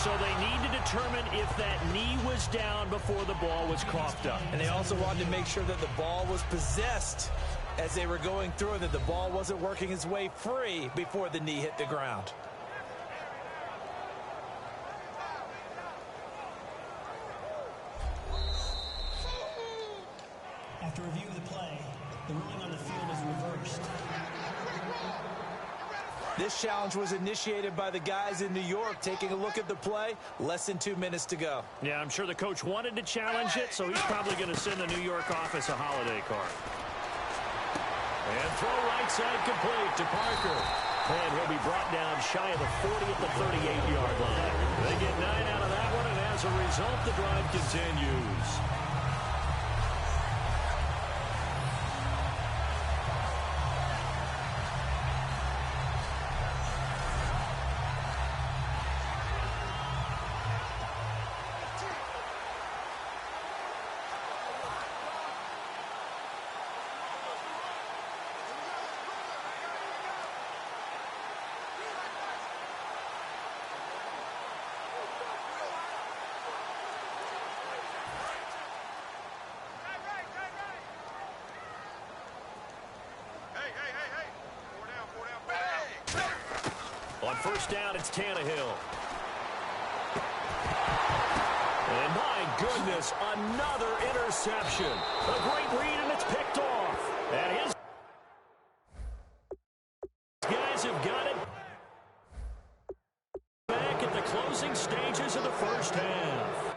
So they need to determine if that knee was down before the ball was coughed up. And they also wanted to make sure that the ball was possessed as they were going through, that the ball wasn't working its way free before the knee hit the ground. After review of the play, the ruling on the field is reversed. This challenge was initiated by the guys in New York. Taking a look at the play, less than 2 minutes to go. Yeah, I'm sure the coach wanted to challenge it, so he's probably going to send the New York office a holiday card. And throw right side complete to Parker. And he'll be brought down shy of the 40 at the 38-yard line. They get 9 out of that one, and as a result, the drive continues. On first down, it's Tannehill. And my goodness, another interception. A great read, and it's picked off. And his guys have got it back at the closing stages of the first half.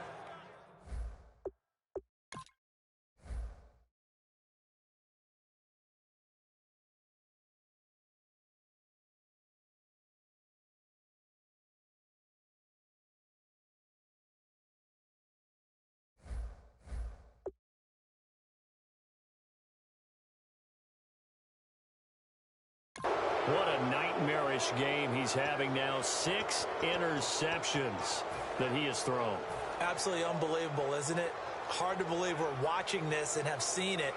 What a nightmarish game he's having now. 6 interceptions that he has thrown. Absolutely unbelievable, isn't it? Hard to believe we're watching this and have seen it,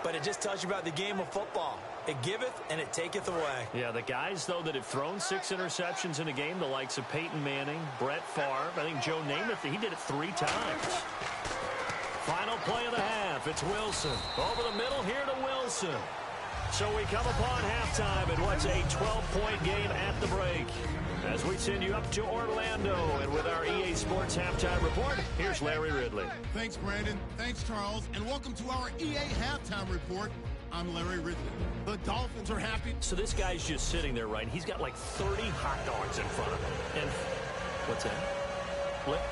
but it just tells you about the game of football. It giveth and it taketh away. Yeah, the guys, though, that have thrown 6 interceptions in a game, the likes of Peyton Manning, Brett Favre, I think Joe Namath, he did it 3 times. Final play of the half. It's Wilson. Over the middle here to Wilson. So we come upon halftime in what's a 12-point game at the break. As we send you up to Orlando, and with our EA Sports Halftime Report, here's Larry Ridley. Thanks, Brandon. Thanks, Charles. And welcome to our EA Halftime Report. I'm Larry Ridley. The Dolphins are happy. So this guy's just sitting there, right? He's got like 30 hot dogs in front of him. And what's that? What?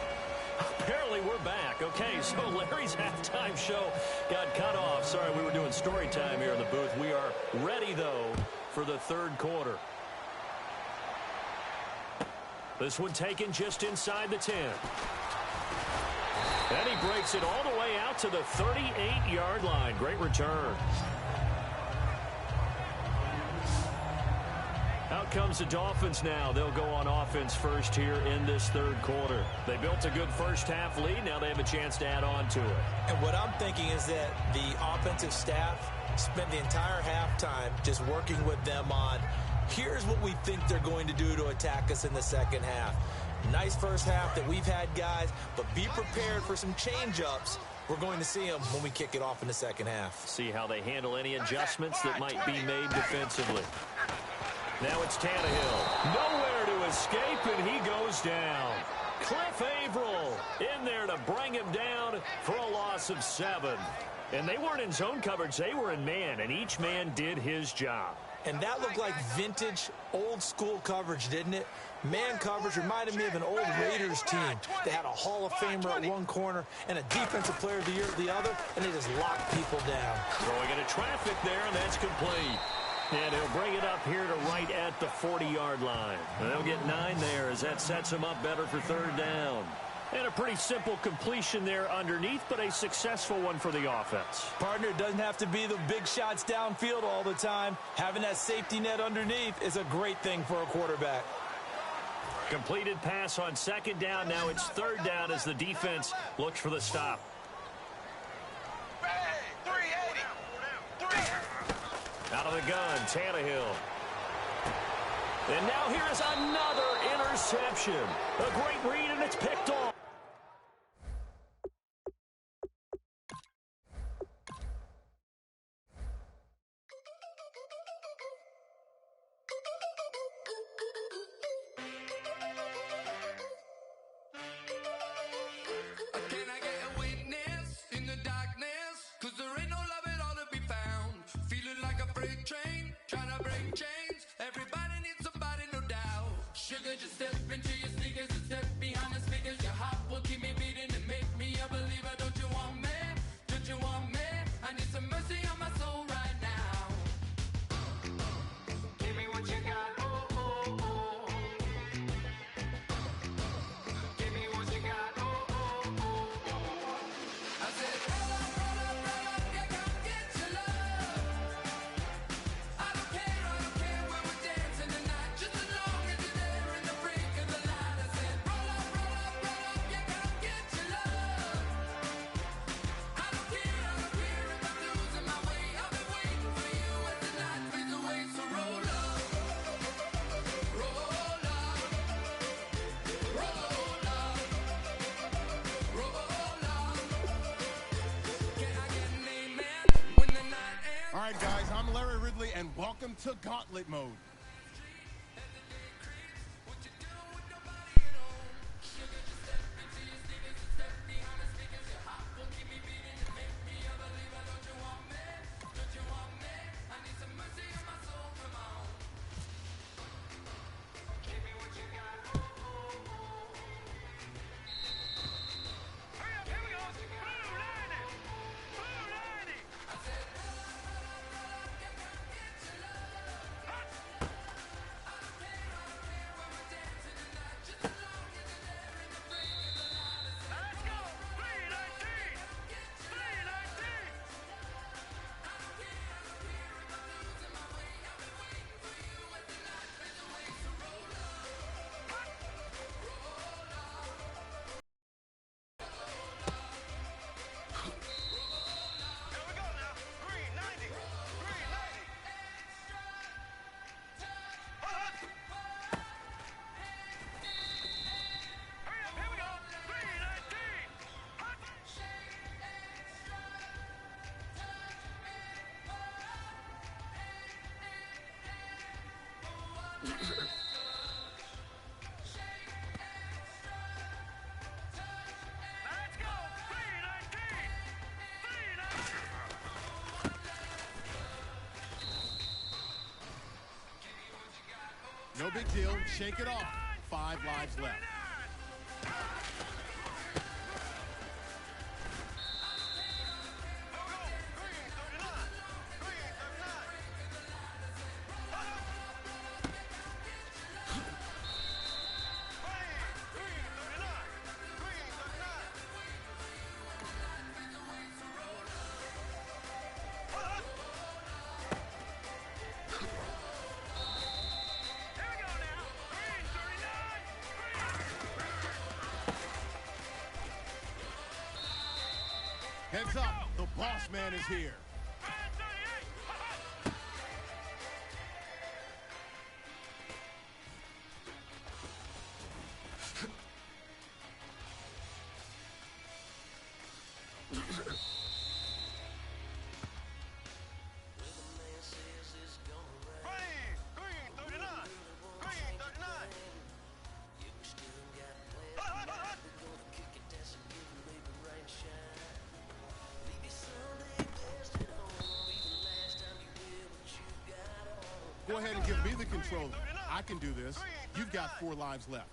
Apparently we're back. Okay, so Larry's halftime show got cut off. Sorry, we were doing story time here in the booth. We are ready, though, for the third quarter. This one taken just inside the 10. And he breaks it all the way out to the 38-yard line. Great return. Out comes the Dolphins now. They'll go on offense first here in this third quarter. They built a good first half lead. Now they have a chance to add on to it. And what I'm thinking is that the offensive staff spent the entire halftime just working with them on, here's what we think they're going to do to attack us in the second half. Nice first half that we've had, guys, but be prepared for some change-ups. We're going to see them when we kick it off in the second half. See how they handle any adjustments that might be made defensively. Now it's Tannehill. Nowhere to escape, and he goes down. Cliff Averill in there to bring him down for a loss of 7. And they weren't in zone coverage. They were in man, and each man did his job. And that looked like vintage, old-school coverage, didn't it? Man coverage reminded me of an old Raiders team. They had a Hall of Famer at one corner and a Defensive Player of the Year at the other, and they just locked people down. Throwing into traffic there, and that's complete. And he'll bring it up here to right at the 40-yard line. And they'll get 9 there as that sets him up better for third down. And a pretty simple completion there underneath, but a successful one for the offense. Partner, it doesn't have to be the big shots downfield all the time. Having that safety net underneath is a great thing for a quarterback. Completed pass on second down. Now it's third down as the defense looks for the stop. Out of the gun, Tannehill. And now here is another interception. A great read, and it's picked off. Just step into your sneakers and step behind the speakers. Your heart will keep me beating and make me a believer. Don't you want me? Don't you want me? I need some mercy on my soul right now. Give me what you got. Oh, oh, oh. Give me what you got. Oh, oh, oh. I said, roll up, yeah, come get your love. I don't care where we're dancing tonight. Just as long as you're there. All right, guys, I'm Larry Ridley, and welcome to Gauntlet Mode. No big deal. Shake it off. 5 lives left. Heads up, the boss man is here. Go ahead and give me the controller. I can do this. You've got 4 lives left.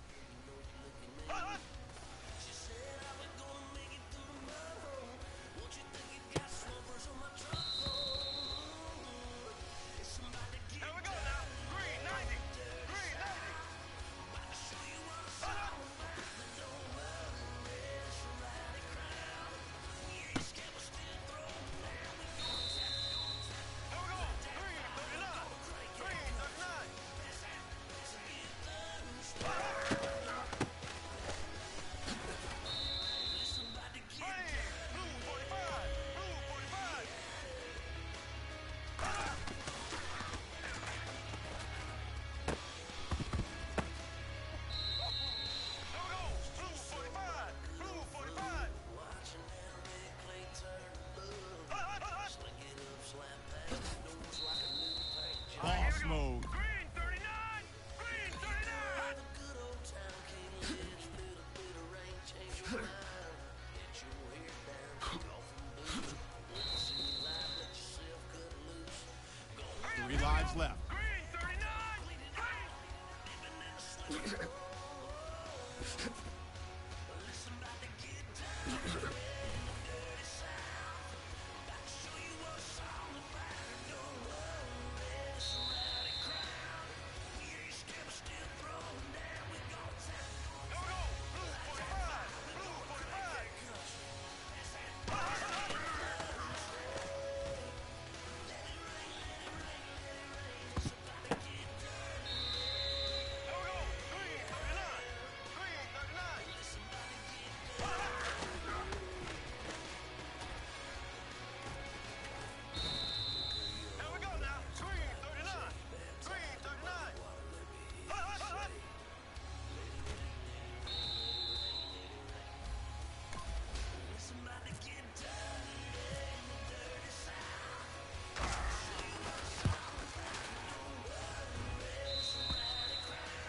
lives left.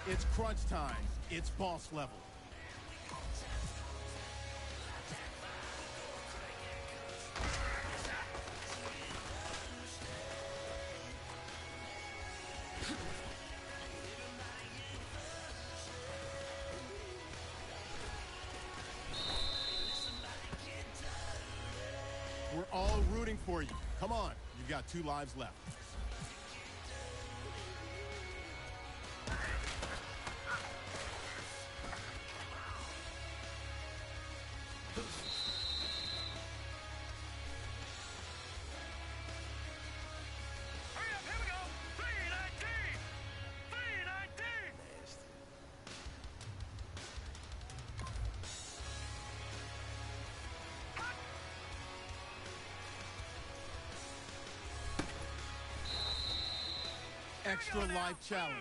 It's crunch time. It's boss level. We're all rooting for you. Come on. You've got 2 lives left. Extra life challenge.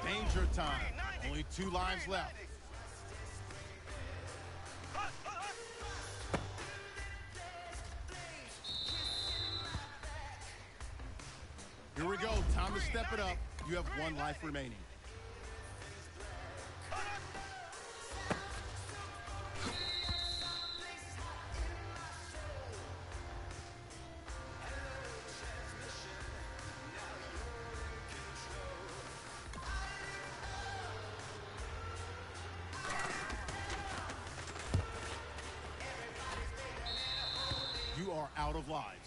Danger time. Only 2 lives left. Here we go. Time to step it up. You have 1 life remaining. You are out of lives.